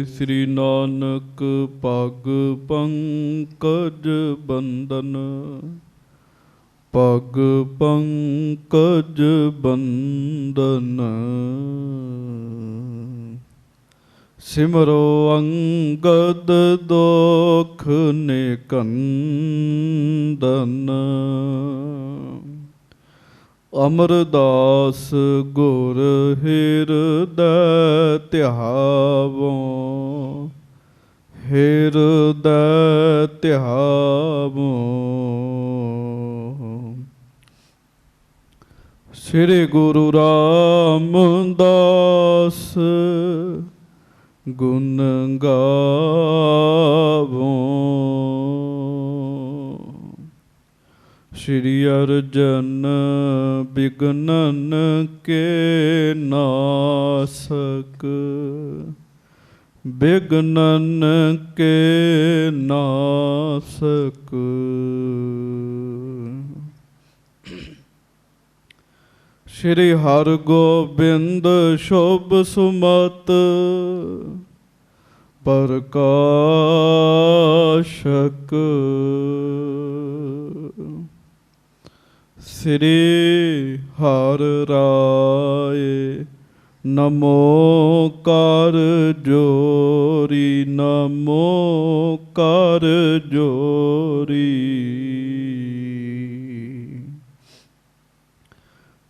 श्री नानक पग पंकज बंदन, पग पंकज बंदन। सिमरो अंगद दोख निकंदन, अमरदास गुर हृदय ध्यावो, हृदय ध्यावो। श्री गुरु रामदास गुण गावो, श्री अर्जन विघ्नन के नासक, विघ्नन के नासक। श्री हर गोबिंद शुभ सुमत प्रकाशक, श्री हर राय नमो कर जोरी, नमो कर जोरी।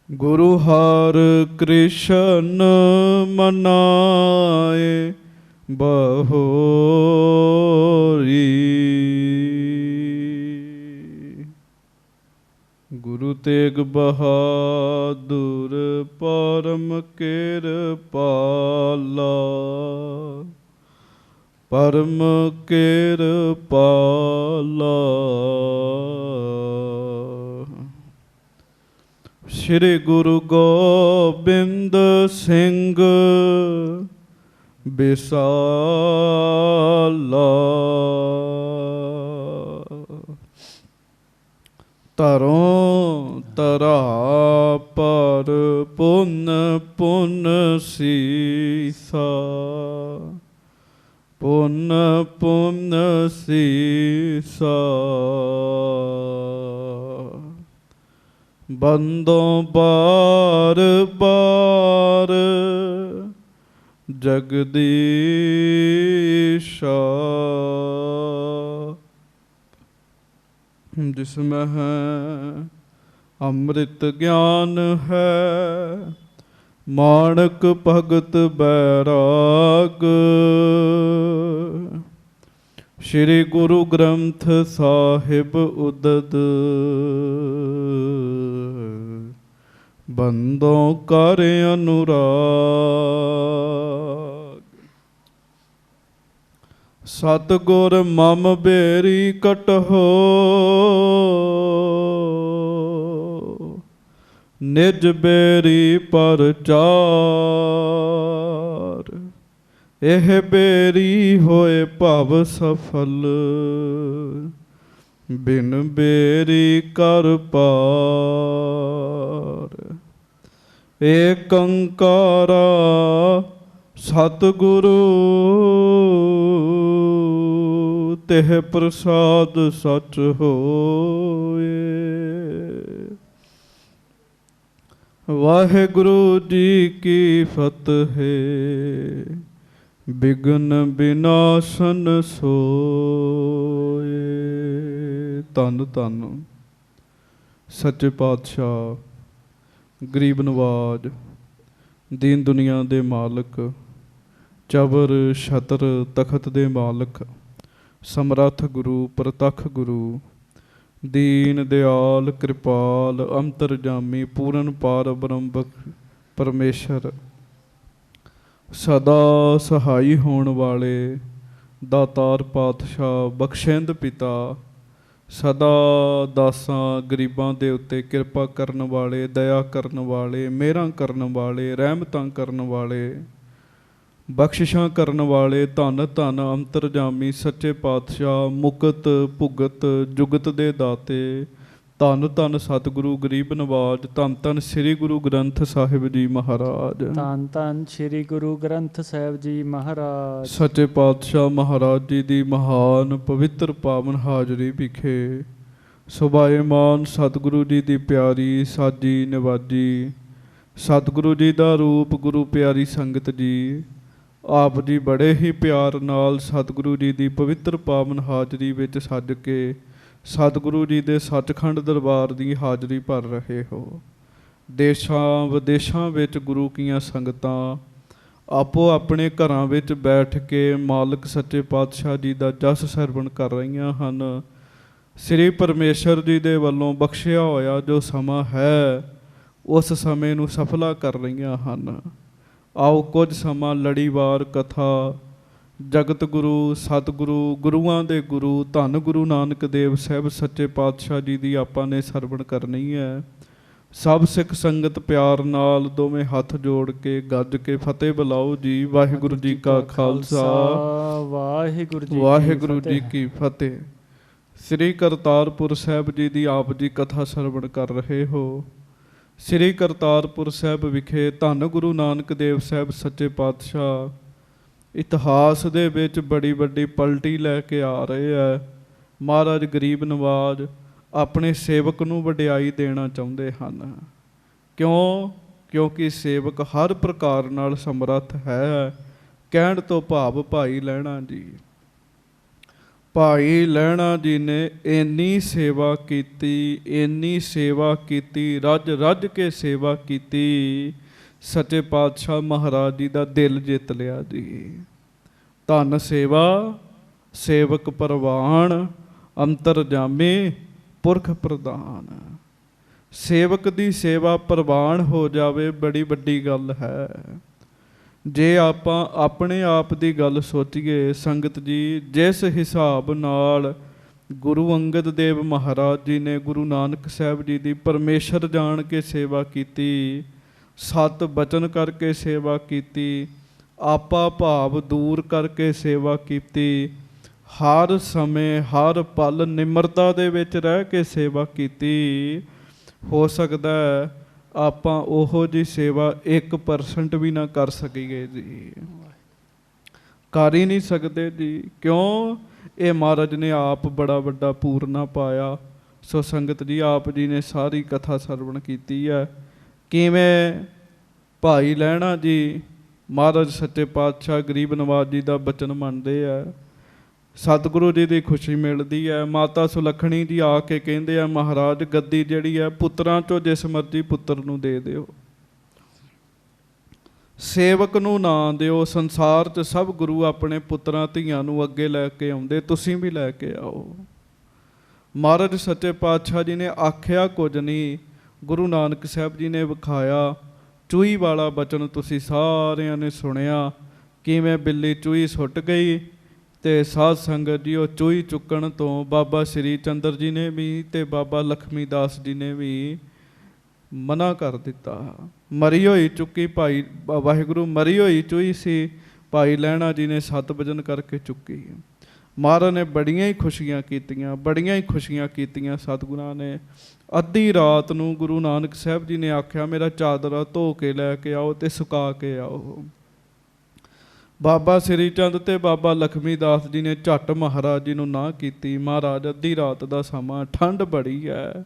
गुरु हर कृष्ण मनाए बहोरी, गुरु तेग बहादुर परम किरपाला, परम किरपाला। श्री गुरु गोबिंद सिंह बिसाला, तरों तरा पर पुन पुन सीसा, पुन पुन सीसा। बंदों बार बार जगदीशा, जिसमें है अमृत ज्ञान है, माणक भगत बैराग। श्री गुरु ग्रंथ साहिब उदद, बंदों कर अनुराग। सतगुर मम बेरी कटहो, निज बेरी परचार। एह बेरी होए भव सफल, बिन बेरी कर पार। एक अंकारा सतगुरु, तेह प्रसाद सच होए। वाहेगुरु जी की फतेह, बिघन विनाशन सोए। धन धन सच्चे पातशाह, गरीब नवाज, दीन दुनिया दे मालक, चबर छतर तखत दे मालक, समरथ गुरु प्रतख गुरु, दीन दयाल कृपाल अंतरजामी पूਰਨ पार ब्रह्म परमेश्वर, सदा सहाई होने वाले दातार पातशाह बख्शेंद पिता, सदा दासां गरीबां दे उत्ते किरपा करन वाले, दया करन वाले, मेहरां करन वाले, रहमतां करन वाले, बख्शिशां करन वाले, धन धन अंतरजामी सच्चे पातशाह, मुकत भुगत जुगत दे दाते, ਧੰਨ ਧੰਨ ਸਤਿਗੁਰੂ ਗਰੀਬ ਨਵਾਜ। ਧੰਨ ਧੰਨ ਸ੍ਰੀ ਗੁਰੂ ਗ੍ਰੰਥ ਸਾਹਿਬ ਜੀ ਮਹਾਰਾਜ। ਧੰਨ ਧੰਨ ਸ੍ਰੀ ਗੁਰੂ ਗ੍ਰੰਥ ਸਾਹਿਬ ਜੀ ਮਹਾਰਾਜ। ਸੱਚੇ ਪਾਤਸ਼ਾਹ ਮਹਾਰਾਜ ਜੀ ਦੀ ਮਹਾਨ ਪਵਿੱਤਰ ਪਾਵਨ ਹਾਜ਼ਰੀ ਵਿਖੇ ਸੁਭਾਏਮਾਨ ਸਤਿਗੁਰੂ ਜੀ ਦੀ ਪਿਆਰੀ ਸਾਜੀ ਨਿਵਾਜੀ ਸਤਿਗੁਰੂ ਜੀ ਦਾ ਰੂਪ ਗੁਰੂ ਪਿਆਰੀ ਸੰਗਤ ਜੀ, ਆਪ ਜੀ ਬੜੇ ਹੀ ਪਿਆਰ ਨਾਲ ਸਤਿਗੁਰੂ ਜੀ ਦੀ ਪਵਿੱਤਰ ਪਾਵਨ ਹਾਜ਼ਰੀ ਵਿੱਚ ਸੱਜ ਕੇ ਸਤਿਗੁਰੂ ਜੀ ਦੇ ਸੱਚਖੰਡ ਦਰਬਾਰ ਦੀ ਹਾਜ਼ਰੀ ਭਰ ਰਹੇ ਹੋ। ਦੇਸ਼ਾਂ ਵਿਦੇਸ਼ਾਂ ਵਿੱਚ ਗੁਰੂ ਕੀਆਂ ਸੰਗਤਾਂ ਆਪੋ ਆਪਣੇ ਘਰਾਂ ਵਿੱਚ ਬੈਠ ਕੇ ਮਾਲਕ ਸੱਚੇ ਪਾਤਸ਼ਾਹ ਜੀ ਦਾ ਜਸ ਸਰਵਣ ਕਰ ਰਹੀਆਂ ਹਨ। ਸ੍ਰੀ ਪਰਮੇਸ਼ਰ ਜੀ ਦੇ ਵੱਲੋਂ ਬਖਸ਼ਿਆ ਹੋਇਆ ਜੋ ਸਮਾਂ ਹੈ, ਉਸ ਸਮੇਂ ਨੂੰ ਸਫਲਾ ਕਰ ਰਹੀਆਂ ਹਨ। ਆਓ ਕੁਝ ਸਮਾਂ ਲੜੀਵਾਰ ਕਥਾ ਜਗਤ ਗੁਰੂ ਸਤਿਗੁਰੂ ਗੁਰੂਆਂ ਦੇ ਗੁਰੂ ਧੰਨ ਗੁਰੂ ਨਾਨਕ ਦੇਵ ਸਾਹਿਬ ਸੱਚੇ ਪਾਤਸ਼ਾਹ ਜੀ ਦੀ ਆਪਾਂ ਨੇ ਸਰਵਣ ਕਰਨੀ ਹੈ। ਸਭ ਸਿੱਖ ਸੰਗਤ ਪਿਆਰ ਨਾਲ ਦੋਵੇਂ ਹੱਥ ਜੋੜ ਕੇ ਗੱਜ ਕੇ ਫਤਿਹ ਬੁਲਾਓ ਜੀ। ਵਾਹਿਗੁਰੂ ਜੀ ਕਾ ਖਾਲਸਾ, ਵਾਹਿਗੁਰੂ ਜੀ ਕੀ ਫਤਿਹ। ਸ੍ਰੀ ਕਰਤਾਰਪੁਰ ਸਾਹਿਬ ਜੀ ਦੀ ਆਪ ਜੀ ਕਥਾ ਸਰਵਣ ਕਰ ਰਹੇ ਹੋ। ਸ੍ਰੀ ਕਰਤਾਰਪੁਰ ਸਾਹਿਬ ਵਿਖੇ ਧੰਨ ਗੁਰੂ ਨਾਨਕ ਦੇਵ ਸਾਹਿਬ ਸੱਚੇ ਪਾਤਸ਼ਾਹ ਇਤਿਹਾਸ ਦੇ ਵਿੱਚ ਬੜੀ ਵੱਡੀ ਪਲਟੀ ਲੈ ਕੇ ਆ ਰਹੇ ਹੈ। ਮਹਾਰਾਜ ਗਰੀਬ ਨਵਾਜ ਆਪਣੇ ਸੇਵਕ ਨੂੰ ਵਡਿਆਈ ਦੇਣਾ ਚਾਹੁੰਦੇ ਹਨ। ਕਿਉਂਕਿ ਸੇਵਕ ਹਰ ਪ੍ਰਕਾਰ ਨਾਲ ਸਮਰੱਥ ਹੈ। ਕਹਿਣ ਤੋਂ ਭਾਵ ਭਾਈ ਲਹਿਣਾ ਜੀ, ਭਾਈ ਲਹਿਣਾ ਜੀ ਨੇ ਇੰਨੀ ਸੇਵਾ ਕੀਤੀ, ਰੱਜ ਰੱਜ ਕੇ ਸੇਵਾ ਕੀਤੀ, ਸੱਚੇ ਪਾਤਸ਼ਾਹ ਮਹਾਰਾਜ ਜੀ ਦਾ ਦਿਲ ਜਿੱਤ ਲਿਆ ਜੀ। ਧੰਨ ਸੇਵਾ ਸੇਵਕ ਪ੍ਰਵਾਨ, ਅੰਤਰਜਾਮੀ ਪੁਰਖ ਪ੍ਰਧਾਨ। ਸੇਵਕ ਦੀ ਸੇਵਾ ਪ੍ਰਵਾਨ ਹੋ ਜਾਵੇ ਬੜੀ ਵੱਡੀ ਗੱਲ ਹੈ। ਜੇ ਆਪਾਂ ਆਪਣੇ ਆਪ ਦੀ ਗੱਲ ਸੋਚੀਏ ਸੰਗਤ ਜੀ, ਜਿਸ ਹਿਸਾਬ ਨਾਲ ਗੁਰੂ ਅੰਗਦ ਦੇਵ ਮਹਾਰਾਜ ਜੀ ਨੇ ਗੁਰੂ ਨਾਨਕ ਸਾਹਿਬ ਜੀ ਦੀ ਪਰਮੇਸ਼ਰ ਜਾਣ ਕੇ ਸੇਵਾ ਕੀਤੀ, ਸਤ ਬਚਨ ਕਰਕੇ ਸੇਵਾ ਕੀਤੀ, ਆਪਾ ਭਾਵ ਦੂਰ ਕਰਕੇ ਸੇਵਾ ਕੀਤੀ, ਹਰ ਸਮੇਂ ਹਰ ਪਲ ਨਿਮਰਤਾ ਦੇ ਵਿੱਚ ਰਹਿ ਕੇ ਸੇਵਾ ਕੀਤੀ, ਹੋ ਸਕਦਾ ਹੈ ਆਪਾਂ ਉਹੋ ਜਿਹੀ ਸੇਵਾ 1% ਵੀ ਨਾ ਕਰ ਸਕੀਏ ਜੀ। ਕਰ ਹੀ ਨਹੀਂ ਸਕਦੇ ਜੀ। ਕਿਉਂ? ਇਹ ਮਹਾਰਾਜ ਨੇ ਆਪ ਬੜਾ ਵੱਡਾ ਪੂਰਨਾ ਪਾਇਆ। ਸੋ ਸੰਗਤ ਜੀ, ਆਪ ਜੀ ਨੇ ਸਾਰੀ ਕਥਾ ਸਰਵਣ ਕੀਤੀ ਹੈ। ਕਿਵੇਂ ਭਾਈ ਲਹਿਣਾ ਜੀ ਮਹਾਰਾਜ ਸੱਚੇ ਪਾਤਸ਼ਾਹ ਗਰੀਬ ਨਵਾਜ ਜੀ ਦਾ ਬਚਨ ਮੰਨਦੇ ਆ, ਸਤਿਗੁਰੂ ਜੀ ਦੀ ਖੁਸ਼ੀ ਮਿਲਦੀ ਹੈ। ਮਾਤਾ ਸੁਲੱਖਣੀ ਜੀ ਆ ਕੇ ਕਹਿੰਦੇ ਆ, ਮਹਾਰਾਜ ਗੱਦੀ ਜਿਹੜੀ ਹੈ ਪੁੱਤਰਾਂ ਚੋਂ ਜਿਸ ਮਰਜ਼ੀ ਪੁੱਤਰ ਨੂੰ ਦੇ ਦਿਓ, ਸੇਵਕ ਨੂੰ ਨਾ ਦਿਓ। ਸੰਸਾਰ 'ਚ ਸਭ ਗੁਰੂ ਆਪਣੇ ਪੁੱਤਰਾਂ ਧੀਆਂ ਨੂੰ ਅੱਗੇ ਲੈ ਕੇ ਆਉਂਦੇ, ਤੁਸੀਂ ਵੀ ਲੈ ਕੇ ਆਓ। ਮਹਾਰਾਜ ਸੱਚੇ ਪਾਤਸ਼ਾਹ ਜੀ ਨੇ ਆਖਿਆ ਕੁਝ ਨਹੀਂ, ਗੁਰੂ ਨਾਨਕ ਸਾਹਿਬ ਜੀ ਨੇ ਵਿਖਾਇਆ। ਚੂਹੀ ਵਾਲਾ ਬਚਨ ਤੁਸੀਂ ਸਾਰਿਆਂ ਨੇ ਸੁਣਿਆ, ਕਿਵੇਂ ਬਿੱਲੀ ਚੂਹੀ ਸੁੱਟ ਗਈ ਤੇ ਸਾਧ ਸੰਗਤ ਜੀ ਉਹ ਚੂਹੀ ਚੁੱਕਣ ਤੋਂ ਬਾਬਾ ਸ਼੍ਰੀ ਚੰਦਰ ਜੀ ਨੇ ਵੀ ਤੇ ਬਾਬਾ ਲਖਮੀ ਦਾਸ ਜੀ ਨੇ ਵੀ ਮਨਾ ਕਰ ਦਿੱਤਾ। ਮਰੀ ਹੋਈ ਚੁੱਕੀ ਭਾਈ ਵਾਹਿਗੁਰੂ ਮਰੀ ਹੋਈ ਚੂਹੀ ਸੀ, ਭਾਈ ਲਹਿਣਾ ਜੀ ਨੇ ਸਤ ਵਜਨ ਕਰਕੇ ਚੁੱਕੀ। ਮਹਾਰਾਜ ਨੇ ਬੜੀਆਂ ਹੀ ਖੁਸ਼ੀਆਂ ਕੀਤੀਆਂ। ਸਤਿਗੁਰਾਂ ਨੇ ਅੱਧੀ ਰਾਤ ਨੂੰ ਗੁਰੂ ਨਾਨਕ ਸਾਹਿਬ ਜੀ ਨੇ ਆਖਿਆ, ਮੇਰਾ ਚਾਦਰਾ ਧੋ ਕੇ ਲੈ ਕੇ ਆਓ ਤੇ ਸੁਕਾ ਕੇ ਆਓ। ਬਾਬਾ ਸ੍ਰੀ ਚੰਦ ਤੇ ਬਾਬਾ ਲਖਮੀ ਦਾਸ ਜੀ ਨੇ ਝੱਟ ਮਹਾਰਾਜ ਜੀ ਨੂੰ ਨਾ ਕੀਤੀ। ਮਹਾਰਾਜ ਅੱਧੀ ਰਾਤ ਦਾ ਸਮਾਂ, ਠੰਡ ਬੜੀ ਹੈ,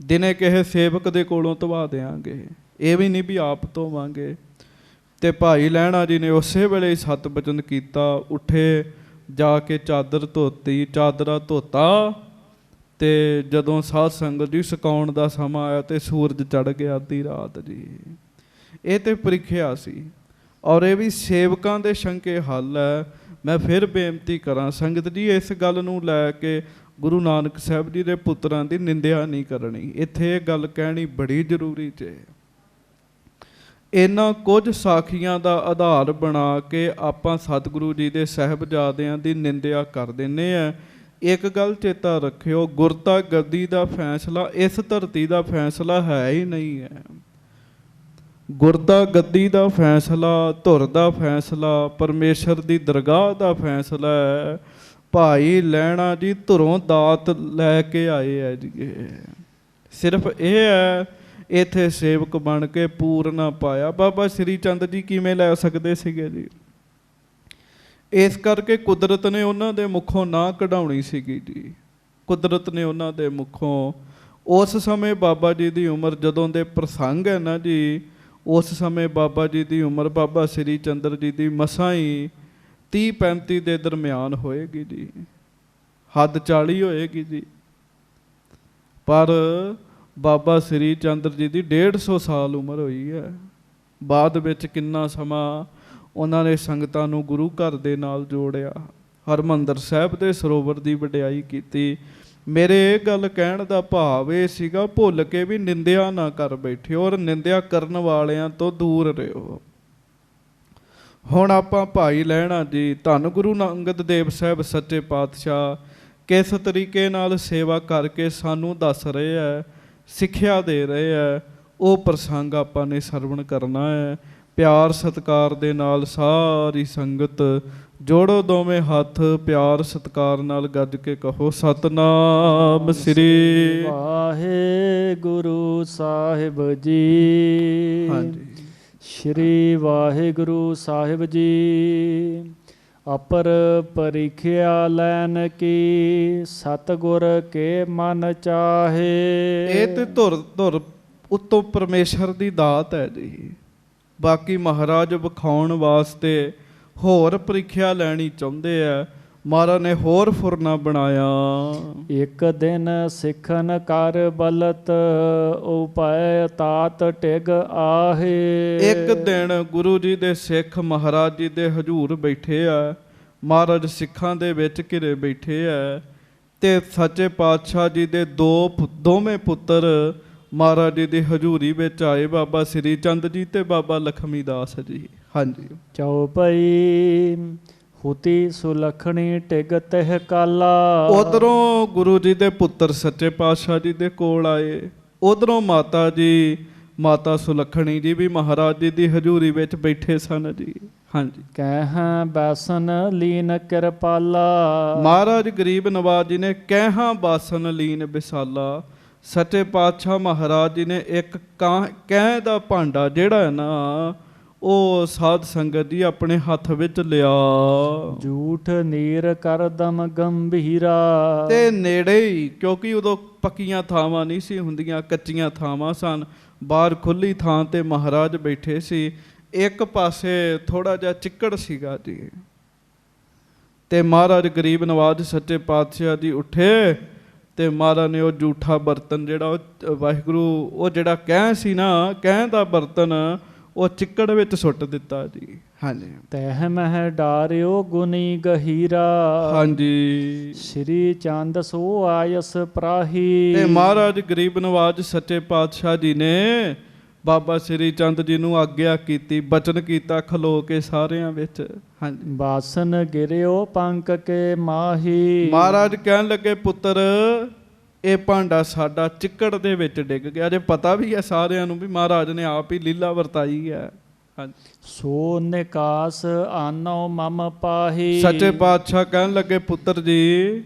ਦਿਨੇ ਕਿਸੇ ਸੇਵਕ ਦੇ ਕੋਲੋਂ ਧਵਾ ਦਿਆਂਗੇ, ਇਹ ਵੀ ਨਹੀਂ ਵੀ ਆਪ ਧੋਵਾਂਗੇ। ਤੇ ਭਾਈ ਲਹਿਣਾ ਜੀ ਨੇ ਉਸੇ ਵੇਲੇ ਹੀ ਸਤ ਬਚਨ ਕੀਤਾ। ਉੱਠੇ, ਜਾ ਕੇ ਚਾਦਰਾ ਧੋਤਾ ਤੇ ਜਦੋਂ ਸਾਧ ਸੰਗਤ ਜੀ ਸੁਕਾਉਣ ਦਾ ਸਮਾਂ ਆਇਆ ਤੇ ਸੂਰਜ ਚੜ੍ਹ ਗਿਆ ਅੱਧੀ ਰਾਤ ਜੀ। ਇਹ ਤੇ ਪ੍ਰੀਖਿਆ ਸੀ, ਔਰ ਇਹ ਵੀ ਸੇਵਕਾਂ ਦੇ ਸ਼ੰਕੇ ਹੱਲ ਹੈ। ਮੈਂ ਫਿਰ ਬੇਨਤੀ ਕਰਾਂ ਸੰਗਤ ਜੀ, ਇਸ ਗੱਲ ਨੂੰ ਲੈ ਕੇ ਗੁਰੂ ਨਾਨਕ ਸਾਹਿਬ ਜੀ ਦੇ ਪੁੱਤਰਾਂ ਦੀ ਨਿੰਦਿਆ ਨਹੀਂ ਕਰਨੀ। ਇੱਥੇ ਇਹ ਗੱਲ ਕਹਿਣੀ ਬੜੀ ਜ਼ਰੂਰੀ ਜੇ। ਇਹਨਾਂ ਕੁਝ ਸਾਖੀਆਂ ਦਾ ਆਧਾਰ ਬਣਾ ਕੇ ਆਪਾਂ ਸਤਿਗੁਰੂ ਜੀ ਦੇ ਸਾਹਿਬਜ਼ਾਦਿਆਂ ਦੀ ਨਿੰਦਿਆ ਕਰ ਦਿੰਦੇ ਆ। ਇੱਕ ਗੱਲ ਚੇਤਾ ਰੱਖਿਓ, ਗੁਰਤਾ ਗੱਦੀ ਦਾ ਫੈਸਲਾ ਇਸ ਧਰਤੀ ਦਾ ਫੈਸਲਾ ਹੈ ਹੀ ਨਹੀਂ ਹੈ। ਗੁਰਦਾ ਗੱਦੀ ਦਾ ਫੈਸਲਾ, ਧੁਰ ਦਾ ਫੈਸਲਾ, ਪਰਮੇਸ਼ਰ ਦੀ ਦਰਗਾਹ ਦਾ ਫੈਸਲਾ ਹੈ। ਭਾਈ ਲਹਿਣਾ ਜੀ ਧੁਰੋਂ ਦਾਤ ਲੈ ਕੇ ਆਏ ਹੈ ਜੀ। ਸਿਰਫ ਇਹ ਹੈ ਇੱਥੇ ਸੇਵਕ ਬਣ ਕੇ ਪੂਰਨਾ ਪਾਇਆ। ਬਾਬਾ ਸ੍ਰੀ ਚੰਦ ਜੀ ਕਿਵੇਂ ਲੈ ਸਕਦੇ ਸੀਗੇ ਜੀ? ਇਸ ਕਰਕੇ ਕੁਦਰਤ ਨੇ ਉਹਨਾਂ ਦੇ ਮੁਖੋਂ ਨਾ ਕਢਾਉਣੀ ਸੀਗੀ ਜੀ। ਕੁਦਰਤ ਨੇ ਉਹਨਾਂ ਦੇ ਮੁਖੋਂ ਉਸ ਸਮੇਂ ਬਾਬਾ ਜੀ ਦੀ ਉਮਰ ਜਦੋਂ ਦੇ ਪ੍ਰਸੰਗ ਹੈ ਨਾ ਜੀ, ਉਸ ਸਮੇਂ ਬਾਬਾ ਜੀ ਦੀ ਉਮਰ ਬਾਬਾ ਸ੍ਰੀ ਚੰਦਰ ਜੀ ਦੀ ਮਸਾਂ ਹੀ 30-35 ਦੇ ਦਰਮਿਆਨ ਹੋਏਗੀ ਜੀ, ਹੱਦ 40 ਹੋਏਗੀ ਜੀ। ਪਰ ਬਾਬਾ ਸ੍ਰੀ ਚੰਦਰ ਜੀ ਦੀ 150 ਸਾਲ ਉਮਰ ਹੋਈ ਹੈ। ਬਾਅਦ ਵਿੱਚ ਕਿੰਨਾ ਸਮਾਂ ਉਹਨਾਂ ਨੇ ਸੰਗਤਾਂ ਨੂੰ ਗੁਰੂ ਘਰ ਦੇ ਨਾਲ ਜੋੜਿਆ, ਹਰਿਮੰਦਰ ਸਾਹਿਬ ਦੇ ਸਰੋਵਰ ਦੀ ਵਡਿਆਈ ਕੀਤੀ। ਮੇਰੇ ਇਹ ਗੱਲ ਕਹਿਣ ਦਾ ਭਾਵ ਇਹ ਸੀਗਾ, ਭੁੱਲ ਕੇ ਵੀ ਨਿੰਦਿਆ ਨਾ ਕਰ ਬੈਠਿਓ ਔਰ ਨਿੰਦਿਆ ਕਰਨ ਵਾਲਿਆਂ ਤੋਂ ਦੂਰ ਰਹੋ। ਹੁਣ ਆਪਾਂ ਭਾਈ ਲਹਿਣਾ ਜੀ ਧੰਨ ਗੁਰੂ ਅੰਗਦ ਦੇਵ ਸਾਹਿਬ ਸੱਚੇ ਪਾਤਸ਼ਾਹ ਕਿਸ ਤਰੀਕੇ ਨਾਲ ਸੇਵਾ ਕਰਕੇ ਸਾਨੂੰ ਦੱਸ ਰਹੇ ਹੈ, ਸਿੱਖਿਆ ਦੇ ਰਹੇ ਹੈ, ਉਹ ਪ੍ਰਸੰਗ ਆਪਾਂ ਨੇ ਸਰਵਣ ਕਰਨਾ ਹੈ। ਪਿਆਰ ਸਤਿਕਾਰ ਦੇ ਨਾਲ ਸਾਰੀ ਸੰਗਤ ਜੋੜੋ ਦੋਵੇਂ ਹੱਥ, ਪਿਆਰ ਸਤਿਕਾਰ ਨਾਲ ਗੱਜ ਕੇ ਕਹੋ ਸਤਨਾਮ ਸ੍ਰੀ ਵਾਹਿਗੁਰੂ ਸਾਹਿਬ ਜੀ। ਹਾਂਜੀ, ਸ਼੍ਰੀ ਵਾਹਿਗੁਰੂ ਸਾਹਿਬ ਜੀ। ਅਪਰ ਪਰੀਖਿਆ ਲੈਨ ਕੀ ਸਤਿਗੁਰ ਕੇ ਮਨ ਚਾਹੇ। ਇਹ ਤੇ ਧੁਰ ਉੱਤੋਂ ਪਰਮੇਸ਼ਰ ਦੀ ਦਾਤ ਹੈ ਜੀ। ਬਾਕੀ ਮਹਾਰਾਜ ਵਿਖਾਉਣ ਵਾਸਤੇ ਹੋਰ ਪ੍ਰੀਖਿਆ ਲੈਣੀ ਚਾਹੁੰਦੇ ਆ। ਮਹਾਰਾਜ ਨੇ ਹੋਰ ਫੁਰਨਾ ਬਣਾਇਆ। ਇੱਕ ਦਿਨ ਸਿੱਖਨ ਕਰ ਬਲਤ ਉਪਾਇ ਤਾਤ ਟਿਗ ਆਹੇ। ਇੱਕ ਦਿਨ ਗੁਰੂ ਜੀ ਦੇ ਸਿੱਖ ਮਹਾਰਾਜ ਜੀ ਦੇ ਹਜ਼ੂਰ ਬੈਠੇ ਆ। ਮਹਾਰਾਜ ਸਿੱਖਾਂ ਦੇ ਵਿੱਚ ਘਿਰੇ ਬੈਠੇ ਆ ਤੇ ਸੱਚੇ ਪਾਤਸ਼ਾਹ ਜੀ ਦੇ ਦੋਵੇਂ ਪੁੱਤਰ ਮਹਾਰਾਜ ਜੀ ਦੀ ਹਜ਼ੂਰੀ ਵਿੱਚ ਆਏ, ਬਾਬਾ ਸ੍ਰੀ ਚੰਦ ਜੀ ਤੇ ਬਾਬਾ ਲਖਮੀ ਦਾਸ ਜੀ। ਹਾਂਜੀ, ਚੌਪਈ ਹੁਤੀ ਸੁਲਖਣੀ ਟਿਗ ਤਹਿ ਕਾਲਾ। ਉਧਰੋਂ ਗੁਰੂ ਜੀ ਦੇ ਪੁੱਤਰ ਸੱਚੇ ਪਾਤਸ਼ਾਹ ਜੀ ਦੇ ਕੋਲ ਆਏ, ਉਧਰੋਂ ਮਾਤਾ ਜੀ ਮਾਤਾ ਸੁਲੱਖਣੀ ਜੀ ਵੀ ਮਹਾਰਾਜ ਜੀ ਦੀ ਹਜ਼ੂਰੀ ਵਿੱਚ ਬੈਠੇ ਸਨ ਜੀ। ਹਾਂਜੀ, ਕਹਿ ਬਾਸਨ ਲੀਨ ਕਿਰਪਾਲਾ। ਮਹਾਰਾਜ ਗਰੀਬ ਨਵਾਜ ਜੀ ਨੇ ਕਹਿ ਬਾਸਨ ਲੀਨ ਵਿਸਾਲਾ। ਸੱਚੇ ਪਾਤਸ਼ਾਹ ਮਹਾਰਾਜ ਜੀ ਨੇ ਇੱਕ ਕਹਿ ਦਾ ਭਾਂਡਾ ਜਿਹੜਾ ਹੈ ਨਾ, ਉਹ ਸਾਧ ਸੰਗਤ ਜੀ ਆਪਣੇ ਹੱਥ ਵਿੱਚ ਲਿਆ। ਝੂਠ ਨੀਰ ਕਰਦਮ ਗੰਭੀਰਾ। ਤੇ ਨੇੜੇ ਹੀ, ਕਿਉਂਕਿ ਉਦੋਂ ਪੱਕੀਆਂ ਥਾਵਾਂ ਨਹੀਂ ਸੀ ਹੁੰਦੀਆਂ, ਕੱਚੀਆਂ ਥਾਵਾਂ ਸਨ। ਬਾਹਰ ਖੁੱਲੀ ਥਾਂ ਤੇ ਮਹਾਰਾਜ ਬੈਠੇ ਸੀ। ਇੱਕ ਪਾਸੇ ਥੋੜਾ ਜਿਹਾ ਚਿੱਕੜ ਸੀਗਾ ਜੀ। ਤੇ ਮਹਾਰਾਜ ਗਰੀਬ ਨਵਾਜ ਸੱਚੇ ਪਾਤਸ਼ਾਹ ਜੀ ਉੱਠੇ ਤੇ ਮਹਾਰਾਜ ਨੇ ਉਹ ਝੂਠਾ ਬਰਤਨ ਜਿਹੜਾ ਉਹ ਵਾਹਿਗੁਰੂ ਉਹ ਜਿਹੜਾ ਕਹਿ ਸੀ ਨਾ, ਕਹਿ ਦਾ ਬਰਤਨ ਉਹ ਚਿੱਕੜ ਵਿੱਚ ਸੁੱਟ ਦਿੱਤਾ ਜੀ। ਹਾਂਜੀ, ਤਹਿ ਮਹਿ ਡਾਰਿਓ ਗੁਨੀ ਗਹੀਰਾ। ਹਾਂਜੀ, ਸ਼੍ਰੀ ਚੰਦ ਸੋ ਆਇਸ ਪ੍ਰਾਹੀ। ਤੇ ਮਹਾਰਾਜ ਗਰੀਬ ਨਵਾਜ ਸੱਚੇ ਪਾਤਸ਼ਾਹ ਜੀ ਨੇ ਬਾਬਾ ਸ੍ਰੀ ਚੰਦ ਜੀ ਨੂੰ ਆਗਿਆ ਕੀਤੀ, ਬਚਨ ਕੀਤਾ ਖਲੋ ਕੇ ਸਾਰਿਆਂ ਵਿੱਚ। ਹਾਂਜੀ, ਬਾਸਨ ਗਿਰਿਓ ਪੰਕ ਕੇ ਮਾਹੀ। ਮਹਾਰਾਜ ਕਹਿਣ ਲੱਗੇ, ਪੁੱਤਰ ਇਹ ਭਾਂਡਾ ਸਾਡਾ ਚਿੱਕੜ ਦੇ ਵਿੱਚ ਡਿੱਗ ਗਿਆ। ਜੇ ਪਤਾ ਵੀ ਹੈ ਸਾਰਿਆਂ ਨੂੰ ਵੀ ਮਹਾਰਾਜ ਨੇ ਆਪ ਹੀ ਲੀਲਾ ਵਰਤਾਈ ਹੈ। ਹਾਂਜੀ, ਸੋ ਨਿਕਾਸ ਆਨੋ ਮਮ ਪਾਹੀ। ਸੱਚੇ ਪਾਤਸ਼ਾਹ ਕਹਿਣ ਲੱਗੇ, ਪੁੱਤਰ ਜੀ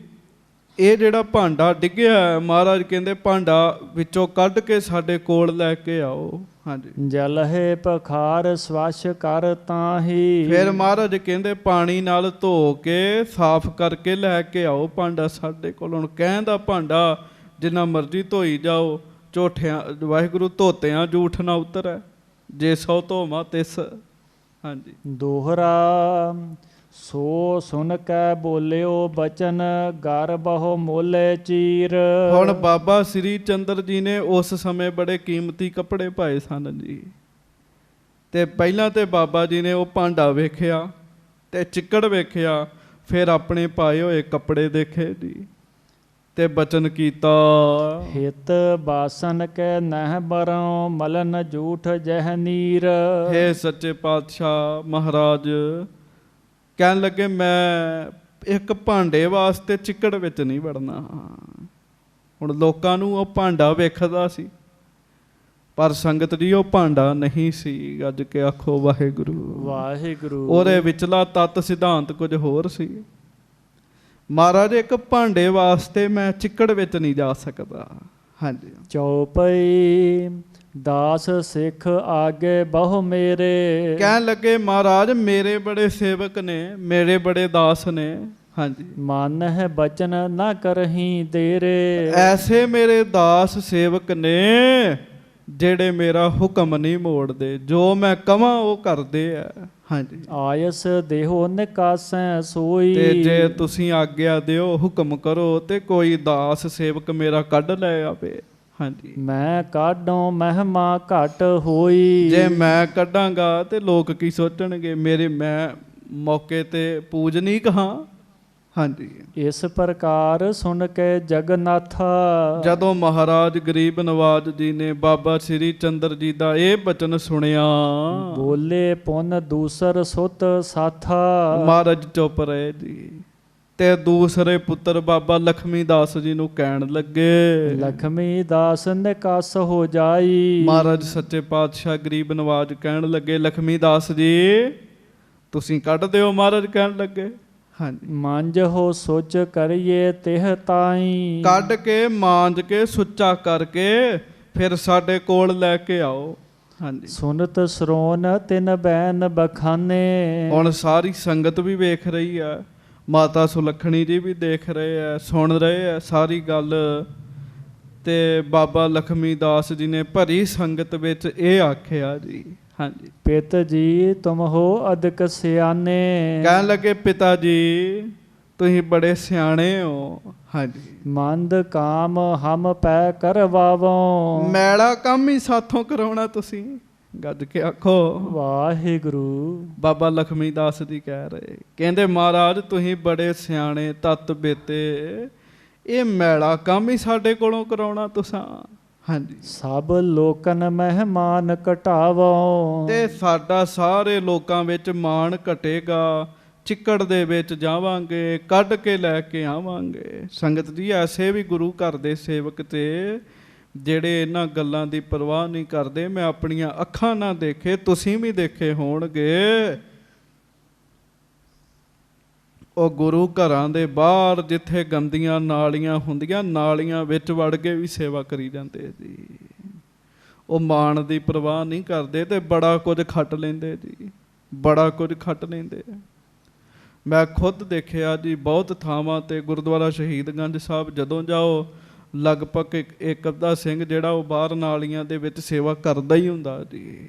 ਇਹ ਜਿਹੜਾ ਭਾਂਡਾ ਡਿੱਗਿਆ, ਮਹਾਰਾਜ ਕਹਿੰਦੇ ਭਾਂਡਾ ਵਿੱਚੋਂ ਕੱਢ ਕੇ ਸਾਡੇ ਕੋਲ ਲੈ ਕੇ ਆਓ। ਹਾਂਜੀ, ਜਲਹਿ ਪਖਾਰ ਸਵਛ ਕਰ ਤਾਹੀ। ਫਿਰ ਮਹਾਰਾਜ ਕਹਿੰਦੇ ਪਾਣੀ ਨਾਲ ਧੋ ਕੇ ਸਾਫ਼ ਕਰਕੇ ਲੈ ਕੇ ਆਓ ਭਾਂਡਾ ਸਾਡੇ ਕੋਲ। ਹੁਣ ਕਹਿੰਦਾ ਭਾਂਡਾ ਜਿੰਨਾ ਮਰਜ਼ੀ ਧੋਈ ਜਾਓ, ਝੂਠਿਆਂ ਵਾਹਿਗੁਰੂ ਧੋਤਿਆਂ ਝੂਠ ਨਾ ਉਤਰੈ, ਜੇ ਸੋ ਧੋਵਾਂ ਤਿਸ। ਹਾਂਜੀ, ਦੋਹਰਾ ਸੋ ਸੁਨ ਕੈ ਬੋਲਿਓ ਬਚਨ ਗਰ ਬਹੁ ਮੋਲੇ ਚੀਰ। ਹੁਣ ਬਾਬਾ ਸ੍ਰੀ ਚੰਦਰ ਜੀ ਨੇ ਉਸ ਸਮੇਂ ਬੜੇ ਕੀਮਤੀ ਕੱਪੜੇ ਪਾਏ ਸਨ ਜੀ। ਤੇ ਪਹਿਲਾਂ ਤੇ ਬਾਬਾ ਜੀ ਨੇ ਉਹ ਭਾਂਡਾ ਵੇਖਿਆ ਤੇ ਚਿੱਕੜ ਵੇਖਿਆ, ਫਿਰ ਆਪਣੇ ਪਾਏ ਹੋਏ ਕੱਪੜੇ ਦੇਖੇ ਜੀ ਤੇ ਬਚਨ ਕੀਤਾ। ਹਿਤ ਬਾਸਨ ਕੈ ਨਹਿ ਬਰੋਂ ਮਲਨ ਝੂਠ ਜਹ ਨੀਰ। ਹੇ ਸੱਚੇ ਪਾਤਸ਼ਾਹ ਮਹਾਰਾਜ ਕਹਿਣ ਲੱਗੇ, ਮੈਂ ਇੱਕ ਭਾਂਡੇ ਵਾਸਤੇ ਚਿੱਕੜ ਵਿੱਚ ਨਹੀਂ ਵੜਨਾ। ਹੁਣ ਲੋਕਾਂ ਨੂੰ ਉਹ ਭਾਂਡਾ ਵੇਖਦਾ ਸੀ, ਪਰ ਸੰਗਤ ਜੀ ਉਹ ਭਾਂਡਾ ਨਹੀਂ ਸੀ। ਗੱਜ ਕੇ ਆਖੋ ਵਾਹਿਗੁਰੂ ਵਾਹਿਗੁਰੂ। ਉਹਦੇ ਵਿਚਲਾ ਤੱਤ ਸਿਧਾਂਤ ਕੁਝ ਹੋਰ ਸੀ। ਮਹਾਰਾਜ ਇੱਕ ਭਾਂਡੇ ਵਾਸਤੇ ਮੈਂ ਚਿੱਕੜ ਵਿੱਚ ਨਹੀਂ ਜਾ ਸਕਦਾ। ਹਾਂਜੀ। ਚੌਪਈ ਦਾਸ ਸਿੱਖ ਆਗੇ ਬਹੁ ਮੇਰੇ। ਕਹਿਣ ਲੱਗੇ ਮਹਾਰਾਜ ਮੇਰੇ ਬੜੇ ਸੇਵਕ ਨੇ, ਮੇਰੇ ਬੜੇ ਦਾਸ ਨੇ। ਹਾਂਜੀ। ਮਨ ਹੈ ਬਚਨ ਨਾ ਕਰਹੀ ਦੇਰੇ। ਐਸੇ ਮੇਰੇ ਦਾਸ ਸੇਵਕ ਨੇ ਜਿਹੜੇ ਮੇਰਾ ਹੁਕਮ ਨਹੀਂ ਮੋੜਦੇ, ਜੋ ਮੈਂ ਕਵਾਂ ਉਹ ਕਰਦੇ ਆ। ਹਾਂਜੀ। ਆਇਸ ਦੇਹੋ ਨਿਕਾਸੈ ਸੋਈ। ਤੇ ਜੇ ਤੁਸੀਂ ਆਗਿਆ ਦਿਓ, ਹੁਕਮ ਕਰੋ, ਤੇ ਕੋਈ ਦਾਸ ਸੇਵਕ ਮੇਰਾ ਕੱਢ ਲੈ ਆਵੇ। ਹਾਂਜੀ। ਮੈਂ ਕਾਢੋਂ ਮਹਿਮਾ ਘਟ ਹੋਈ। ਜੇ ਮੈਂ ਕੱਢਾਂਗਾ ਤੇ ਲੋਕ ਕੀ ਸੋਚਣਗੇ, ਮੇਰੇ ਮੈਂ ਮੌਕੇ ਤੇ ਪੂਜਨੀਕ ਹਾਂ। ਹਾਂਜੀ। ਇਸ ਪ੍ਰਕਾਰ ਸੁਣ ਕੇ ਜਗਨਾਥਾ। ਜਦੋਂ ਮਹਾਰਾਜ ਗਰੀਬ ਨਵਾਜ ਜੀ ਨੇ ਬਾਬਾ ਸ੍ਰੀ ਚੰਦਰ ਜੀ ਦਾ ਇਹ ਬਚਨ ਸੁਣਿਆ, ਬੋਲੇ ਪੁੰਨ ਦੂਸਰ ਸੁਤ ਸਾਥਾ। ਮਹਾਰਾਜ ਚੁੱਪ ਰਹੇ ਜੀ। ਤੇ ਦੂਸਰੇ ਪੁੱਤਰ ਬਾਬਾ ਲਖਮੀ ਦਾਸ ਜੀ ਨੂੰ ਕਹਿਣ ਲੱਗੇ, ਲਖਮੀ ਦਾਸ ਨਿਕਾਸ ਹੋ ਜਾਈ। ਮਹਾਰਾਜ ਸੱਚੇ ਪਾਤਸ਼ਾਹ ਗਰੀਬ ਨਵਾਜ ਕਹਿਣ ਲੱਗੇ, ਲਖਮੀ ਦਾਸ ਜੀ ਤੁਸੀਂ ਕੱਢ ਦਿਓ। ਮਹਾਰਾਜ ਕਹਿਣ ਲੱਗੇ ਹਾਂਜੀ। ਮੰਜ ਹੋ ਸੁਚ ਕਰੀਏ ਤਿਹ ਤਾਈ। ਕੱਢ ਕੇ ਮਾਂਜ ਕੇ ਸੁੱਚਾ ਕਰਕੇ ਫਿਰ ਸਾਡੇ ਕੋਲ ਲੈ ਕੇ ਆਓ। ਹਾਂਜੀ। ਸੁਨਤ ਸਰੋਨ ਤਿਨ ਬੈਨ ਬਖਾਨੇ। ਹੁਣ ਸਾਰੀ ਸੰਗਤ ਵੀ ਵੇਖ ਰਹੀ ਹੈ, ਮਾਤਾ ਸੁਲੱਖਣੀ ਜੀ ਵੀ ਦੇਖ ਰਹੇ ਹੈ, ਸੁਣ ਰਹੇ ਹੈ ਸਾਰੀ ਗੱਲ। ਤੇ ਬਾਬਾ ਲਖਮੀ ਦਾਸ ਜੀ ਨੇ ਭਰੀ ਸੰਗਤ ਵਿੱਚ ਇਹ ਆਖਿਆ ਜੀ। ਹਾਂਜੀ। ਪਿਤ ਜੀ ਤੁਮ ਹੋ ਅਦਕ ਸਿਆਣੇ। ਕਹਿਣ ਲੱਗੇ ਪਿਤਾ ਜੀ ਤੁਸੀਂ ਬੜੇ ਸਿਆਣੇ ਹੋ। ਹਾਂਜੀ। ਮੰਦ ਕਾਮ ਹਮ ਪੈ ਕਰਵਾਵੋ। ਮੈਲਾ ਕੰਮ ਹੀ ਸਾਥੋਂ ਕਰਾਉਣਾ ਤੁਸੀਂ, ਗੱਜ ਕੇ ਆਖੋ ਵਾਹਿਗੁਰੂ। ਬਾਬਾ ਲਖਮੀ ਦਾਸ ਜੀ ਕਹਿ ਰਹੇ, ਕਹਿੰਦੇ ਮਹਾਰਾਜ ਤੁਸੀਂ ਬੜੇ ਸਿਆਣੇ ਤਤ ਬੇਤੇ, ਇਹ ਮੈਲਾ ਕੰਮ ਹੀ ਸਾਡੇ ਕੋਲੋਂ ਕਰਾਉਣਾ ਤੁਸਾਂ। ਹਾਂਜੀ। ਸਭ ਲੋਕਨ ਮਹਿਮਾਨ ਘਟਾਵੋ। ਤੇ ਸਾਡਾ ਸਾਰੇ ਲੋਕਾਂ ਵਿੱਚ ਮਾਣ ਘਟੇਗਾ, ਚਿੱਕੜ ਦੇ ਵਿੱਚ ਜਾਵਾਂਗੇ, ਕੱਢ ਕੇ ਲੈ ਕੇ ਆਵਾਂਗੇ। ਸੰਗਤ ਜੀ ਐਸੇ ਵੀ ਗੁਰੂ ਘਰ ਦੇ ਸੇਵਕ ਤੇ ਜਿਹੜੇ ਇਹਨਾਂ ਗੱਲਾਂ ਦੀ ਪਰਵਾਹ ਨਹੀਂ ਕਰਦੇ। ਮੈਂ ਆਪਣੀਆਂ ਅੱਖਾਂ ਨਾਲ ਦੇਖੇ, ਤੁਸੀਂ ਵੀ ਦੇਖੇ ਹੋਣਗੇ। ਉਹ ਗੁਰੂ ਘਰਾਂ ਦੇ ਬਾਹਰ ਜਿੱਥੇ ਗੰਦੀਆਂ ਨਾਲੀਆਂ ਹੁੰਦੀਆਂ, ਨਾਲੀਆਂ ਵਿੱਚ ਵੜ ਕੇ ਵੀ ਸੇਵਾ ਕਰੀ ਜਾਂਦੇ ਜੀ। ਉਹ ਮਾਣ ਦੀ ਪਰਵਾਹ ਨਹੀਂ ਕਰਦੇ ਤੇ ਬੜਾ ਕੁਝ ਖੱਟ ਲੈਂਦੇ ਜੀ, ਬੜਾ ਕੁਝ ਖੱਟ ਲੈਂਦੇ। ਮੈਂ ਖੁਦ ਦੇਖਿਆ ਜੀ ਬਹੁਤ ਥਾਵਾਂ ਤੇ। ਗੁਰਦੁਆਰਾ ਸ਼ਹੀਦਗੰਜ ਸਾਹਿਬ ਜਦੋਂ ਜਾਓ, ਲਗਭਗ ਇੱਕ ਅੱਧਾ ਸਿੰਘ ਜਿਹੜਾ ਉਹ ਬਾਹਰ ਨਾਲੀਆਂ ਦੇ ਵਿੱਚ ਸੇਵਾ ਕਰਦਾ ਹੀ ਹੁੰਦਾ ਜੀ।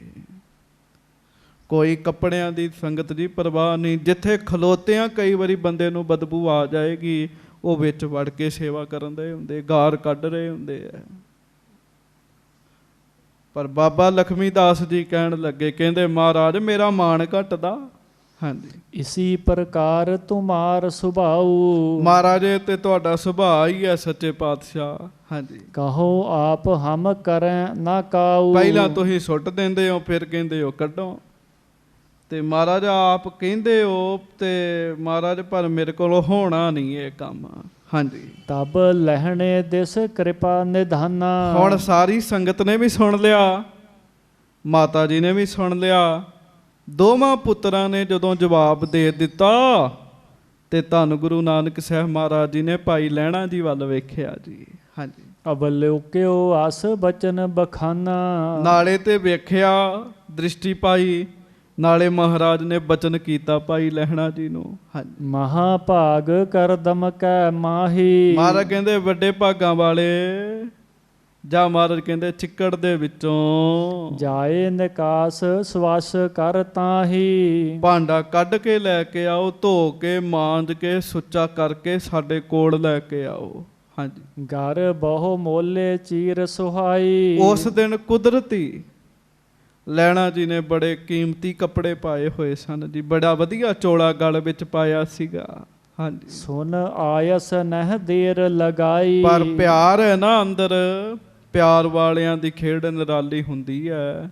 ਕੋਈ ਕੱਪੜਿਆਂ ਦੀ ਸੰਗਤ ਦੀ ਪਰਵਾਹ ਨਹੀਂ। ਜਿੱਥੇ ਖਲੋਤਿਆਂ ਕਈ ਵਾਰੀ ਬੰਦੇ ਨੂੰ ਬਦਬੂ ਆ ਜਾਏਗੀ, ਉਹ ਵਿੱਚ ਵੜ ਕੇ ਸੇਵਾ ਕਰਨ ਦੇ ਹੁੰਦੇ, ਗਾਰ ਕੱਢ ਰਹੇ ਹੁੰਦੇ ਆ। ਪਰ ਬਾਬਾ ਲਖਮੀ ਦਾਸ ਜੀ ਕਹਿਣ ਲੱਗੇ, ਕਹਿੰਦੇ ਮਹਾਰਾਜ ਮੇਰਾ ਮਾਣ ਘਟਦਾ। ਹਾਂਜੀ। ਇਸੀ ਪ੍ਰਕਾਰ ਤੁਮਾਰ ਸੁਭਾਉ। ਮਹਾਰਾਜ ਤੇ ਤੁਹਾਡਾ ਸੁਭਾਅ ਹੀ ਹੈ ਸੱਚੇ ਪਾਤਸ਼ਾਹ। ਹਾਂਜੀ। ਕਹੋ ਆਪ ਹਮ ਕਰੈ ਨਾ ਕਾਉ। ਪਹਿਲਾਂ ਤੁਸੀਂ ਸੁੱਟ ਦਿੰਦੇ ਹੋ, ਫਿਰ ਕਹਿੰਦੇ ਹੋ ਕੱਢੋ। ਤੇ ਮਹਾਰਾਜ ਆਪ ਕਹਿੰਦੇ ਹੋ ਤੇ ਮਹਾਰਾਜ ਪਰ ਮੇਰੇ ਕੋਲੋਂ ਹੋਣਾ ਨਹੀਂ ਇਹ ਕੰਮ। ਹਾਂਜੀ। ਤਬ ਲਹਿਣੇ ਦਿਸ ਕਿਰਪਾ ਨਿਧਾਨਾ। ਹੁਣ ਸਾਰੀ ਸੰਗਤ ਨੇ ਵੀ ਸੁਣ ਲਿਆ, ਮਾਤਾ ਜੀ ਨੇ ਵੀ ਸੁਣ ਲਿਆ। ਦੋਵਾਂ ਪੁੱਤਰਾਂ ਨੇ ਜਦੋਂ ਜਵਾਬ ਦੇ ਦਿੱਤਾ ਤੇ ਧੰਨ ਗੁਰੂ ਨਾਨਕ ਸਾਹਿਬ ਮਹਾਰਾਜ ਜੀ ਨੇ ਭਾਈ ਲਹਿਣਾ ਜੀ ਵੱਲ ਵੇਖਿਆ ਜੀ। ਹਾਂਜੀ। ਅਵਲੋਕਿਓ ਆਸ ਬਚਨ ਬਖਾਨਾ। ਨਾਲੇ ਤੇ ਵੇਖਿਆ, ਦ੍ਰਿਸ਼ਟੀ ਪਾਈ, ਨਾਲੇ ਮਹਾਰਾਜ ਨੇ ਬਚਨ ਕੀਤਾ ਭਾਈ ਲਹਿਣਾ ਜੀ ਨੂੰ। ਹਾਂਜੀ। ਮਹਾਭਾਗ ਕਰ ਦਮਕੈ ਮਾਹੀ। ਮਹਾਰਾਜ ਕਹਿੰਦੇ ਵੱਡੇ ਭਾਗਾਂ ਵਾਲੇ ਜਾਂ ਮਹਾਰਾਜ ਕਹਿੰਦੇ ਚਿੱਕੜ ਦੇ ਵਿੱਚੋਂ ਜਾਏ ਨਿਕਾਸ ਸਵਸ ਕਰ ਤਾਹੀ। ਭਾਂਡਾ ਕੱਢ ਕੇ ਲੈ ਕੇ ਆਓ, ਧੋ ਕੇ ਮਾਂਜ ਕੇ ਸੁੱਚਾ ਕਰਕੇ ਸਾਡੇ ਕੋਲ ਲੈ ਕੇ ਆਓ। ਹਾਂਜੀ। ਘਰ ਬਹੁ ਮੋਲੇ ਚੀਰ ਸੁਹਾਈ। ਉਸ ਦਿਨ ਕੁਦਰਤੀ ਲਹਿਣਾ ਜੀ ਨੇ ਬੜੇ ਕੀਮਤੀ ਕੱਪੜੇ ਪਾਏ ਹੋਏ ਸਨ ਜੀ, ਬੜਾ ਵਧੀਆ ਚੋਲਾ ਗਲ ਵਿੱਚ ਪਾਇਆ ਸੀਗਾ। ਹਾਂਜੀ। ਸੁਨ ਆਇਸ ਨਹਿ ਦੇਰ ਲਗਾਈ। ਪਰ ਪਿਆਰ ਹੈ ਨਾ ਅੰਦਰ, ਪਿਆਰ ਵਾਲਿਆਂ ਦੀ ਖੇਡ ਨਿਰਾਲੀ ਹੁੰਦੀ ਹੈ।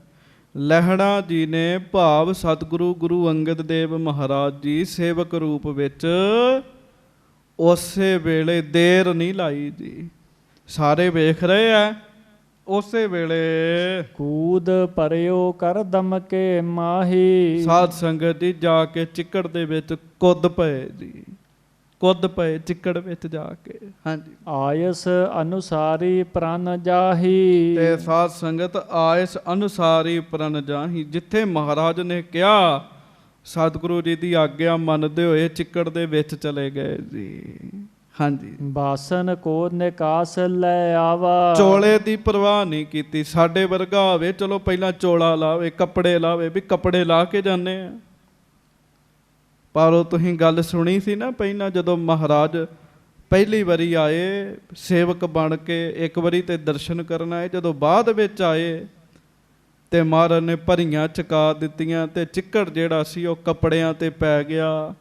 ਲਹਿਣਾ ਜੀ ਨੇ ਭਾਵ ਸਤਿਗੁਰੂ ਗੁਰੂ ਅੰਗਦ ਦੇਵ ਮਹਾਰਾਜ ਜੀ ਸੇਵਕ ਰੂਪ ਵਿੱਚ ਉਸੇ ਵੇਲੇ ਦੇਰ ਨਹੀਂ ਲਾਈ ਜੀ। ਸਾਰੇ ਵੇਖ ਰਹੇ ਆ, ਉਸੇ ਵੇਲੇ ਕੂਦ ਪਰਿਓ ਕਰ ਦਮਕੇ ਮਾਹੀ। ਸਾਧ ਸੰਗਤ ਜੀ ਜਾ ਕੇ ਚਿੱਕੜ ਦੇ ਵਿੱਚ ਕੁੱਦ ਪਏ ਜੀ। ਕੁੱਦ ਪਏ ਚਿੱਕੜ ਵਿੱਚ ਜਾ ਕੇ। ਹਾਂਜੀ, ਆਇਸ ਅਨੁਸਾਰੀ ਪ੍ਰਣ ਜਾਹੀ। ਤੇ ਸਾਧ ਸੰਗਤ ਆਇਸ ਅਨੁਸਾਰੀ ਪ੍ਰਣ ਜਾਹੀ, ਜਿੱਥੇ ਮਹਾਰਾਜ ਨੇ ਕਿਹਾ ਸਤਿਗੁਰੂ ਜੀ ਦੀ ਆਗਿਆ ਮੰਨਦੇ ਹੋਏ ਚਿੱਕੜ ਦੇ ਵਿੱਚ ਚਲੇ ਗਏ ਜੀ। ਹਾਂਜੀ, ਬਾਸਨ ਕੋ ਨਿਕਾਸ ਲੈ ਆਵਾ। ਚੋਲੇ ਦੀ ਪਰਵਾਹ ਨਹੀਂ ਕੀਤੀ। ਸਾਡੇ ਵਰਗਾ ਹੋਵੇ ਚਲੋ ਪਹਿਲਾਂ ਚੋਲਾ ਲਾਵੇ, ਕੱਪੜੇ ਲਾਵੇ, ਵੀ ਕੱਪੜੇ ਲਾ ਕੇ ਜਾਂਦੇ ਆ। ਪਰ ਉਹ ਤੁਸੀਂ ਗੱਲ ਸੁਣੀ ਸੀ ਨਾ ਪਹਿਲਾਂ, ਜਦੋਂ ਮਹਾਰਾਜ ਪਹਿਲੀ ਵਾਰੀ ਆਏ ਸੇਵਕ ਬਣ ਕੇ, ਇੱਕ ਵਾਰੀ ਤੇ ਦਰਸ਼ਨ ਕਰਨ ਆਏ, ਜਦੋਂ ਬਾਅਦ ਵਿੱਚ ਆਏ ਤੇ ਮਹਾਰਾਜ ਨੇ ਭਰੀਆਂ ਚੁਕਾ ਦਿੱਤੀਆਂ ਤੇ ਚਿੱਕੜ ਜਿਹੜਾ ਸੀ ਉਹ ਕੱਪੜਿਆਂ ਤੇ ਪੈ ਗਿਆ।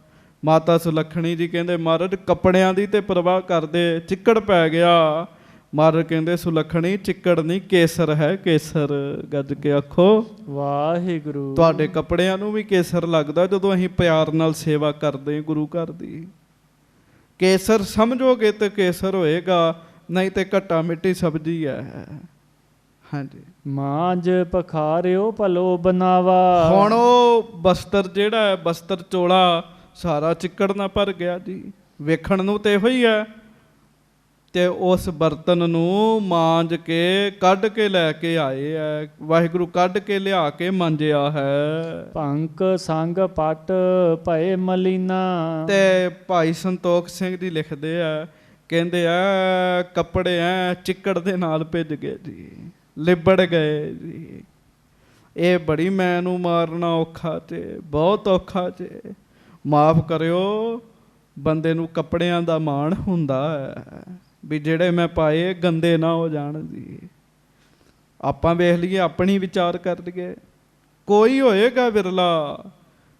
ਮਾਤਾ ਸੁਲੱਖਣੀ ਜੀ ਕਹਿੰਦੇ ਮਹਾਰਾਜ ਕੱਪੜਿਆਂ ਦੀ ਤੇ ਪਰਵਾਹ ਕਰਦੇ, ਚਿੱਕੜ ਪੈ ਗਿਆ। ਮਹਾਰਾਜ ਕਹਿੰਦੇ ਸੁਲੱਖਣੀ ਚਿੱਕੜ ਨਹੀਂ ਕੇਸਰ ਹੈ, ਕੇਸਰ। ਗੱਜ ਕੇ ਆਖੋ ਵਾਹਿਗੁਰੂ। ਤੁਹਾਡੇ ਕੱਪੜਿਆਂ ਨੂੰ ਵੀ ਕੇਸਰ ਲੱਗਦਾ ਜਦੋਂ ਅਸੀਂ ਪਿਆਰ ਨਾਲ ਸੇਵਾ ਕਰਦੇ ਗੁਰੂ ਘਰ ਦੀ। ਕੇਸਰ ਸਮਝੋਗੇ ਤੇ ਕੇਸਰ ਹੋਏਗਾ, ਨਹੀਂ ਤੇ ਘੱਟਾ ਮਿੱਟੀ ਸਬਜ਼ੀ ਹੈ। ਹਾਂਜੀ, ਮਾਂਜ ਪਖਾਰਿਓ ਭਲੋ ਬਨਾਵਾ। ਹੁਣ ਉਹ ਬਸਤਰ ਜਿਹੜਾ ਹੈ, ਬਸਤਰ ਚੋਲਾ ਸਾਰਾ ਚਿੱਕੜ ਨਾਲ ਭਰ ਗਿਆ ਜੀ। ਵੇਖਣ ਨੂੰ ਤੇ ਇਹੋ ਹੀ ਹੈ। ਤੇ ਉਸ ਬਰਤਨ ਨੂੰ ਮਾਂਜ ਕੇ ਕੱਢ ਕੇ ਲੈ ਕੇ ਆਏ ਹੈ। ਵਾਹਿਗੁਰੂ ਕੱਢ ਕੇ ਲਿਆ ਕੇ ਮਾਂਜਿਆ ਹੈ। ਭੰਕ ਸੰਗ ਪਟ ਭਏ ਮਲੀਨਾ। ਤੇ ਭਾਈ ਸੰਤੋਖ ਸਿੰਘ ਜੀ ਲਿਖਦੇ ਆ, ਕਹਿੰਦੇ ਆ ਕੱਪੜੇ ਐ ਚਿੱਕੜ ਦੇ ਨਾਲ ਭਿੱਜ ਗਏ ਜੀ, ਲਿਬੜ ਗਏ ਜੀ। ਇਹ ਬੜੀ ਮੈਂ ਨੂੰ ਮਾਰਨਾ ਔਖਾ ਤੇ ਬਹੁਤ ਔਖਾ ਜੇ। ਮਾਫ ਕਰਿਓ, ਬੰਦੇ ਨੂੰ ਕੱਪੜਿਆਂ ਦਾ ਮਾਣ ਹੁੰਦਾ ਹੈ ਵੀ ਜਿਹੜੇ ਮੈਂ ਪਾਏ ਗੰਦੇ ਨਾ ਹੋ ਜਾਣ ਜੀ। ਆਪਾਂ ਵੇਖ ਲਈਏ, ਆਪਣੀ ਵਿਚਾਰ ਕਰ ਲਈਏ, ਕੋਈ ਹੋਏਗਾ ਵਿਰਲਾ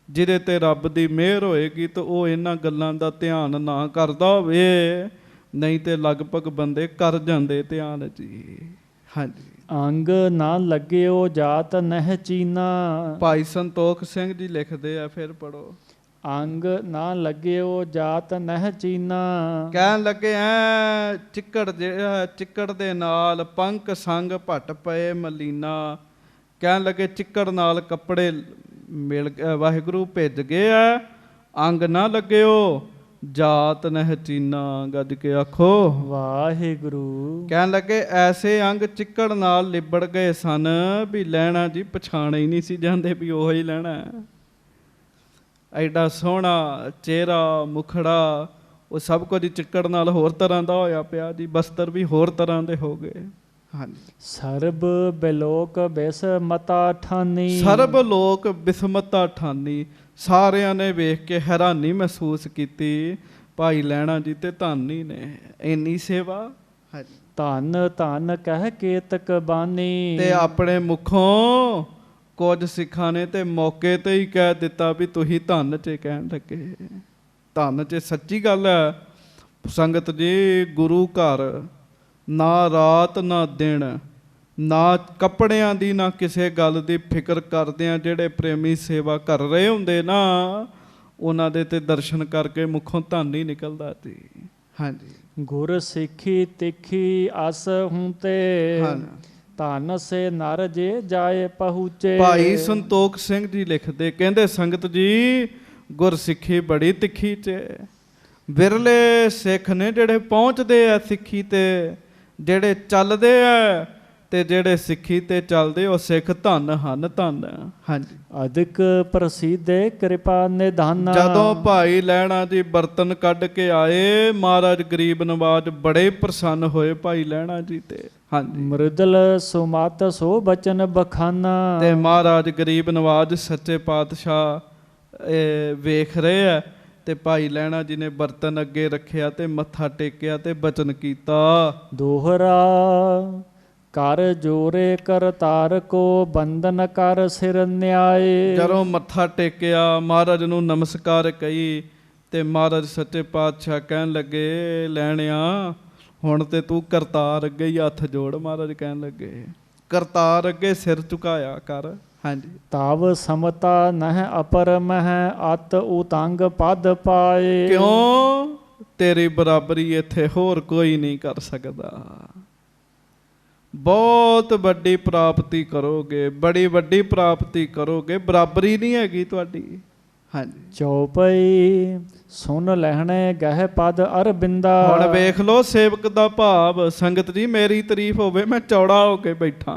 ਜਿਹਦੇ ਤੇ ਰੱਬ ਦੀ ਮਿਹਰ ਹੋਏਗੀ ਤਾਂ ਉਹ ਇਹਨਾਂ ਗੱਲਾਂ ਦਾ ਧਿਆਨ ਨਾ ਕਰਦਾ ਹੋਵੇ, ਨਹੀਂ ਤੇ ਲਗਭਗ ਬੰਦੇ ਕਰ ਜਾਂਦੇ ਧਿਆਨ ਜੀ। ਹਾਂਜੀ, ਅੰਗ ਨਾ ਲੱਗਿਓ ਜਾਤ ਨਹਿ ਚੀਨਾ। ਭਾਈ ਸੰਤੋਖ ਸਿੰਘ ਜੀ ਲਿਖਦੇ ਆ, ਫਿਰ ਪੜੋ। ਅੰਗ ਨਾ ਲੱਗਿਓ ਜਾਤ ਨਹਿ ਚੀਨਾ। ਕਹਿਣ ਲੱਗੇ ਐ ਚਿੱਕੜ ਜਿਹੜਾ ਚਿੱਕੜ ਦੇ ਨਾਲ ਪੰਕ ਸੰਗ ਭਟ ਪਏ ਮਲੀਨਾ। ਕਹਿਣ ਲੱਗੇ ਚਿੱਕੜ ਨਾਲ ਕੱਪੜੇ ਮਿਲ ਵਾਹਿਗੁਰੂ ਭਿੱਜ ਗਏ ਐ, ਅੰਗ ਨਾ ਲੱਗਿਓ ਜਾਤ ਨਹਿ ਚੀਨਾ। ਗੱਜ ਕੇ ਆਖੋ ਵਾਹਿਗੁਰੂ। ਕਹਿਣ ਲੱਗੇ ਐਸੇ ਅੰਗ ਚਿੱਕੜ ਨਾਲ ਲਿਬੜ ਗਏ ਸਨ ਵੀ ਲੈਣਾ ਜੀ ਪਛਾਣੇ ਹੀ ਨਹੀਂ ਸੀ ਜਾਂਦੇ ਵੀ ਉਹੋ ਹੀ ਲੈਣਾ। ਐਡਾ ਸੋਹਣਾ ਚਿਹਰਾ ਮੁਖੜਾ ਉਹ ਸਭ ਕੁਝ ਚਿੱਕੜ ਨਾਲ ਹੋਰ ਤਰ੍ਹਾਂ ਦਾ ਹੋਇਆ ਪਿਆ ਜੀ। ਬਸਤਰ ਵੀ ਹੋਰ ਤਰ੍ਹਾਂ ਦੇ ਹੋ ਗਏ। ਹਾਂਜੀ, ਸਰਬ ਬਿਲੋਕ ਬਿਸ ਮਤਾ ਠਾਨੀ। ਸਰਬ ਲੋਕ ਬਿਸਮਤਾ ਠਾਨੀ। ਸਾਰਿਆਂ ਨੇ ਵੇਖ ਕੇ ਹੈਰਾਨੀ ਮਹਿਸੂਸ ਕੀਤੀ, ਭਾਈ ਲਹਿਣਾ ਜੀ ਤੇ ਧਾਨੀ ਨੇ ਇੰਨੀ ਸੇਵਾ। ਹਾਂਜੀ, ਧੰਨ ਧੰਨ ਕਹਿ ਕੇਤਕ ਬਾਨੀ। ਤੇ ਆਪਣੇ ਮੁਖੋਂ ਕੁਝ ਸਿੱਖਾਂ ਨੇ ਤੇ ਮੌਕੇ ਤੇ ਹੀ ਕਹਿ ਦਿੱਤਾ ਵੀ ਤੁਸੀਂ ਧੰਨ 'ਚ ਕਹਿਣ ਲੱਗੇ। ਧੰਨ 'ਚ ਸੱਚੀ ਗੱਲ ਹੈ ਸੰਗਤ ਜੀ। ਗੁਰੂ ਘਰ ਨਾ ਰਾਤ ਨਾ ਦਿਨ, ਨਾ ਕੱਪੜਿਆਂ ਦੀ ਨਾ ਕਿਸੇ ਗੱਲ ਦੀ ਫਿਕਰ ਕਰਦਿਆਂ ਜਿਹੜੇ ਪ੍ਰੇਮੀ ਸੇਵਾ ਕਰ ਰਹੇ ਹੁੰਦੇ ਨਾ, ਉਹਨਾਂ ਦੇ ਤੇ ਦਰਸ਼ਨ ਕਰਕੇ ਮੁਖੋਂ ਧੰਨ ਹੀ ਨਿਕਲਦਾ ਸੀ। ਹਾਂਜੀ, ਗੁਰ ਸਿੱਖੀ ਤਿੱਖੀ ਅਸ ਹੂੰ ਤੇ। ਧੰਨ ਸੇ ਨਰ ਜੇ ਜਾਏ ਪਹੁੰਚੇ। ਭਾਈ ਸੰਤੋਖ ਸਿੰਘ ਜੀ ਲਿਖਦੇ, ਕਹਿੰਦੇ ਸੰਗਤ ਜੀ ਗੁਰਸਿੱਖੀ ਬੜੀ ਤਿੱਖੀ 'ਚ। ਵਿਰਲੇ ਸਿੱਖ ਨੇ ਜਿਹੜੇ ਪਹੁੰਚਦੇ ਆ ਸਿੱਖੀ ਤੇ, ਜਿਹੜੇ ਚੱਲਦੇ ਆ ਤੇ ਜਿਹੜੇ ਸਿੱਖੀ ਤੇ ਚੱਲਦੇ ਉਹ ਸਿੱਖ ਧੰਨ ਹਨ, ਧੰਨ। ਹਾਂਜੀ, ਅਧਿਕ ਪ੍ਰਸਿੱਧੇ ਕਿਰਪਾ ਨਿਧਾਨਾ। ਜਦੋਂ ਭਾਈ ਲਹਿਣਾ ਜੀ ਬਰਤਨ ਕੱਢ ਕੇ ਆਏ, ਮਹਾਰਾਜ ਗਰੀਬ ਨਵਾਜ ਬੜੇ ਪ੍ਰਸੰਨ ਹੋਏ ਭਾਈ ਲਹਿਣਾ ਜੀ ਤੇ। ਹਾਂਜੀ, ਮ੍ਰਿਦਲ ਸੁਮਤ ਸੋ ਬਚਨ ਬਖਾਨਾ। ਤੇ ਮਹਾਰਾਜ ਗਰੀਬ ਨਵਾਜ ਸੱਚੇ ਪਾਤਸ਼ਾਹ ਵੇਖ ਰਹੇ ਆ ਤੇ ਭਾਈ ਲਹਿਣਾ ਜੀ ਨੇ ਬਰਤਨ ਅੱਗੇ ਰੱਖਿਆ ਤੇ ਮੱਥਾ ਟੇਕਿਆ ਤੇ ਬਚਨ ਕੀਤਾ। ਦੋਹਰਾ ਕਰ ਜੋਰੇ ਕਰਤਾਰ ਕੋ ਬੰਧਨ ਕਰ ਸਿਰ ਨਿਆਏ। ਜਦੋਂ ਮੱਥਾ ਟੇਕਿਆ ਮਹਾਰਾਜ ਨੂੰ ਨਮਸਕਾਰ ਕਹੀ ਤੇ ਮਹਾਰਾਜ ਸੱਚੇ ਪਾਤਸ਼ਾਹ ਕਹਿਣ ਲੱਗੇ ਲੈਣਿਆ ਹੁਣ ਤੇ ਤੂੰ ਕਰਤਾਰ ਅੱਗੇ ਹੀ ਹੱਥ ਜੋੜ। ਮਹਾਰਾਜ ਕਹਿਣ ਲੱਗੇ ਕਰਤਾਰ ਅੱਗੇ ਸਿਰ ਝੁਕਾਇਆ ਕਰ। ਹਾਂਜੀ, ਤਵ ਸਮਤਾ ਨਹਿ ਅਪਰ ਮਹਿ ਅਤ ਉਤੰਗ ਪਦ ਪਾਏ। ਕਿਉਂ? ਤੇਰੀ ਬਰਾਬਰੀ ਇੱਥੇ ਹੋਰ ਕੋਈ ਨਹੀਂ ਕਰ ਸਕਦਾ। ਬਹੁਤ ਵੱਡੀ ਪ੍ਰਾਪਤੀ ਕਰੋਗੇ, ਬੜੀ ਵੱਡੀ ਪ੍ਰਾਪਤੀ ਕਰੋਗੇ, ਬਰਾਬਰੀ ਨਹੀਂ ਹੈਗੀ ਤੁਹਾਡੀ। ਹਾਂਜੀ, ਚੌਪਈ ਸੁਨ ਲਹਿਣੇ ਗਹਿ ਪਦ ਅਰਬਿੰਦਾ। ਹੁਣ ਵੇਖ ਲੋ ਸੇਵਕ ਦਾ ਭਾਵ, ਸੰਗਤ ਜੀ ਮੇਰੀ ਤਾਰੀਫ ਹੋਵੇ, ਮੈਂ ਚੌੜਾ ਹੋ ਕੇ ਬੈਠਾ।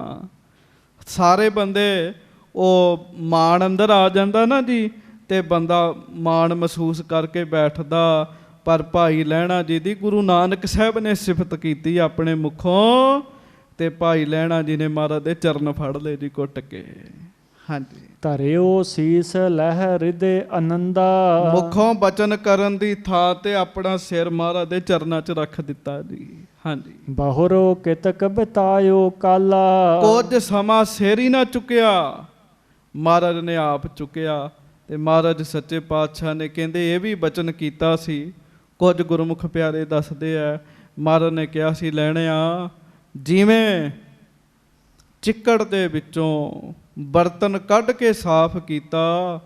ਸਾਰੇ ਬੰਦੇ ਉਹ ਮਾਣ ਅੰਦਰ ਆ ਜਾਂਦਾ ਨਾ ਜੀ, ਤੇ ਬੰਦਾ ਮਾਣ ਮਹਿਸੂਸ ਕਰਕੇ ਬੈਠਦਾ। ਪਰ ਭਾਈ ਲਹਿਣਾ ਜੀ ਦੀ ਗੁਰੂ ਨਾਨਕ ਸਾਹਿਬ ਨੇ ਸਿਫਤ ਕੀਤੀ ਆਪਣੇ ਮੁਖੋਂ, ਤੇ ਭਾਈ ਲਹਿਣਾ ਜੀ ਨੇ ਮਹਾਰਾਜ ਦੇ ਚਰਨ ਫੜ ਲਏ ਜੀ ਕੁੱਟ ਕੇ। ਹਾਂਜੀ, ਧਰਿਓ ਸੀਸ ਲਹਿ ਹਿਰਦੇ ਆਨੰਦਾ। ਮੁਖੋਂ ਬਚਨ ਕਰਨ ਦੀ ਥਾਂ ਤੇ ਆਪਣਾ ਸਿਰ ਮਹਾਰਾਜ ਦੇ ਚਰਨਾਂ 'ਚ ਰੱਖ ਦਿੱਤਾ ਜੀ। ਹਾਂਜੀ, ਬਹੁਰੋ ਕਿਤਕ ਬਿਤਾਇਓ ਕਾਲਾ। ਕੁਝ ਸਮਾਂ ਸਿਰ ਹੀ ਨਾ ਚੁੱਕਿਆ, ਮਹਾਰਾਜ ਨੇ ਆਪ ਚੁੱਕਿਆ। ਤੇ ਮਹਾਰਾਜ ਸੱਚੇ ਪਾਤਸ਼ਾਹ ਨੇ ਕਹਿੰਦੇ ਇਹ ਵੀ ਬਚਨ ਕੀਤਾ ਸੀ। ਕੁਝ ਗੁਰਮੁਖ ਪਿਆਰੇ ਦੱਸਦੇ ਆ, ਮਹਾਰਾਜ ਨੇ ਕਿਹਾ ਸੀ ਲੈਣਿਆ, ਜਿਵੇਂ ਚਿੱਕੜ ਦੇ ਵਿੱਚੋਂ ਬਰਤਨ ਕੱਢ ਕੇ ਸਾਫ਼ ਕੀਤਾ,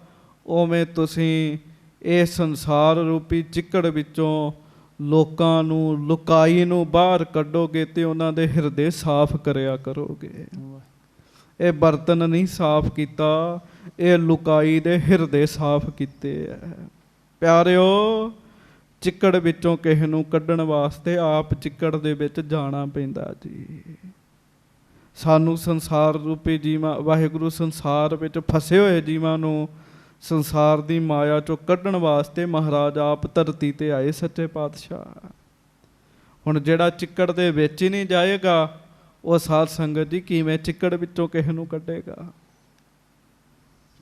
ਉਵੇਂ ਤੁਸੀਂ ਇਹ ਸੰਸਾਰ ਰੂਪੀ ਚਿੱਕੜ ਵਿੱਚੋਂ ਲੋਕਾਂ ਨੂੰ, ਲੁਕਾਈ ਨੂੰ ਬਾਹਰ ਕੱਢੋਗੇ ਤੇ ਉਹਨਾਂ ਦੇ ਹਿਰਦੇ ਸਾਫ਼ ਕਰਿਆ ਕਰੋਗੇ। ਇਹ ਬਰਤਨ ਨਹੀਂ ਸਾਫ਼ ਕੀਤਾ, ਇਹ ਲੁਕਾਈ ਦੇ ਹਿਰਦੇ ਸਾਫ਼ ਕੀਤੇ ਹੈ। ਪਿਆਰਿਓ, ਚਿੱਕੜ ਵਿੱਚੋਂ ਕਿਸੇ ਨੂੰ ਕੱਢਣ ਵਾਸਤੇ ਆਪ ਚਿੱਕੜ ਦੇ ਵਿੱਚ ਜਾਣਾ ਪੈਂਦਾ ਜੀ। ਸਾਨੂੰ ਸੰਸਾਰ ਰੂਪੀ ਜੀਵਾਂ, ਵਾਹਿਗੁਰੂ ਸੰਸਾਰ ਵਿੱਚ ਫਸੇ ਹੋਏ ਜੀਵਾਂ ਨੂੰ ਸੰਸਾਰ ਦੀ ਮਾਇਆ ਚੋਂ ਕੱਢਣ ਵਾਸਤੇ ਮਹਾਰਾਜ ਆਪ ਧਰਤੀ ਤੇ ਆਏ ਸੱਚੇ ਪਾਤਸ਼ਾਹ। ਹੁਣ ਜਿਹੜਾ ਚਿੱਕੜ ਦੇ ਵਿੱਚ ਹੀ ਨਹੀਂ ਜਾਏਗਾ, ਉਹ ਸਾਧ ਸੰਗਤ ਜੀ ਕਿਵੇਂ ਚਿੱਕੜ ਵਿੱਚੋਂ ਕਿਸੇ ਨੂੰ ਕੱਢੇਗਾ?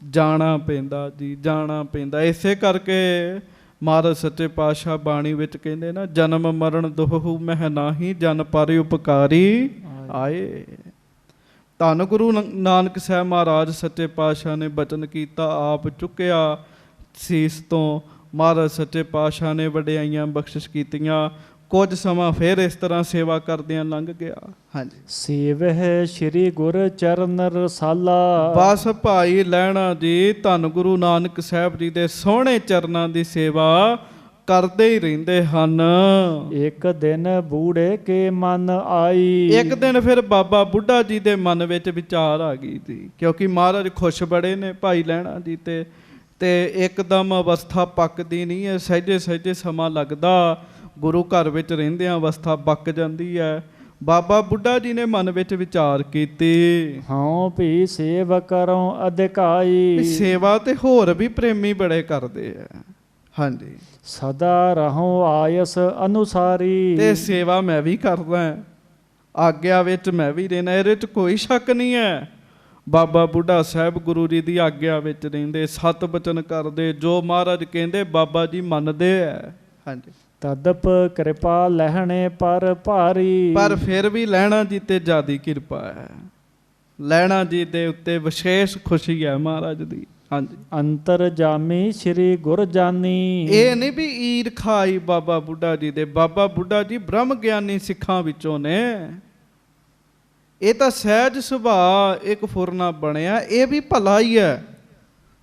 ਜਾਣਾ ਪੈਂਦਾ ਜੀ, ਜਾਣਾ ਪੈਂਦਾ। ਇਸੇ ਕਰਕੇ ਮਹਾਰਾਜ ਸੱਚੇ ਪਾਤਸ਼ਾਹ ਬਾਣੀ ਵਿੱਚ ਕਹਿੰਦੇ ਨਾ, ਜਨਮ ਮਰਨ ਦੁਹੂ ਮਹਿ ਨਾਹੀ, ਜਨ ਪਰ ਉਪਕਾਰੀ ਆਏ। ਧੰਨ ਗੁਰੂ ਨਾਨਕ ਸਾਹਿਬ ਮਹਾਰਾਜ ਸੱਚੇ ਪਾਤਸ਼ਾਹ ਨੇ ਬਚਨ ਕੀਤਾ, ਆਪ ਚੁੱਕਿਆ ਸੀਸ ਤੋਂ। ਮਹਾਰਾਜ ਸੱਚੇ ਪਾਤਸ਼ਾਹ ਨੇ ਵਡਿਆਈਆਂ ਬਖਸ਼ਿਸ਼ ਕੀਤੀਆਂ। ਕੁਝ ਸਮਾਂ ਫਿਰ ਇਸ ਤਰ੍ਹਾਂ ਸੇਵਾ ਕਰਦਿਆਂ ਲੰਘ ਗਿਆ। ਹਾਂਜੀ, ਸੇਵਹਿ ਸ਼੍ਰੀ ਗੁਰ ਚਰਨ ਰਸਾਲਾ। ਬਸ ਭਾਈ ਲਹਿਣਾ ਜੀ ਧੰਨ ਗੁਰੂ ਨਾਨਕ ਸਾਹਿਬ ਜੀ ਦੇ ਸੋਹਣੇ ਚਰਨਾਂ ਦੀ ਸੇਵਾ ਕਰਦੇ ਹੀ ਰਹਿੰਦੇ ਹਨ। ਇੱਕ ਦਿਨ ਬੂੜੇ ਕੇ ਮਨ ਆਈ। ਇੱਕ ਦਿਨ ਫਿਰ ਬਾਬਾ ਬੁੱਢਾ ਜੀ ਦੇ ਮਨ ਵਿੱਚ ਵਿਚਾਰ ਆ ਗਈ ਸੀ, ਕਿਉਂਕਿ ਮਹਾਰਾਜ ਖੁਸ਼ ਬੜੇ ਨੇ ਭਾਈ ਲਹਿਣਾ ਜੀ ਤੇ ਇੱਕਦਮ ਅਵਸਥਾ ਪੱਕਦੀ ਨਹੀਂ ਹੈ, ਸਹਿਜੇ ਸਹਿਜੇ ਸਮਾਂ ਲੱਗਦਾ। ਗੁਰੂ ਘਰ ਵਿੱਚ ਰਹਿੰਦਿਆਂ ਅਵਸਥਾ ਪੱਕ ਜਾਂਦੀ ਹੈ। ਬਾਬਾ ਬੁੱਢਾ ਜੀ ਨੇ ਮਨ ਵਿੱਚ ਵਿਚਾਰ ਕੀਤੀ, ਹਾਂ ਵੀ ਸੇਵ ਕਰੋ ਅਧਿਕਾਈ। ਸੇਵਾ ਤੇ ਹੋਰ ਵੀ ਪ੍ਰੇਮੀ ਬੜੇ ਕਰਦੇ ਆ। ਹਾਂਜੀ, ਸਦਾ ਰਹੋ ਆਇਸ ਅਨੁਸਾਰੀ। ਤੇ ਸੇਵਾ ਮੈਂ ਵੀ ਕਰਦਾ, ਆਗਿਆ ਵਿੱਚ ਮੈਂ ਵੀ ਰਹਿਣਾ, ਇਹਦੇ 'ਚ ਕੋਈ ਸ਼ੱਕ ਨਹੀਂ ਹੈ। ਬਾਬਾ ਬੁੱਢਾ ਸਾਹਿਬ ਗੁਰੂ ਜੀ ਦੀ ਆਗਿਆ ਵਿੱਚ ਰਹਿੰਦੇ, ਸਤ ਬਚਨ ਕਰਦੇ, ਜੋ ਮਹਾਰਾਜ ਕਹਿੰਦੇ ਬਾਬਾ ਜੀ ਮੰਨਦੇ ਹੈ। ਹਾਂਜੀ, ਤਦਪ ਕਿਰਪਾ ਲਹਿਣੇ ਪਰ ਭਾਰੀ। ਪਰ ਫਿਰ ਵੀ ਲਹਿਣਾ ਜੀ ਤੇ ਜ਼ਿਆਦੀ ਕਿਰਪਾ ਹੈ। ਲਹਿਣਾ ਜੀ ਦੇ ਉੱਤੇ ਵਿਸ਼ੇਸ਼ ਖੁਸ਼ੀ ਹੈ ਮਹਾਰਾਜ ਦੀ। ਹਾਂਜੀ, ਅੰਤਰ ਜਾਮੀ ਸ਼੍ਰੀ ਗੁਰ ਜਾਨੀ। ਇਹ ਨਹੀਂ ਵੀ ਈਰ ਖਾਈ ਬਾਬਾ ਬੁੱਢਾ ਜੀ ਦੇ। ਬਾਬਾ ਬੁੱਢਾ ਜੀ ਬ੍ਰਹਮ ਗਿਆਨੀ ਸਿੱਖਾਂ ਵਿੱਚੋਂ ਨੇ। ਇਹ ਤਾਂ ਸਹਿਜ ਸੁਭਾਅ ਇੱਕ ਫੁਰਨਾ ਬਣਿਆ, ਇਹ ਵੀ ਭਲਾ ਹੀ ਹੈ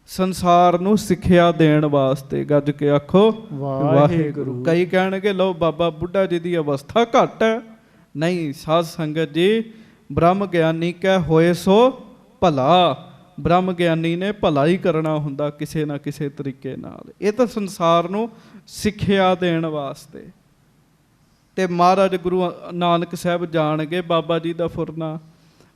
ਸੰਸਾਰ ਨੂੰ ਸਿੱਖਿਆ ਦੇਣ ਵਾਸਤੇ। ਗੱਜ ਕੇ ਆਖੋ ਵਾਹਿਗੁਰੂ। ਕਈ ਕਹਿਣਗੇ ਲਓ ਬਾਬਾ ਬੁੱਢਾ ਜੀ ਦੀ ਅਵਸਥਾ ਘੱਟ ਹੈ। ਨਹੀਂ ਸਾਧ ਸੰਗਤ ਜੀ, ਬ੍ਰਹਮ ਗਿਆਨੀ ਕਹਿ ਹੋਏ ਸੋ ਭਲਾ। ਬ੍ਰਹਮ ਗਿਆਨੀ ਨੇ ਭਲਾ ਹੀ ਕਰਨਾ ਹੁੰਦਾ ਕਿਸੇ ਨਾ ਕਿਸੇ ਤਰੀਕੇ ਨਾਲ। ਇਹ ਤਾਂ ਸੰਸਾਰ ਨੂੰ ਸਿੱਖਿਆ ਦੇਣ ਵਾਸਤੇ। ਤੇ ਮਹਾਰਾਜ ਗੁਰੂ ਨਾਨਕ ਸਾਹਿਬ ਜਾਣਗੇ ਬਾਬਾ ਜੀ ਦਾ ਫੁਰਨਾ,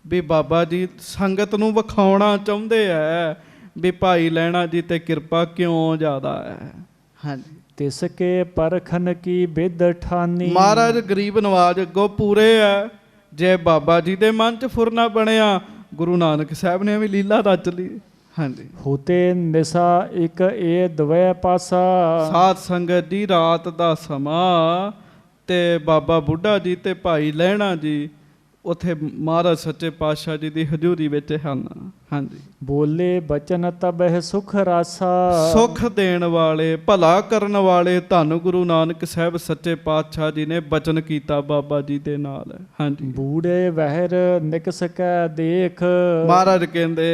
ਵੀ ਬਾਬਾ ਜੀ ਸੰਗਤ ਨੂੰ ਵਿਖਾਉਣਾ ਚਾਹੁੰਦੇ ਹੈ ਵੀ ਭਾਈ ਲਹਿਣਾ ਜੀ ਤੇ ਕਿਰਪਾ ਕਿਉਂ ਜ਼ਿਆਦਾ ਹੈ। ਹਾਂਜੀ, ਤਿਸ ਕੇ ਪਰਖਨ ਕੀ ਬਿਦ ਠਾਨੀ। ਮਹਾਰਾਜ ਗਰੀਬ ਨਵਾਜ ਅੱਗੋਂ ਪੂਰੇ ਹੈ। ਜੇ ਬਾਬਾ ਜੀ ਦੇ ਮਨ 'ਚ ਫੁਰਨਾ ਬਣਿਆ, ਗੁਰੂ ਨਾਨਕ ਸਾਹਿਬ ਨੇ ਵੀ ਲੀਲਾ ਰਚ ਲਈ। ਹਾਂਜੀ, ਹੁਤੇ ਨਿਸਾ ਇੱਕ ਇਹ ਦਵੇ ਪਾਸਾ। ਸਾਧ ਸੰਗਤ ਜੀ, ਰਾਤ ਦਾ ਸਮਾਂ ਤੇ ਬਾਬਾ ਬੁੱਢਾ ਜੀ ਤੇ ਭਾਈ ਲਹਿਣਾ ਜੀ ਉੱਥੇ ਮਹਾਰਾਜ ਸੱਚੇ ਪਾਤਸ਼ਾਹ ਜੀ ਦੀ ਹਜ਼ੂਰੀ ਵਿੱਚ ਹਨ। ਹਾਂਜੀ, ਬੋਲੇ ਬਚਨ ਤਬਹਿ ਸੁਖ ਰਾਸਾ। ਸੁਖ ਦੇਣ ਵਾਲੇ, ਭਲਾ ਕਰਨ ਵਾਲੇ ਧੰਨ ਗੁਰੂ ਨਾਨਕ ਸਾਹਿਬ ਸੱਚੇ ਪਾਤਸ਼ਾਹ ਜੀ ਨੇ ਬਚਨ ਕੀਤਾ ਬਾਬਾ ਜੀ ਦੇ ਨਾਲ। ਹਾਂਜੀ, ਬੂੜੇ ਵਹਿਰ ਨਿਕਸ ਕੈ ਦੇਖ। ਮਹਾਰਾਜ ਕਹਿੰਦੇ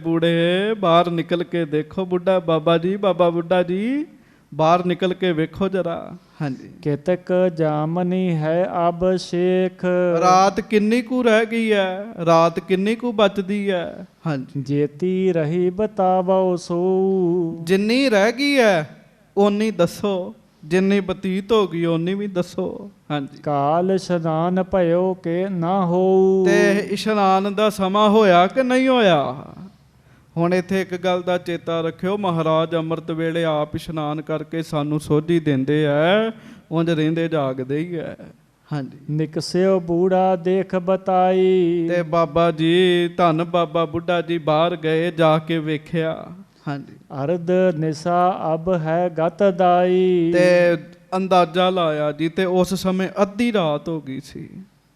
ਬੂੜੇ ਬਾਹਰ ਨਿਕਲ ਕੇ ਦੇਖੋ। ਬੁੱਢਾ ਬਾਬਾ ਜੀ, ਬਾਬਾ ਬੁੱਢਾ ਜੀ ਬਾਹਰ ਨਿਕਲ ਕੇ ਵੇਖੋ ਜਰਾ। ਹਾਂਜੀ, ਕਿਤਕ ਜਾਮਨੀ ਹੈ ਅਭਿਸ਼ੇਕ। ਰਾਤ ਕਿੰਨੀ ਕੁ ਰਹਿ ਗਈ ਹੈ, ਰਾਤ ਕਿੰਨੀ ਕੁ ਬਚਦੀ ਹੈ। ਹਾਂਜੀ, ਜੇਤੀ ਰਹੀ ਬਤਾਵੋ ਸੋ। ਜਿੰਨੀ ਰਹਿ ਗਈ ਹੈ ਓਨੀ ਦੱਸੋ, ਜਿੰਨੀ ਬਤੀਤ ਹੋ ਗਈ ਓਨੀ ਵੀ ਦੱਸੋ। ਹਾਂਜੀ। ਕਾਲ ਇਸ਼ਨਾਨ ਭਇਓ ਕਿ ਨਾ ਹੋਊ। ਤੇ ਇਸ਼ਨਾਨ ਦਾ ਸਮਾਂ ਹੋਇਆ ਕਿ ਨਹੀਂ ਹੋਇਆ? ਹੁਣ ਇੱਥੇ ਇੱਕ ਗੱਲ ਦਾ ਚੇਤਾ ਰੱਖਿਓ, ਮਹਾਰਾਜ ਅੰਮ੍ਰਿਤ ਵੇਲੇ ਆਪ ਇਸ਼ਨਾਨ ਕਰਕੇ ਸਾਨੂੰ ਸੋਝੀ ਦਿੰਦੇ ਐ, ਉਂਝ ਰਹਿੰਦੇ ਜਾਗਦੇ ਹੀ ਐ। ਹਾਂਜੀ। ਨਿਕਸਿਓ ਬੂੜਾ ਦੇਖ ਬਤਾਈ। ਤੇ ਬਾਬਾ ਜੀ, ਧੰਨ ਬਾਬਾ ਬੁੱਢਾ ਜੀ ਬਾਹਰ ਗਏ, ਜਾ ਕੇ ਵੇਖਿਆ। ਹਾਂਜੀ। ਅਰਧ ਨਿਸ਼ਾ ਅਬ ਹੈ ਗਤ ਦਾਈ। ਤੇ ਅੰਦਾਜ਼ਾ ਲਾਇਆ ਜੀ, ਤੇ ਉਸ ਸਮੇਂ ਅੱਧੀ ਰਾਤ ਹੋ ਗਈ ਸੀ।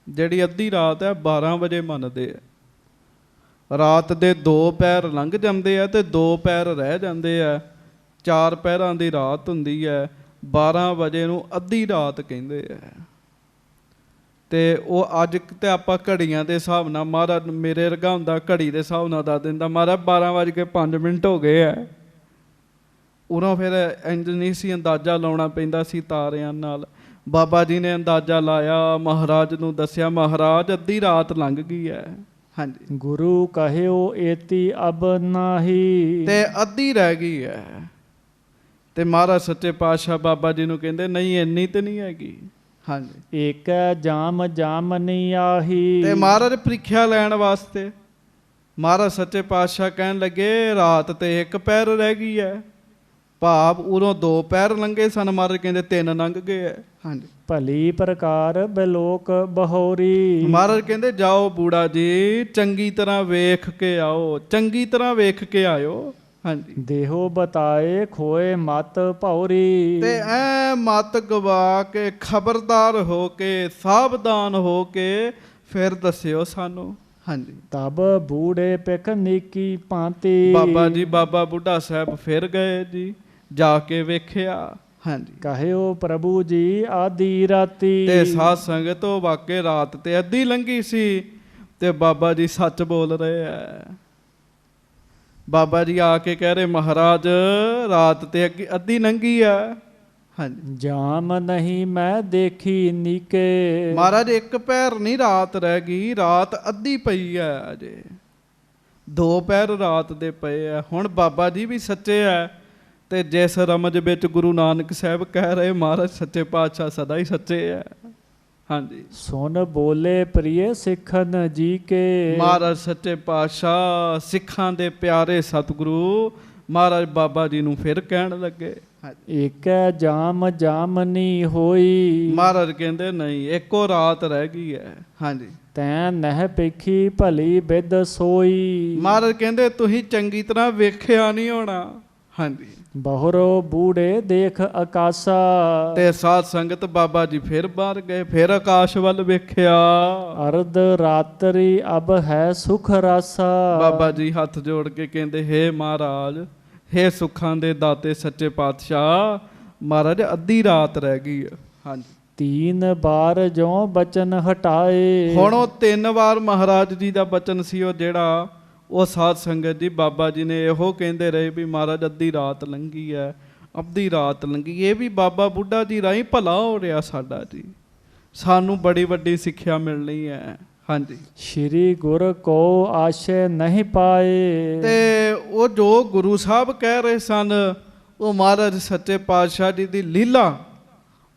ਜਿਹੜੀ ਅੱਧੀ ਰਾਤ ਹੈ 12 ਵਜੇ ਮੰਨਦੇ ਆ। ਰਾਤ ਦੇ 2 ਪਹਿਰ ਲੰਘ ਜਾਂਦੇ ਆ ਤੇ 2 ਪਹਿਰ ਰਹਿ ਜਾਂਦੇ ਆ। 4 ਪਹਿਰਾਂ ਦੀ ਰਾਤ ਹੁੰਦੀ ਹੈ। 12 ਵਜੇ ਨੂੰ ਅੱਧੀ ਰਾਤ ਕਹਿੰਦੇ ਆ। ਤੇ ਉਹ ਅੱਜ ਤੇ ਆਪਾਂ ਘੜੀਆਂ ਦੇ ਹਿਸਾਬ ਨਾਲ, ਮਹਾਰਾਜ ਮੇਰੇ ਵਰਗਾ ਹੁੰਦਾ ਘੜੀ ਦੇ ਹਿਸਾਬ ਨਾਲ ਦੱਸ ਦਿੰਦਾ, ਮਹਾਰਾਜ 12:05 ਹੋ ਗਏ ਆ। ਉਦੋਂ ਫਿਰ ਇੰਜ ਨਹੀਂ ਸੀ ਅੰਦਾਜ਼ਾ ਲਾਉਣਾ ਪੈਂਦਾ ਸੀ ਤਾਰਿਆਂ ਨਾਲ। ਬਾਬਾ ਜੀ ਨੇ ਅੰਦਾਜ਼ਾ ਲਾਇਆ, ਮਹਾਰਾਜ ਨੂੰ ਦੱਸਿਆ, ਮਹਾਰਾਜ ਅੱਧੀ ਰਾਤ ਲੰਘ ਗਈ ਹੈ। ਹਾਂਜੀ। ਗੁਰੂ ਕਹਿਓ ਏਤੀ ਅਬ ਨਾਹੀ। ਤੇ ਅੱਧੀ ਰਹਿ ਗਈ ਹੈ। ਤੇ ਮਹਾਰਾਜ ਸੱਚੇ ਪਾਤਸ਼ਾਹ ਬਾਬਾ ਜੀ ਨੂੰ ਕਹਿੰਦੇ ਨਹੀਂ, ਇੰਨੀ ਤੇ ਨਹੀਂ ਹੈਗੀ। ਹਾਂਜੀ। ਏਕੈ ਜਾਮ ਜਾਮਨੀ ਆਹੀ। ਤੇ ਮਹਾਰਾਜ ਪ੍ਰੀਖਿਆ ਲੈਣ ਵਾਸਤੇ ਮਹਾਰਾਜ ਸੱਚੇ ਪਾਤਸ਼ਾਹ ਕਹਿਣ ਲੱਗੇ ਰਾਤ ਤੇ 1 ਪਹਿਰ ਰਹਿ ਗਈ ਹੈ। ਭਾਵ ਉਦੋਂ 2 ਪਹਿਰ ਲੰਘੇ ਸਨ, ਮਹਾਰਾਜ ਕਹਿੰਦੇ 3 ਲੰਘ ਗਏ ਹੈ। ਹਾਂਜੀ। ਭਲੀ ਪ੍ਰਕਾਰ ਬਿਲੋਕ ਬਹੋਰੀ। ਮਹਾਰਾਜ ਕਹਿੰਦੇ ਜਾਓ ਬੂੜਾ ਜੀ, ਚੰਗੀ ਤਰ੍ਹਾਂ ਵੇਖ ਕੇ ਆਓ, ਚੰਗੀ ਤਰ੍ਹਾਂ ਵੇਖ ਕੇ ਆਇਓ। ਹਾਂਜੀ। ਦੇਹੋ ਬਤਾਏ ਖੋਏ ਮਤ ਭੌਰੀ। ਤੇ ਐ ਮਤ ਗਵਾ ਕੇ, ਖਬਰਦਾਰ ਹੋ ਕੇ, ਸਾਵਧਾਨ ਹੋ ਕੇ ਫਿਰ ਦੱਸਿਓ ਸਾਨੂੰ। ਹਾਂਜੀ। ਤਬ ਬੂੜੇ ਪਿਖ ਨੀਕੀ ਭਾਂਤੀ। ਬਾਬਾ ਜੀ, ਬਾਬਾ ਬੁੱਢਾ ਸਾਹਿਬ ਫਿਰ ਗਏ ਜੀ, ਜਾ ਕੇ ਵੇਖਿਆ। ਹਾਂਜੀ। ਕਹਿਓ ਪ੍ਰਭੂ ਜੀ ਆਦੀ ਰਾਤੀ। ਤੇ ਸਾਧ ਸੰਗਤ, ਉਹ ਵਾਕੇ ਰਾਤ ਤੇ ਅੱਧੀ ਲੰਘੀ ਸੀ ਤੇ ਬਾਬਾ ਜੀ ਸੱਚ ਬੋਲ ਰਹੇ ਐ। ਬਾਬਾ ਜੀ ਆ ਕੇ ਕਹਿ ਰਹੇ ਮਹਾਰਾਜ ਰਾਤ ਤੇ ਅੱਧੀ ਲੰਘੀ ਆ। ਹਾਂਜੀ। ਜਾਮ ਨਹੀਂ ਮੈਂ ਦੇਖੀ ਨੀਕੇ। ਮਹਾਰਾਜ 1 ਪਹਿਰ ਨਹੀਂ ਰਾਤ ਰਹਿ ਗਈ, ਰਾਤ ਅੱਧੀ ਪਈ ਹੈ ਅਜੇ। 2 ਪਹਿਰ ਰਾਤ ਦੇ ਪਏ ਆ। ਹੁਣ ਬਾਬਾ ਜੀ ਵੀ ਸੱਚੇ ਆ, ਤੇ ਜਿਸ ਰਮਜ ਵਿੱਚ ਗੁਰੂ ਨਾਨਕ ਸਾਹਿਬ ਕਹਿ ਰਹੇ, ਮਹਾਰਾਜ ਸੱਚੇ ਪਾਤਸ਼ਾਹ ਸਦਾ ਹੀ ਸੱਚੇ ਆ। ਹਾਂਜੀ। ਸੁਨ ਬੋਲੇ ਪ੍ਰਿਯ ਸਿੱਖਨ ਜੀ ਕੇ। ਮਹਾਰਾਜ ਸੱਚੇ ਪਾਤਸ਼ਾਹ ਸਿੱਖਾਂ ਦੇ ਪਿਆਰੇ ਸਤਿਗੁਰੂ ਮਹਾਰਾਜ ਬਾਬਾ ਜੀ ਨੂੰ ਫਿਰ ਕਹਿਣ ਲੱਗੇ ਏਕੈ ਜਾਮ ਜਾਮਨੀ ਹੋਈ। ਮਹਾਰਾਜ ਕਹਿੰਦੇ ਨਹੀਂ, 1 ਰਾਤ ਰਹਿ ਗਈ ਹੈ। ਹਾਂਜੀ। ਤੈਂ ਨਹਿ ਪੇਖੀ ਭਲੀ ਬਿਦ ਸੋਈ। ਮਹਾਰਾਜ ਕਹਿੰਦੇ ਤੁਸੀਂ ਚੰਗੀ ਤਰ੍ਹਾਂ ਵੇਖਿਆ ਨਹੀਂ ਹੋਣਾ। ਹਾਂਜੀ। ਬਹੁਰੋ ਬੂੜੇ ਦੇਖ ਆਕਾਸ਼ਾ। ਤੇ ਸਾਧ ਸੰਗਤ ਬਾਬਾ ਜੀ ਫਿਰ ਬਾਹਰ ਗਏ, ਫਿਰ ਆਕਾਸ਼ ਵੱਲ ਵੇਖਿਆ। ਅਰਧ ਰਾਤਰੀ ਅਬ ਹੈ ਸੁਖ ਰਾਸਾ। ਬਾਬਾ ਜੀ ਹੱਥ ਜੋੜ ਕੇ ਕਹਿੰਦੇ ਹੇ ਮਹਾਰਾਜ, ਹੇ ਸੁੱਖਾਂ ਦੇ ਦਾਤੇ ਸੱਚੇ ਪਾਤਸ਼ਾਹ, ਮਹਾਰਾਜ ਅੱਧੀ ਰਾਤ ਰਹਿ ਗਈ ਹੈ। ਹਾਂਜੀ। 3 ਬਾਰ ਜੋ ਬਚਨ ਹਟਾਏ। ਹੁਣ ਉਹ 3 ਵਾਰ ਮਹਾਰਾਜ ਜੀ ਦਾ ਬਚਨ ਸੀ, ਉਹ ਜਿਹੜਾ ਉਹ ਸਾਧ ਸੰਗਤ ਜੀ ਬਾਬਾ ਜੀ ਨੇ ਇਹੋ ਕਹਿੰਦੇ ਰਹੇ ਵੀ ਮਹਾਰਾਜ ਅੱਧੀ ਰਾਤ ਲੰਘੀ ਹੈ, ਅੱਧੀ ਰਾਤ ਲੰਘੀ। ਇਹ ਵੀ ਬਾਬਾ ਬੁੱਢਾ ਜੀ ਰਾਹੀਂ ਭਲਾ ਹੋ ਰਿਹਾ ਸਾਡਾ ਜੀ, ਸਾਨੂੰ ਬੜੀ ਵੱਡੀ ਸਿੱਖਿਆ ਮਿਲਣੀ ਹੈ। ਹਾਂਜੀ। ਸ਼੍ਰੀ ਗੁਰ ਕੋ ਆਸ਼ੇ ਨਹੀਂ ਪਾਏ। ਤੇ ਉਹ ਜੋ ਗੁਰੂ ਸਾਹਿਬ ਕਹਿ ਰਹੇ ਸਨ, ਉਹ ਮਹਾਰਾਜ ਸੱਚੇ ਪਾਤਸ਼ਾਹ ਜੀ ਦੀ ਲੀਲਾ,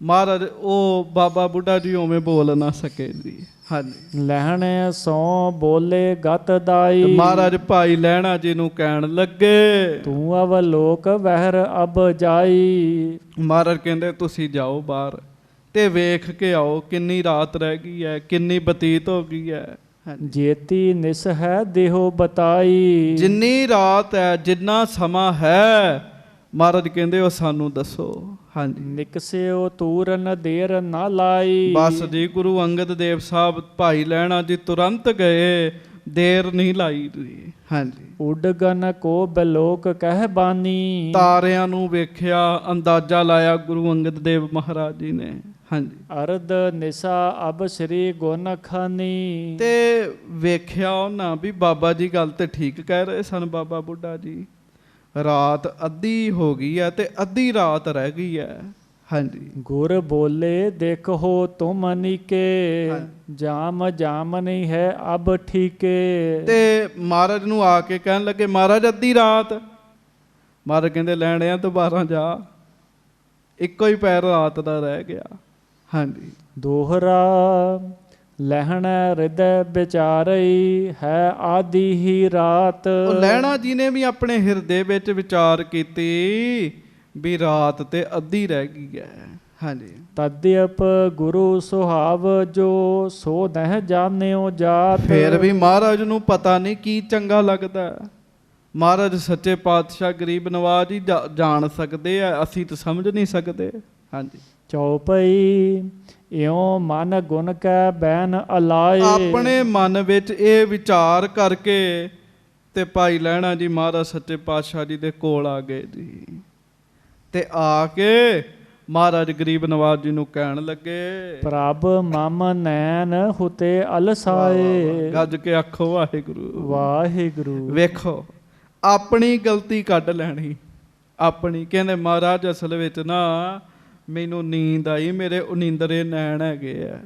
ਮਹਾਰਾਜ ਉਹ ਬਾਬਾ ਬੁੱਢਾ ਜੀ ਉਵੇਂ ਬੋਲ ਨਾ ਸਕੇ ਜੀ। ਹਾਂਜੀ। ਲਹਿਣੇ ਸੋ ਬੋਲੇ ਗਤ ਦਾਈ। ਮਹਾਰਾਜ ਭਾਈ ਲਹਿਣਾ ਜੀ ਨੂੰ ਕਹਿਣ ਲੱਗੇ ਤੂੰ ਅਵਲੋਕ ਵਹਿਰ ਅਬ ਜਾਈ। ਮਹਾਰਾਜ ਕਹਿੰਦੇ ਤੁਸੀਂ ਜਾਓ ਬਾਹਰ ਤੇ ਵੇਖ ਕੇ ਆਓ ਕਿੰਨੀ ਰਾਤ ਰਹਿ ਗਈ ਹੈ, ਕਿੰਨੀ ਬਤੀਤ ਹੋ ਗਈ ਹੈ। ਜੇਤੀ ਨਿਸ ਹੈ ਦੇਹੋ ਬਤਾਈ। ਜਿੰਨੀ ਰਾਤ ਹੈ, ਜਿੰਨਾ ਸਮਾਂ ਹੈ, ਮਹਾਰਾਜ ਕਹਿੰਦੇ ਉਹ ਸਾਨੂੰ ਦੱਸੋ। ਹਾਂਜੀ। ਨਿਕਸਿਓ ਤੂਰਨ ਦੇਰ ਨਾ ਲਾਈ। ਬਸ ਜੀ, ਗੁਰੂ ਅੰਗਦ ਦੇਵ ਸਾਹਿਬ ਭਾਈ ਲਹਿਣਾ ਜੀ ਤੁਰੰਤ ਗਏ, ਦੇਰ ਨਹੀਂ ਲਾਈ ਜੀ। ਹਾਂਜੀ। ਉਡਗਨ ਕੋ ਬਲੋਕ ਕਹਿ ਬਾਨੀ। ਤਾਰਿਆਂ ਨੂੰ ਵੇਖਿਆ, ਅੰਦਾਜ਼ਾ ਲਾਇਆ ਗੁਰੂ ਅੰਗਦ ਦੇਵ ਮਹਾਰਾਜ ਜੀ ਨੇ। ਹਾਂਜੀ। ਅਰਧ ਨਿਸ਼ਾ ਅਬ ਸ੍ਰੀ ਗੁਣ ਖਾਨੀ। ਤੇ ਵੇਖਿਆ ਉਹਨਾਂ ਵੀ ਬਾਬਾ ਜੀ ਗੱਲ ਤੇ ਠੀਕ ਕਹਿ ਰਹੇ ਸਨ। ਬਾਬਾ ਬੁੱਢਾ ਜੀ ਰਾਤ ਅੱਧੀ ਹੋ ਗਈ ਹੈ ਤੇ ਅੱਧੀ ਰਾਤ ਰਹਿ ਗਈ ਹੈ। ਹਾਂਜੀ। ਗੁਰ ਬੋਲੇ ਦੇਖੋ ਤੁਮ ਨੀਕੇ। ਜਾਮ ਜਾਮ ਨਹੀਂ ਹੈ ਅਬ ਠੀਕੇ। ਤੇ ਮਹਾਰਾਜ ਨੂੰ ਆ ਕੇ ਕਹਿਣ ਲੱਗੇ ਮਹਾਰਾਜ ਅੱਧੀ ਰਾਤ। ਮਹਾਰਾਜ ਕਹਿੰਦੇ ਲੈਣਿਆ ਦੁਬਾਰਾ ਜਾ। ਇੱਕੋ ਹੀ ਪੈਰ ਰਾਤ ਦਾ ਰਹਿ ਗਿਆ। ਹਾਂਜੀ। ਦੋਹਰਾ ਲਹਿਣ ਹਿਰਦੈ ਵਿਚਾਰਈ ਹੈ ਆਦਿ ਹੀ ਰਾਤ। ਉਹ ਲਹਿਣਾ ਜੀ ਨੇ ਵੀ ਆਪਣੇ ਹਿਰਦੇ ਵਿੱਚ ਵਿਚਾਰ ਕੀਤੀ ਵੀ ਰਾਤ ਤੇ ਅੱਧੀ ਰਹਿ ਗਈ ਹੈ। ਹਾਂਜੀ। ਤਦਿਅਪ ਗੁਰੂ ਸੁਹਾਵ ਜੋ ਸੋ ਨਹਿ ਜਾਣਿਓ ਜਾਤ। ਫਿਰ ਵੀ ਮਹਾਰਾਜ ਨੂੰ ਪਤਾ ਨਹੀਂ ਕੀ ਚੰਗਾ ਲੱਗਦਾ। ਮਹਾਰਾਜ ਸੱਚੇ ਪਾਤਸ਼ਾਹ ਗਰੀਬ ਨਵਾਜ ਹੀ ਜਾਣ ਸਕਦੇ ਆ, ਅਸੀਂ ਤਾਂ ਸਮਝ ਨਹੀਂ ਸਕਦੇ। ਹਾਂਜੀ। ਚੌਪਈ ਇਉਂ ਮਨ ਗੁਣ ਕੈ ਬੈਨ ਅਲਾਏ। ਆਪਣੇ ਮਨ ਵਿੱਚ ਇਹ ਵਿਚਾਰ ਕਰਕੇ ਤੇ ਭਾਈ ਲਹਿਣਾ ਜੀ ਮਹਾਰਾਜ ਸੱਚੇ ਪਾਤਸ਼ਾਹ ਜੀ ਦੇ ਕੋਲ ਆ ਗਏ ਜੀ। ਤੇ ਆ ਕੇ ਮਹਾਰਾਜ ਗਰੀਬ ਨਵਾਜ ਜੀ ਨੂੰ ਕਹਿਣ ਲੱਗੇ, ਪ੍ਰਭ ਮਮ ਨੈਣ ਹੁਤੇ ਅਲਸਾਏ। ਗੱਜ ਕੇ ਆਖੋ ਵਾਹਿਗੁਰੂ ਵਾਹਿਗੁਰੂ। ਵੇਖੋ ਆਪਣੀ ਗਲਤੀ ਕੱਢ ਲੈਣੀ ਆਪਣੀ। ਕਹਿੰਦੇ ਮਹਾਰਾਜ ਅਸਲ ਵਿੱਚ ਨਾ ਮੈਨੂੰ ਨੀਂਦ ਆਈ, ਮੇਰੇ ਉਨੀਂਦਰੇ ਨੈਣ ਹੈਗੇ ਆ।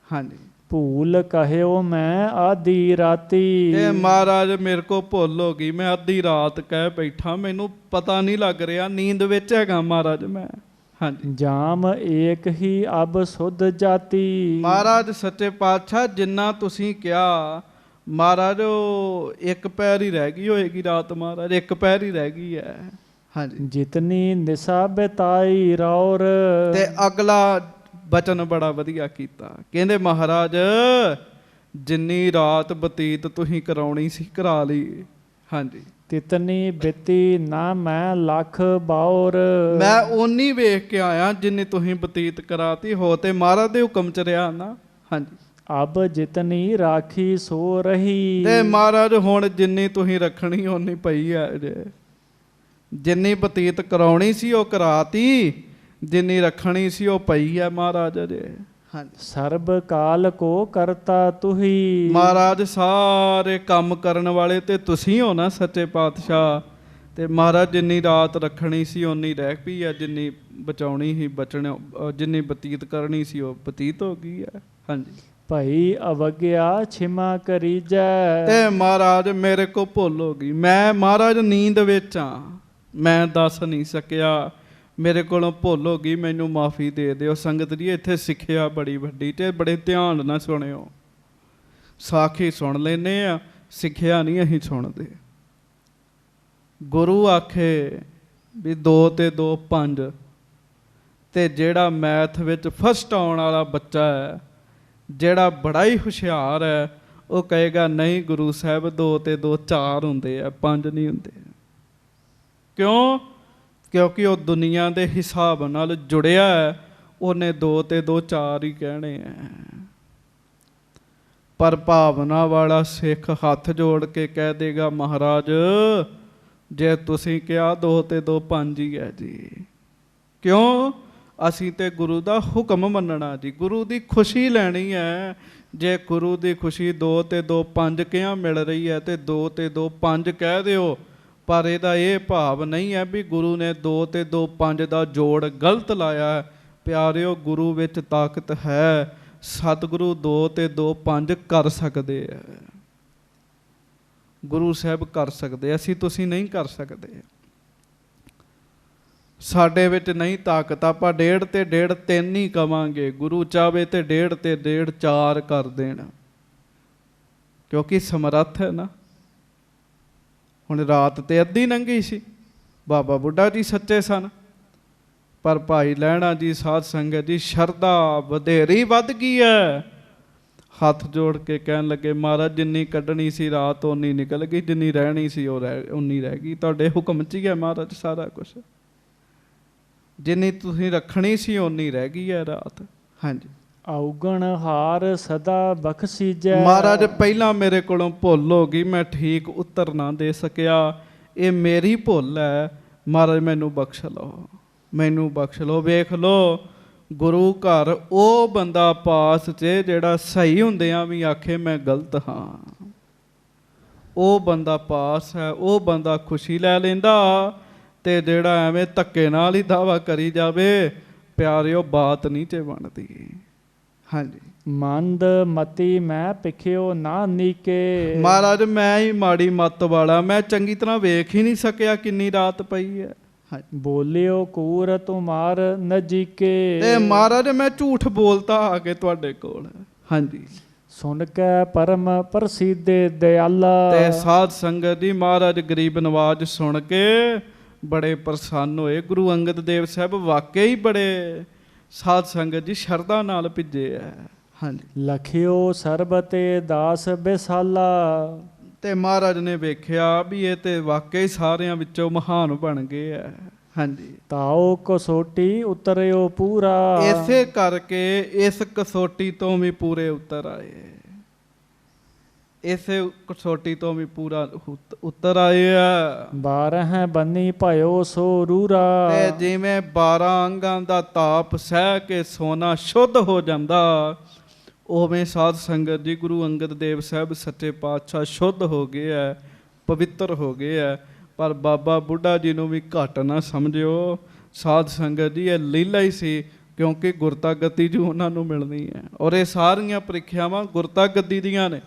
ਹਾਂਜੀ। ਭੂਲ ਕਹਿਓ ਮੈਂ ਆਧੀ ਰਾਤੀ। ਇਹ ਮਹਾਰਾਜ ਮੇਰੇ ਕੋ ਭੁੱਲ ਹੋ ਗਈ, ਮੈਂ ਅੱਧੀ ਰਾਤ ਕਹਿ ਬੈਠਾ, ਮੈਨੂੰ ਪਤਾ ਨਹੀਂ ਲੱਗ ਰਿਹਾ, ਨੀਂਦ ਵਿੱਚ ਹੈਗਾ ਮਹਾਰਾਜ ਮੈਂ। ਹਾਂਜੀ। ਜਾਮ ਏਕ ਹੀ ਅਬ ਸੁਧ ਜਾਤੀ। ਮਹਾਰਾਜ ਸੱਚੇ ਪਾਤਸ਼ਾਹ ਜਿੰਨਾ ਤੁਸੀਂ ਕਿਹਾ ਮਹਾਰਾਜ ਉਹ ਇੱਕ ਪੈਰ ਹੀ ਰਹਿ ਗਈ ਹੋਏਗੀ ਰਾਤ। ਮਹਾਰਾਜ ਇੱਕ ਪੈਰ ਹੀ ਰਹਿ ਗਈ ਹੈ। ਹਾਂਜੀ। ਜਿਤਨੀ ਨਿਸ਼ਾ ਬਿਤਾਈ ਰੌਰ। ਤੇ ਅਗਲਾ ਬਚਨ ਬੜਾ ਵਧੀਆ ਕੀਤਾ। ਕਹਿੰਦੇ ਮਹਾਰਾਜ ਜਿੰਨੀ ਰਾਤ ਬਤੀਤ ਤੁਸੀਂ ਕਰਾਉਣੀ ਸੀ ਕਰਾ ਲਈ। ਹਾਂਜੀ। ਤਿਤਨੀ ਬਿਤੀ ਨਾ ਮੈਂ ਲੱਖ ਬਾਉਰ। ਮੈਂ ਓਨੀ ਵੇਖ ਕੇ ਆਇਆ ਜਿੰਨੀ ਤੁਸੀਂ ਬਤੀਤ ਕਰਾਤੀ, ਹੋ ਤੇ ਮਹਾਰਾਜ ਦੇ ਹੁਕਮ ਚ ਰਿਹਾ ਨਾ। ਹਾਂਜੀ। ਅਬ ਜਿਤਨੀ ਰਾਖੀ ਸੋ ਰਹੀ। ਤੇ ਮਹਾਰਾਜ ਹੁਣ ਜਿੰਨੀ ਤੁਸੀਂ ਰੱਖਣੀ ਓਨੀ ਪਈ ਹੈ ਜੇ। ਜਿੰਨੀ ਬਤੀਤ ਕਰਾਉਣੀ ਸੀ ਉਹ ਕਰਾਤੀ, ਜਿੰਨੀ ਰੱਖਣੀ ਸੀ ਉਹ ਪਈ ਹੈ ਮਹਾਰਾਜ ਜੇ। ਹਾਂਜੀ। ਸਰਬ ਕਾਲ ਕੋ ਕਰਤਾ ਤੁਹੀ। ਮਹਾਰਾਜ ਸਾਰੇ ਕੰਮ ਕਰਨ ਵਾਲੇ ਤੇ ਤੁਸੀਂ ਹੋ ਨਾ ਸੱਚੇ ਪਾਤਸ਼ਾਹ। ਤੇ ਮਹਾਰਾਜ ਜਿੰਨੀ ਰਾਤ ਰੱਖਣੀ ਸੀ ਓਨੀ ਰਹਿ ਪਈ ਹੈ, ਜਿੰਨੀ ਬਚਾਉਣੀ ਸੀ ਬਚਣ, ਜਿੰਨੀ ਬਤੀਤ ਕਰਨੀ ਸੀ ਉਹ ਬਤੀਤ ਹੋ ਗਈ ਹੈ। ਹਾਂਜੀ। ਭਈ ਅਵਗਿਆ ਛਿਮਾ ਕਰੀਜੈ। ਤੇ ਮਹਾਰਾਜ ਮੇਰੇ ਕੋ ਭੁੱਲ ਹੋ ਗਈ, ਮੈਂ ਮਹਾਰਾਜ ਨੀਂਦ ਵਿੱਚ ਆ, ਮੈਂ ਦੱਸ ਨਹੀਂ ਸਕਿਆ, ਮੇਰੇ ਕੋਲੋਂ ਭੁੱਲ ਹੋ ਗਈ, ਮੈਨੂੰ ਮਾਫੀ ਦੇ ਦਿਓ। ਸੰਗਤ ਜੀ ਇੱਥੇ ਸਿੱਖਿਆ ਬੜੀ ਵੱਡੀ ਤੇ ਬੜੇ ਧਿਆਨ ਨਾਲ ਸੁਣਿਓ। ਸਾਖੀ ਸੁਣ ਲੈਨੇ ਆ, ਸਿੱਖਿਆ ਨਹੀਂ ਅਸੀਂ ਸੁਣਦੇ। ਗੁਰੂ ਆਖੇ ਵੀ 2 ਤੇ 2 5, ਤੇ ਜਿਹੜਾ ਮੈਥ ਵਿੱਚ ਫਸਟ ਆਉਣ ਵਾਲਾ ਬੱਚਾ ਹੈ, ਜਿਹੜਾ ਬੜਾ ਹੀ ਹੁਸ਼ਿਆਰ ਹੈ, ਉਹ ਕਹੇਗਾ ਨਹੀਂ ਗੁਰੂ ਸਾਹਿਬ 2 ਤੇ 2 4 ਹੁੰਦੇ ਆ, 5 ਨਹੀਂ ਹੁੰਦੇ। ਕਿਉਂ? ਕਿਉਂਕਿ ਉਹ ਦੁਨੀਆ ਦੇ ਹਿਸਾਬ ਨਾਲ ਜੁੜਿਆ ਹੈ, ਉਹਨੇ 2 ਤੇ 2 4 ਹੀ ਕਹਿਣੇ ਆ। ਪਰ ਭਾਵਨਾ ਵਾਲਾ ਸਿੱਖ ਹੱਥ ਜੋੜ ਕੇ ਕਹਿ ਦੇਗਾ ਮਹਾਰਾਜ ਜੇ ਤੁਸੀਂ ਕਿਹਾ 2 ਤੇ 2 5 ਹੀ ਹੈ ਜੀ। ਕਿਉਂ? ਅਸੀਂ ਤੇ ਗੁਰੂ ਦਾ ਹੁਕਮ ਮੰਨਣਾ ਜੀ, ਗੁਰੂ ਦੀ ਖੁਸ਼ੀ ਲੈਣੀ ਹੈ। ਜੇ ਗੁਰੂ ਦੀ ਖੁਸ਼ੀ 2 ਤੇ 2 5 ਕਿਹਾ ਮਿਲ ਰਹੀ ਹੈ ਤੇ 2 ਤੇ 2 5 ਕਹਿ ਦਿਓ। ਪਰ ਇਹਦਾ ਇਹ ਭਾਵ ਨਹੀਂ ਹੈ ਵੀ ਗੁਰੂ ਨੇ 2 ਤੇ 2 5 ਦਾ ਜੋੜ ਗਲਤ ਲਾਇਆ ਹੈ। ਪਿਆਰਿਓ ਗੁਰੂ ਵਿੱਚ ਤਾਕਤ ਹੈ, ਸਤਿਗੁਰੂ 2 ਤੇ 2 5 ਕਰ ਸਕਦੇ ਆ। ਗੁਰੂ ਸਾਹਿਬ ਕਰ ਸਕਦੇ, ਅਸੀਂ ਤੁਸੀਂ ਨਹੀਂ ਕਰ ਸਕਦੇ। ਸਾਡੇ ਵਿੱਚ ਨਹੀਂ ਤਾਕਤ, ਆਪਾਂ 1.5 ਤੇ 1.5 3 ਹੀ ਕਵਾਂਗੇ। ਗੁਰੂ ਚਾਹਵੇ ਤੇ 1.5 ਤੇ 1.5 4 ਕਰ ਦੇਣ, ਕਿਉਂਕਿ ਸਮਰੱਥ ਹੈ ਨਾ। ਹੁਣ ਰਾਤ ਤੇ ਅੱਧੀ ਲੰਘੀ ਸੀ, ਬਾਬਾ ਬੁੱਢਾ ਜੀ ਸੱਚੇ ਸਨ, ਪਰ ਭਾਈ ਲਹਿਣਾ ਜੀ ਸਾਧ ਸੰਗਤ ਦੀ ਸ਼ਰਧਾ ਵਧੇਰੀ ਵੱਧ ਗਈ ਹੈ। ਹੱਥ ਜੋੜ ਕੇ ਕਹਿਣ ਲੱਗੇ ਮਹਾਰਾਜ ਜਿੰਨੀ ਕੱਢਣੀ ਸੀ ਰਾਤ ਓਨੀ ਨਿਕਲ ਗਈ, ਜਿੰਨੀ ਰਹਿਣੀ ਸੀ ਉਹ ਓਨੀ ਰਹਿ ਗਈ। ਤੁਹਾਡੇ ਹੁਕਮ 'ਚ ਹੀ ਹੈ ਮਹਾਰਾਜ ਸਾਰਾ ਕੁਛ, ਜਿੰਨੀ ਤੁਸੀਂ ਰੱਖਣੀ ਸੀ ਓਨੀ ਰਹਿ ਗਈ ਹੈ ਰਾਤ। ਹਾਂਜੀ। ਔਗਣ ਹਾਰ ਸਦਾ ਬਖਸ਼ੀਜੈ। ਮਹਾਰਾਜ ਪਹਿਲਾਂ ਮੇਰੇ ਕੋਲੋਂ ਭੁੱਲ ਹੋ ਗਈ, ਮੈਂ ਠੀਕ ਉੱਤਰ ਨਾ ਦੇ ਸਕਿਆ, ਇਹ ਮੇਰੀ ਭੁੱਲ ਹੈ। ਮਹਾਰਾਜ ਮੈਨੂੰ ਬਖਸ਼ ਲਓ, ਮੈਨੂੰ ਬਖਸ਼ ਲਓ। ਵੇਖ ਲਓ ਗੁਰੂ ਘਰ ਉਹ ਬੰਦਾ ਪਾਸ 'ਚ ਜਿਹੜਾ ਸਹੀ ਹੁੰਦਿਆਂ ਵੀ ਆਖੇ ਮੈਂ ਗਲਤ ਹਾਂ, ਉਹ ਬੰਦਾ ਪਾਸ ਹੈ, ਉਹ ਬੰਦਾ ਖੁਸ਼ੀ ਲੈ ਲੈਂਦਾ। ਤੇ ਜਿਹੜਾ ਐਵੇਂ ਧੱਕੇ ਨਾਲ ਹੀ ਦਾਵਾ ਕਰੀ ਜਾਵੇ, ਪਿਆਰਿਓ ਬਾਤ ਨਹੀਂ ਤੇ ਬਣਦੀ। ਹਾਂਜੀ। ਮੰਦ ਮਤੀ ਮੈਂ ਭਿਖਿਓ ਨਾ ਨੀਕੇ। ਮਹਾਰਾਜ ਮੈਂ ਹੀ ਮਾੜੀ ਮੱਤ ਵਾਲਾ, ਮੈਂ ਚੰਗੀ ਤਰ੍ਹਾਂ ਵੇਖ ਹੀ ਨਹੀਂ ਸਕਿਆ ਕਿੰਨੀ ਰਾਤ ਪਈ ਹੈ। ਬੋਲਿਓ ਕੂਰ ਤੁਮਾਰ ਨਜੀਕੇ। ਤੇ ਮਹਾਰਾਜ ਮੈਂ ਝੂਠ ਬੋਲਤਾ ਆ ਕੇ ਤੁਹਾਡੇ ਕੋਲ। ਹਾਂਜੀ। ਸੁਣ ਕੇ ਪਰਮ ਪ੍ਰਸਿੱਧੇ ਦਿਆਲਾ। ਤੇ ਸਾਧ ਸੰਗਤ ਦੀ ਮਹਾਰਾਜ ਗਰੀਬ ਨਵਾਜ ਸੁਣ ਕੇ ਬੜੇ ਪ੍ਰਸੰਨ ਹੋਏ। ਗੁਰੂ ਅੰਗਦ ਦੇਵ ਸਾਹਿਬ ਵਾਕਈ ਹੀ ਬੜੇ ਸਾਧ ਸੰਗਤ ਜੀ ਸ਼ਰਧਾ ਨਾਲ ਭਿੱਜੇ ਆ। ਹਾਂਜੀ। ਲਖਿਓ ਸਰਬ ਤੇ ਦਾਸ ਬਿਸਾਲਾ। ਤੇ ਮਹਾਰਾਜ ਨੇ ਵੇਖਿਆ ਵੀ ਇਹ ਤੇ ਵਾਕਈ ਸਾਰਿਆਂ ਵਿੱਚੋਂ ਮਹਾਨ ਬਣ ਗਏ ਆ। ਹਾਂਜੀ। ਤਾਓ ਕਸੋਟੀ ਉਤਰਿਓ ਪੂਰਾ। ਇਸੇ ਕਰਕੇ ਇਸ ਕਸੋਟੀ ਤੋਂ ਵੀ ਪੂਰੇ ਉਤਰ ਆਏ। ਇਸੇ ਕਸੋਟੀ ਤੋਂ ਵੀ ਪੂਰਾ ਉਤਰ ਆਏ ਆ। 12 ਬੰਨੀ ਭਇਓ ਸੋ ਰੂਰਾ। ਤੇ ਜਿਵੇਂ 12 ਅੰਗਾਂ ਦਾ ਤਾਪ ਸਹਿ ਕੇ ਸੋਨਾ ਸ਼ੁੱਧ ਹੋ ਜਾਂਦਾ, ਉਵੇਂ ਸਾਧ ਸੰਗਤ ਜੀ ਗੁਰੂ ਅੰਗਦ ਦੇਵ ਸਾਹਿਬ ਸੱਚੇ ਪਾਤਸ਼ਾਹ ਸ਼ੁੱਧ ਹੋ ਗਏ ਹੈ, ਪਵਿੱਤਰ ਹੋ ਗਏ ਹੈ। ਪਰ ਬਾਬਾ ਬੁੱਢਾ ਜੀ ਨੂੰ ਵੀ ਘੱਟ ਨਾ ਸਮਝਿਓ ਸਾਧ ਸੰਗਤ ਜੀ, ਇਹ ਲੀਲਾ ਹੀ ਸੀ, ਕਿਉਂਕਿ ਗੁਰਤਾ ਗੱਦੀ ਜੋ ਉਹਨਾਂ ਨੂੰ ਮਿਲਣੀ ਹੈ। ਔਰ ਇਹ ਸਾਰੀਆਂ ਪ੍ਰੀਖਿਆਵਾਂ ਗੁਰਤਾ ਗੱਦੀ ਦੀਆਂ ਨੇ।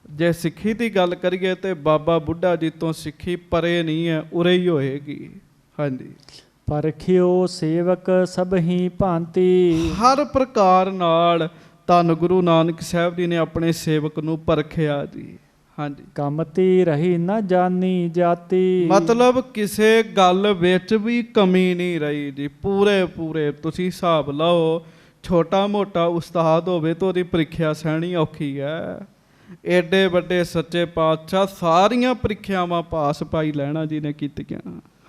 ਜੇ ਸਿੱਖੀ ਦੀ ਗੱਲ ਕਰੀਏ ਤੇ ਬਾਬਾ ਬੁੱਢਾ ਜੀ ਤੋਂ ਸਿੱਖੀ ਪਰੇ ਨਹੀਂ ਹੈ, ਉਰੇ ਹੀ ਹੋਏਗੀ। ਹਾਂਜੀ। ਪਰਖਿਓ ਸੇਵਕ ਸਭਹੀ ਭਾਂਤੀ। ਹਰ ਪ੍ਰਕਾਰ ਨਾਲ ਧੰਨ ਗੁਰੂ ਨਾਨਕ ਸਾਹਿਬ ਜੀ ਨੇ ਆਪਣੇ ਸੇਵਕ ਨੂੰ ਪਰਖਿਆ ਜੀ। ਹਾਂਜੀ। ਕਮਤੀ ਰਹੀ ਨਾ ਜਾਨੀ ਜਾਤੀ। ਮਤਲਬ ਕਿਸੇ ਗੱਲ ਵਿੱਚ ਵੀ ਕਮੀ ਨਹੀਂ ਰਹੀ ਜੀ। ਪੂਰੇ ਤੁਸੀਂ ਹਿਸਾਬ ਲਓ, ਛੋਟਾ ਮੋਟਾ ਉਸਤਾਦ ਹੋਵੇ ਤਾਂ ਉਹਦੀ ਪ੍ਰੀਖਿਆ ਸਹਿਣੀ ਔਖੀ ਹੈ। ਏਡੇ ਵੱਡੇ ਸੱਚੇ ਪਾਤਸ਼ਾਹ ਸਾਰੀਆਂ ਪ੍ਰੀਖਿਆਵਾਂ ਪਾਸ ਭਾਈ ਲਹਿਣਾ ਜੀ ਨੇ ਕੀਤੀਆਂ।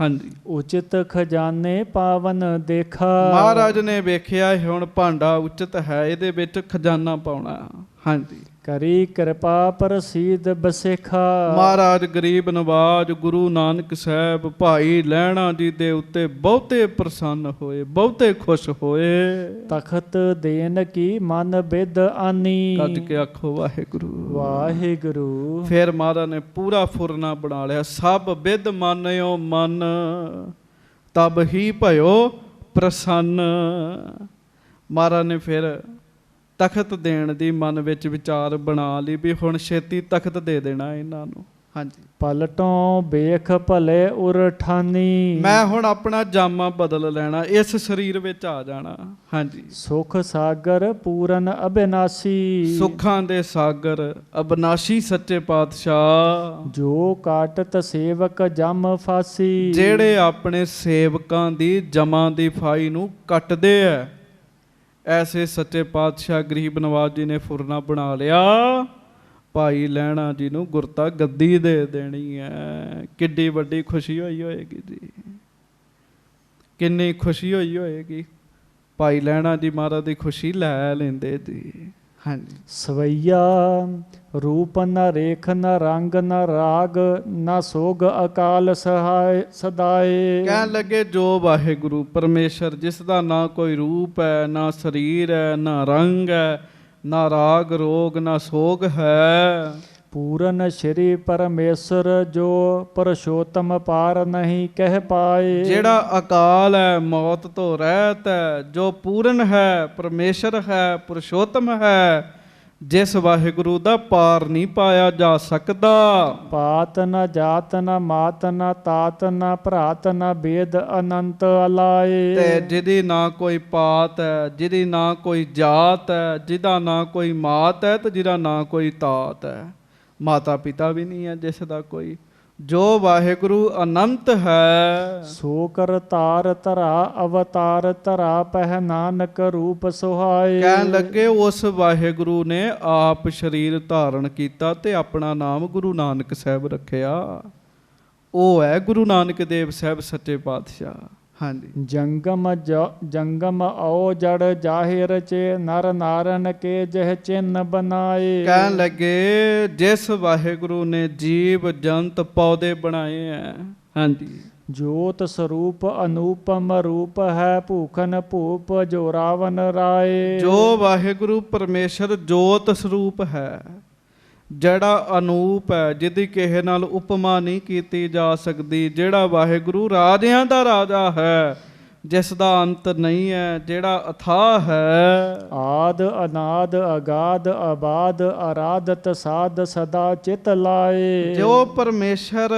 ਹਾਂਜੀ। ਉਚਿਤ ਖਜ਼ਾਨੇ ਪਾਵਨ ਦੇਖਾ। ਮਹਾਰਾਜ ਨੇ ਵੇਖਿਆ ਹੁਣ ਭਾਂਡਾ ਉਚਿਤ ਹੈ, ਇਹਦੇ ਵਿੱਚ ਖਜ਼ਾਨਾ ਪਾਉਣਾ। ਹਾਂਜੀ। ਕਰੀ ਕਿਰਪਾ ਪ੍ਰਸੀਦ ਬਸੇਖਾ। ਮਹਾਰਾਜ ਗਰੀਬ ਨਵਾਜ ਗੁਰੂ ਨਾਨਕ ਸਾਹਿਬ ਭਾਈ ਲਹਿਣਾ ਜੀ ਦੇ ਉੱਤੇ ਬਹੁਤੇ ਪ੍ਰਸੰਨ ਹੋਏ, ਬਹੁਤੇ ਖੁਸ਼ ਹੋਏ। ਤਖਤ ਦੇਨ ਕੀ ਮਨ ਬਿਦ ਆਨੀ। ਕੱਜ ਕੇ ਆਖੋ ਵਾਹਿਗੁਰੂ ਵਾਹਿਗੁਰੂ। ਫਿਰ ਮਹਾਰਾਜ ਨੇ ਪੂਰਾ ਫੁਰਨਾ ਬਣਾ ਲਿਆ। ਸਭ ਬਿਦ ਮਾਨਿਓ ਮਨ, ਤਬ ਹੀ ਭਇਓ ਪ੍ਰਸੰਨ। ਮਹਾਰਾਜ ਨੇ ਫਿਰ ਤਖਤ ਦੇਣ ਦੀ ਮਨ ਵਿੱਚ ਵਿਚਾਰ ਬਣਾ ਲਈ ਵੀ ਹੁਣ ਛੇਤੀ ਤਖਤ ਦੇ ਦੇਣਾ ਇਹਨਾਂ ਨੂੰ। ਹਾਂਜੀ। ਪਲਟੋਂ ਵੇਖ ਭਲੇ ਉਰ ਠਾਨੀ। ਮੈਂ ਹੁਣ ਆਪਣਾ ਜਾਮਾ ਬਦਲ ਲੈਣਾ, ਇਸ ਸਰੀਰ ਵਿੱਚ ਆ ਜਾਣਾ। ਹਾਂਜੀ। ਸੁਖ ਸਾਗਰ ਪੂਰਨ ਅਬਿਨਾਸੀ। ਸੁੱਖਾਂ ਦੇ ਸਾਗਰ ਅਬਨਾਸ਼ੀ ਸੱਚੇ ਪਾਤਸ਼ਾਹ, ਜੋ ਕਾਟਤ ਸੇਵਕ ਜਮ ਫਾਸੀ। ਜਿਹੜੇ ਆਪਣੇ ਸੇਵਕਾਂ ਦੀ ਜਮਾਂ ਦੀ ਫਾਈ ਨੂੰ ਕੱਟਦੇ ਐ, ਐਸੇ ਸੱਚੇ ਪਾਤਸ਼ਾਹ ਗਰੀਬ ਨਵਾਜ ਜੀ ਨੇ ਫੁਰਨਾ ਬਣਾ ਲਿਆ, ਭਾਈ ਲਹਿਣਾ ਜੀ ਨੂੰ ਗੁਰਤਾ ਗੱਦੀ ਦੇ ਦੇਣੀ ਹੈ। ਕਿੱਡੀ ਵੱਡੀ ਖੁਸ਼ੀ ਹੋਈ ਹੋਏਗੀ ਜੀ, ਕਿੰਨੀ ਖੁਸ਼ੀ ਹੋਈ ਹੋਏਗੀ। ਭਾਈ ਲਹਿਣਾ ਜੀ ਮਹਾਰਾਜ ਦੀ ਖੁਸ਼ੀ ਲੈ ਲੈਂਦੇ ਜੀ। ਹਾਂਜੀ। ਸਵਈਆ ਰੂਪ ਨ ਰੇਖ ਨ ਰੰਗ ਨ ਰਾਗ ਨ ਸੋਗ ਅਕਾਲ ਸਹਾਇ ਸਦਾਏ। ਕਹਿਣ ਲੱਗੇ ਜੋ ਵਾਹਿਗੁਰੂ ਪਰਮੇਸ਼ਰ, ਜਿਸ ਦਾ ਨਾ ਕੋਈ ਰੂਪ ਹੈ, ਨਾ ਸਰੀਰ ਹੈ, ਨਾ ਰੰਗ ਹੈ, ਨਾ ਰਾਗ ਰੋਗ, ਨਾ ਸੋਗ ਹੈ। ਪੂਰਨ ਸ਼੍ਰੀ ਪਰਮੇਸ਼ਰ ਜੋ ਪੁਰਸ਼ੋਤਮ ਪਾਰ ਨਹੀਂ ਕਹਿ ਪਾਏ। ਜਿਹੜਾ ਅਕਾਲ ਹੈ, ਮੌਤ ਤੋਂ ਰਹਿਤ ਹੈ, ਜੋ ਪੂਰਨ ਹੈ, ਪਰਮੇਸ਼ਰ ਹੈ, ਪੁਰਸ਼ੋਤਮ ਹੈ, ਜਿਸ ਵਾਹਿਗੁਰੂ ਦਾ ਪਾਰ ਨਹੀਂ ਪਾਇਆ ਜਾ ਸਕਦਾ। ਪਾਤ ਨ ਜਾਤ ਨ ਮਾਤ ਨ ਤਾਤ ਨ ਭਰਾਤ ਨ ਬੇਦ ਅਨੰਤ ਅਲਾਏ। ਤੇ ਜਿਹਦੀ ਨਾ ਕੋਈ ਪਾਤ ਹੈ, ਜਿਹਦੀ ਨਾ ਕੋਈ ਜਾਤ ਹੈ, ਜਿਹਦਾ ਨਾ ਕੋਈ ਮਾਤ ਹੈ, ਤੇ ਜਿਹਦਾ ਨਾ ਕੋਈ ਤਾਤ ਹੈ, ਮਾਤਾ ਪਿਤਾ ਵੀ ਨਹੀਂ ਹੈ ਜਿਸ ਦਾ ਕੋਈ। ਜੋ ਵਾਹਿਗੁਰੂ ਅਨੰਤ ਹੈ, ਸੋ ਕਰਤਾਰ ਧਰਾ ਅਵਤਾਰ ਧਰਾ ਪਹਿ ਨਾਨਕ ਰੂਪ ਸੁਹਾਏ। ਕਹਿਣ ਲੱਗੇ ਉਸ ਵਾਹਿਗੁਰੂ ਨੇ ਆਪ ਸਰੀਰ ਧਾਰਨ ਕੀਤਾ ਤੇ ਆਪਣਾ ਨਾਮ ਗੁਰੂ ਨਾਨਕ ਸਾਹਿਬ ਰੱਖਿਆ। ਉਹ ਹੈ ਗੁਰੂ ਨਾਨਕ ਦੇਵ ਸਾਹਿਬ ਸੱਚੇ ਪਾਤਸ਼ਾਹ। ਹਾਂਜੀ। ਜੰਗਮ ਆਓ ਜੜ ਜਾਹਿਰ ਚੇ ਨਰ ਨਾਰਨ ਕੇ ਜਹ ਚਿੰਨ ਬਨਾਏ। ਕਹਿਣ ਲੱਗੇ ਜਿਸ ਵਾਹਿਗੁਰੂ ਨੇ ਜੀਵ ਜੰਤ ਪੌਦੇ ਬਣਾਏ ਹੈ। ਹਾਂਜੀ। ਜੋਤ ਸਰੂਪ ਅਨੂਪਮ ਰੂਪ ਹੈ ਭੂਖਨ ਭੂਪ ਜੋ ਰਾਵਨ ਰਾਏ। ਜੋ ਵਾਹਿਗੁਰੂ ਪਰਮੇਸ਼ਰ ਜੋਤ ਸਰੂਪ ਹੈ, ਜਿਹੜਾ ਅਨੂਪ ਹੈ, ਜਿਹਦੀ ਕਿਸੇ ਨਾਲ ਉਪਮਾ ਨਹੀਂ ਕੀਤੀ ਜਾ ਸਕਦੀ, ਜਿਹੜਾ ਵਾਹਿਗੁਰੂ ਰਾਜਿਆਂ ਦਾ ਰਾਜਾ ਹੈ, ਜਿਸ ਦਾ ਅੰਤ ਨਹੀਂ ਹੈ, ਜਿਹੜਾ ਅਥਾਹ ਹੈ। ਆਦ ਅਨਾਦ ਅਗਾਧ ਆਬਾਦ ਆਰਾਧਤ ਸਾਧ ਸਦਾ ਚਿਤ ਲਾਏ। ਜੋ ਪਰਮੇਸ਼ਰ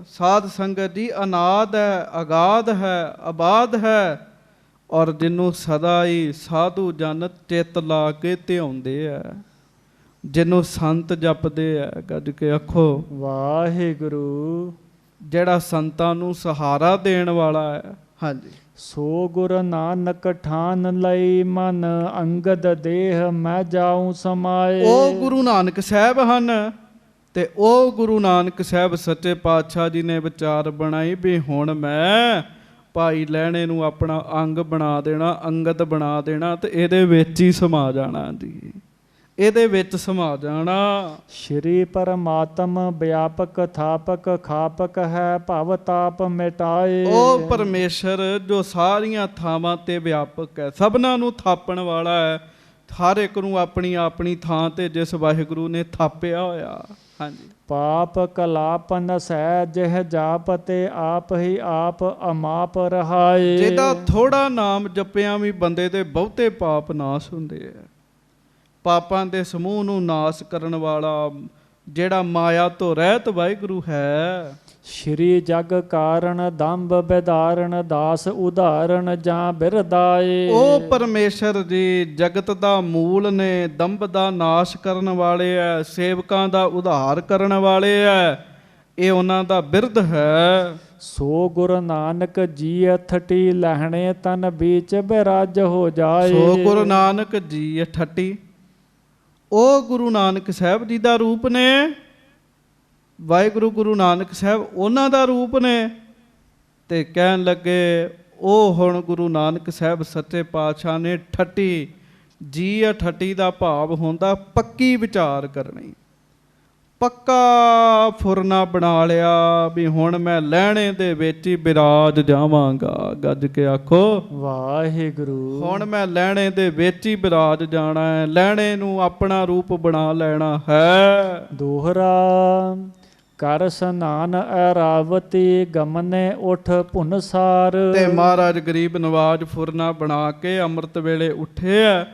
ਸਾਧ ਸੰਗਤ ਜੀ ਅਨਾਦ ਹੈ, ਅਗਾਧ ਹੈ, ਆਬਾਦ ਹੈ, ਔਰ ਜਿਹਨੂੰ ਸਦਾ ਹੀ ਸਾਧੂ ਜਨ ਚਿੱਤ ਲਾ ਕੇ ਧਿਆਉਂਦੇ ਆ, ਜਿਹਨੂੰ ਸੰਤ ਜਪਦੇ ਆ। ਗੱਜ ਕੇ ਆਖੋ ਵਾਹਿਗੁਰੂ। ਜਿਹੜਾ ਸੰਤਾਂ ਨੂੰ ਸਹਾਰਾ ਦੇਣ ਵਾਲਾ ਹੈ। ਹਾਂਜੀ। ਸੋ ਗੁਰ ਨਾਨਕ ਠਾਨ ਲਈ ਮਨ ਅੰਗਦ ਦੇਹ ਮੈਂ ਜਾਉ ਸਮਾਏ। ਉਹ ਗੁਰੂ ਨਾਨਕ ਸਾਹਿਬ ਹਨ, ਤੇ ਉਹ ਗੁਰੂ ਨਾਨਕ ਸਾਹਿਬ ਸੱਚੇ ਪਾਤਸ਼ਾਹ ਜੀ ਨੇ ਵਿਚਾਰ ਬਣਾਈ ਵੀ ਹੁਣ ਮੈਂ ਭਾਈ ਲਹਿਣੇ ਨੂੰ ਆਪਣਾ ਅੰਗ ਬਣਾ ਦੇਣਾ, ਅੰਗਦ ਬਣਾ ਦੇਣਾ, ਤੇ ਇਹਦੇ ਵਿੱਚ ਹੀ ਸਮਾ ਜਾਣਾ ਜੀ, ਇਹਦੇ ਵਿੱਚ ਸਮਾ ਜਾਣਾ। ਸ਼੍ਰੀ ਪਰਮਾਤਮ ਵਿਆਪਕ ਥਾਪਕ ਖਾਪਕ ਹੈ ਭਵ ਤਾਪ ਮਿਟਾਏ। ਉਹ ਪਰਮੇਸ਼ਰ ਜੋ ਸਾਰੀਆਂ ਥਾਵਾਂ ਤੇ ਵਿਆਪਕ ਹੈ, ਸਭਨਾਂ ਨੂੰ ਥਾਪਣ ਵਾਲਾ ਹੈ, ਹਰ ਇੱਕ ਨੂੰ ਆਪਣੀ ਆਪਣੀ ਥਾਂ ਤੇ ਜਿਸ ਵਾਹਿਗੁਰੂ ਨੇ ਥਾਪਿਆ ਹੋਇਆ। ਹਾਂਜੀ। ਪਾਪ ਕਲਾਪ ਨਸੈ ਜਿਹ ਜਾਪ ਤੇ ਆਪ ਹੀ ਆਪ ਅਮਾਪ ਰਹਾਏ। ਜਿਹਦਾ ਥੋੜਾ ਨਾਮ ਜਪਿਆ ਵੀ ਬੰਦੇ ਦੇ ਬਹੁਤੇ ਪਾਪ ਨਾਸ਼ ਹੁੰਦੇ ਆ। ਪਾਪਾਂ ਦੇ ਸਮੂਹ ਨੂੰ ਨਾਸ਼ ਕਰਨ ਵਾਲਾ ਜਿਹੜਾ ਮਾਇਆ ਤੋਂ ਰਹਿਤ ਵਾਹਿਗੁਰੂ ਹੈ। ਸ਼੍ਰੀ ਜਗ ਕਾਰਨ ਦੰਭ ਬਿਦਾਰਨ ਦਾਸ ਉਦਾਹਰਣ ਜਾਂ ਬਿਰਦਾਏ। ਉਹ ਪਰਮੇਸ਼ਰ ਜੀ ਜਗਤ ਦਾ ਮੂਲ ਨੇ, ਦੰਭ ਦਾ ਨਾਸ਼ ਕਰਨ ਵਾਲੇ ਐ, ਸੇਵਕਾਂ ਦਾ ਉਧਾਰ ਕਰਨ ਵਾਲੇ ਐ, ਇਹ ਉਹਨਾਂ ਦਾ ਬਿਰਧ ਹੈ। ਸੋ ਗੁਰੂ ਨਾਨਕ ਜੀ ਅਥਟੀ ਲਹਿਣੇ ਤਨ ਵਿੱਚ ਬਿਰਾਜ ਹੋ ਜਾਏ। ਸੋ ਗੁਰੂ ਨਾਨਕ ਜੀ ਅਠੱਟੀ, ਉਹ ਗੁਰੂ ਨਾਨਕ ਸਾਹਿਬ ਜੀ ਦਾ ਰੂਪ ਨੇ। ਵਾਹਿਗੁਰੂ ਗੁਰੂ ਨਾਨਕ ਸਾਹਿਬ ਉਹਨਾਂ ਦਾ ਰੂਪ ਨੇ। ਤੇ ਕਹਿਣ ਲੱਗੇ ਉਹ ਹੁਣ ਗੁਰੂ ਨਾਨਕ ਸਾਹਿਬ ਸੱਚੇ ਪਾਤਸ਼ਾਹ ਨੇ ਠੱਟੀ ਜੀ ਅਠੱਟੀ ਦਾ ਭਾਵ ਹੁੰਦਾ ਪੱਕੀ ਵਿਚਾਰ ਕਰਨੀ, ਪੱਕਾ ਫੁਰਨਾ ਬਣਾ ਲਿਆ ਵੀ ਹੁਣ ਮੈਂ ਲਹਿਣੇ ਦੇ ਵਿੱਚ ਹੀ ਬਿਰਾਜ ਜਾਵਾਂਗਾ। ਗੱਜ ਕੇ ਆਖੋ ਵਾਹਿਗੁਰੂ। ਹੁਣ ਮੈਂ ਲਹਿਣੇ ਦੇ ਵਿੱਚ ਹੀ ਬਿਰਾਜ ਜਾਣਾ ਹੈ, ਲਹਿਣੇ ਨੂੰ ਆਪਣਾ ਰੂਪ ਬਣਾ ਲੈਣਾ ਹੈ। ਦੋਹਰਾ ਕਰ ਸਨਾਨ ਐਰਾਵਤੀ ਗਮਨੇ ਉਠ ਭੁਨਸਾਰ। ਤੇ ਮਹਾਰਾਜ ਗਰੀਬ ਨਵਾਜ ਫੁਰਨਾ ਬਣਾ ਕੇ ਅੰਮ੍ਰਿਤ ਵੇਲੇ ਉੱਠੇ ਆ,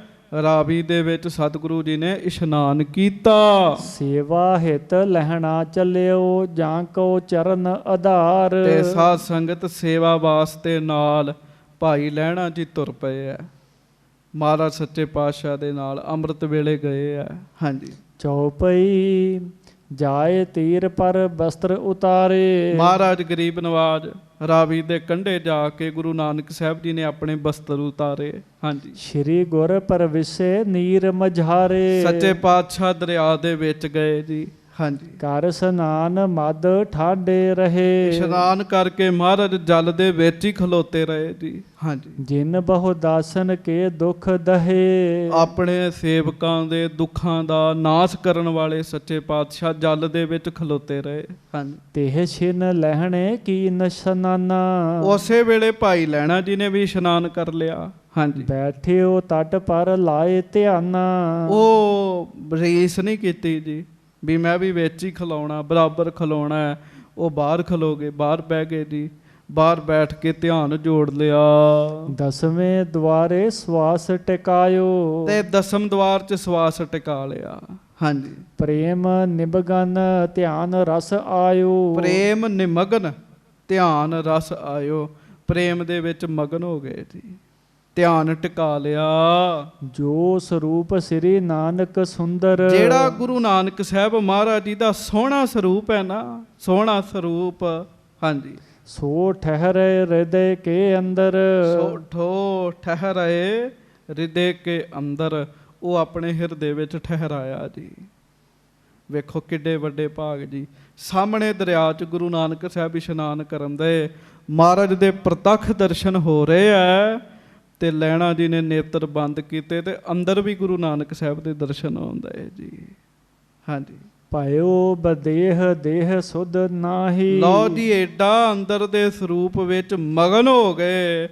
ਰਾਵੀ ਦੇ ਵਿੱਚ ਸਤਿਗੁਰੂ ਜੀ ਨੇ ਇਸ਼ਨਾਨ ਕੀਤਾ। ਸੇਵਾ ਹਿਤ ਲਹਿਣਾ ਚੱਲਿਓ ਜਾਂ ਕੋ ਚਰਨ ਆਧਾਰ। ਤੇ ਸਾਧ ਸੰਗਤ ਸੇਵਾ ਵਾਸਤੇ ਨਾਲ ਭਾਈ ਲਹਿਣਾ ਜੀ ਤੁਰ ਪਏ ਆ, ਮਹਾਰਾਜ ਸੱਚੇ ਪਾਤਸ਼ਾਹ ਦੇ ਨਾਲ ਅੰਮ੍ਰਿਤ ਵੇਲੇ ਗਏ ਆ। ਹਾਂਜੀ। ਚੌਪਈ ਜਾਏ ਤੀਰ ਪਰ ਬਸਤਰ ਉਤਾਰੇ। ਮਹਾਰਾਜ ਗਰੀਬ ਨਵਾਜ ਰਾਵੀ ਦੇ ਕੰਢੇ ਜਾ ਕੇ ਗੁਰੂ ਨਾਨਕ ਸਾਹਿਬ ਜੀ ਨੇ ਆਪਣੇ ਬਸਤਰ ਉਤਾਰੇ। ਹਾਂਜੀ। ਸ਼੍ਰੀ ਗੁਰ ਪਰਵਿਸੇ ਨੀਰ ਮਝਾਰੇ। ਸੱਚੇ ਪਾਤਸ਼ਾਹ ਦਰਿਆ ਦੇ ਵਿੱਚ ਗਏ ਜੀ। ਹਾਂਜੀ। ਕਰ ਇਸ਼ਨਾਨ ਮਦ ਠਾਡੇ ਰਹੇ। ਇਸ਼ਨਾਨ ਕਰਕੇ ਮਹਾਰਾਜ ਜਲ ਦੇ ਵਿੱਚ ਹੀ ਖਲੋਤੇ ਰਹੇ ਜੀ। ਹਾਂਜੀ। ਜਿਨ ਬਹੁ ਦਾਸਨ ਕੇ ਦੁਖ ਦਹੇ। ਆਪਣੇ ਸੇਵਕਾਂ ਦੇ ਦੁੱਖਾਂ ਦਾ ਨਾਸ਼ ਕਰਨ ਵਾਲੇ ਸੱਚੇ ਪਾਤਸ਼ਾਹ ਜਲ ਦੇ ਵਿੱਚ ਖਲੋਤੇ ਰਹੇ। ਹਾਂਜੀ। ਤੇਹ ਛਿਨ ਲਹਿਣੇ ਕੀ ਨਸ਼ਨਾਨਾ। ਉਸੇ ਵੇਲੇ ਭਾਈ ਲਹਿਣਾ ਜੀ ਨੇ ਵੀ ਇਸ਼ਨਾਨ ਕਰ ਲਿਆ। ਹਾਂਜੀ। ਬੈਠਿਓ ਤਟ ਪਰ ਲਾਏ ਧਿਆਨਾ। ਉਹ ਰੀਸ ਨਹੀਂ ਕੀਤੀ ਜੀ ਵੀ ਮੈਂ ਵੀ ਵਿੱਚ ਹੀ ਖਲੋਣਾ, ਬਰਾਬਰ ਖਲੋਣਾ ਹੈ। ਉਹ ਬਾਹਰ ਖਲੋ ਗਏ, ਬਾਹਰ ਬਹਿ ਗਏ ਜੀ। ਬਾਹਰ ਬੈਠ ਕੇ ਧਿਆਨ ਜੋੜ ਲਿਆ। ਦਸਵੇਂ ਦੁਆਰੇ ਸਵਾਸ ਟਿਕਾਇਓ। ਤੇ ਦਸਮ ਦਵਾਰ 'ਚ ਸਵਾਸ ਟਿਕਾ ਲਿਆ। ਹਾਂਜੀ। ਪ੍ਰੇਮ ਨਿਮਗਨ ਧਿਆਨ ਰਸ ਆਇਓ। ਪ੍ਰੇਮ ਨਿਮਗਨ ਧਿਆਨ ਰਸ ਆਇਓ। ਪ੍ਰੇਮ ਦੇ ਵਿੱਚ ਮਗਨ ਹੋ ਗਏ ਜੀ, ਧਿਆਨ ਟਿਕਾ ਲਿਆ। ਜੋ ਸਰੂਪ ਸ੍ਰੀ ਨਾਨਕ ਸੁੰਦਰ। ਜਿਹੜਾ ਗੁਰੂ ਨਾਨਕ ਸਾਹਿਬ ਮਹਾਰਾਜ ਜੀ ਦਾ ਸੋਹਣਾ ਸਰੂਪ ਹੈ ਨਾ, ਸੋਹਣਾ ਸਰੂਪ। ਹਾਂਜੀ। ਸੋ ਠਹਿਰੇ ਹਿਰਦੇ ਕੇ ਅੰਦਰ। ਸੋ ਠੋ ਠਹਿਰਾਏ ਹਿਰਦੇ ਕੇ ਅੰਦਰ। ਉਹ ਆਪਣੇ ਹਿਰਦੇ ਵਿੱਚ ਠਹਿਰਾਇਆ ਜੀ। ਵੇਖੋ ਕਿੱਡੇ ਵੱਡੇ ਭਾਗ ਜੀ। ਸਾਹਮਣੇ ਦਰਿਆ 'ਚ ਗੁਰੂ ਨਾਨਕ ਸਾਹਿਬ ਇਸ਼ਨਾਨ ਕਰਨ ਦੇ, ਮਹਾਰਾਜ ਦੇ ਪ੍ਰਤੱਖ ਦਰਸ਼ਨ ਹੋ ਰਹੇ ਆ। ਤੇ ਲਹਿਣਾ ਜੀ ਨੇ ਨੇਤਰ ਬੰਦ ਕੀਤੇ ਤੇ ਅੰਦਰ ਵੀ ਗੁਰੂ ਨਾਨਕ ਸਾਹਿਬ ਦੇ ਦਰਸ਼ਨ ਹੁੰਦੇ ਜੀ। ਹਾਂਜੀ। ਭਇਓ ਬਦੇਹ ਦੇਹ ਸੁਧ ਨਾਹੀ। ਲਓ ਜੀ ਏਡਾ ਅੰਦਰ ਦੇ ਸਰੂਪ ਵਿੱਚ ਮਗਨ ਹੋ ਗਏ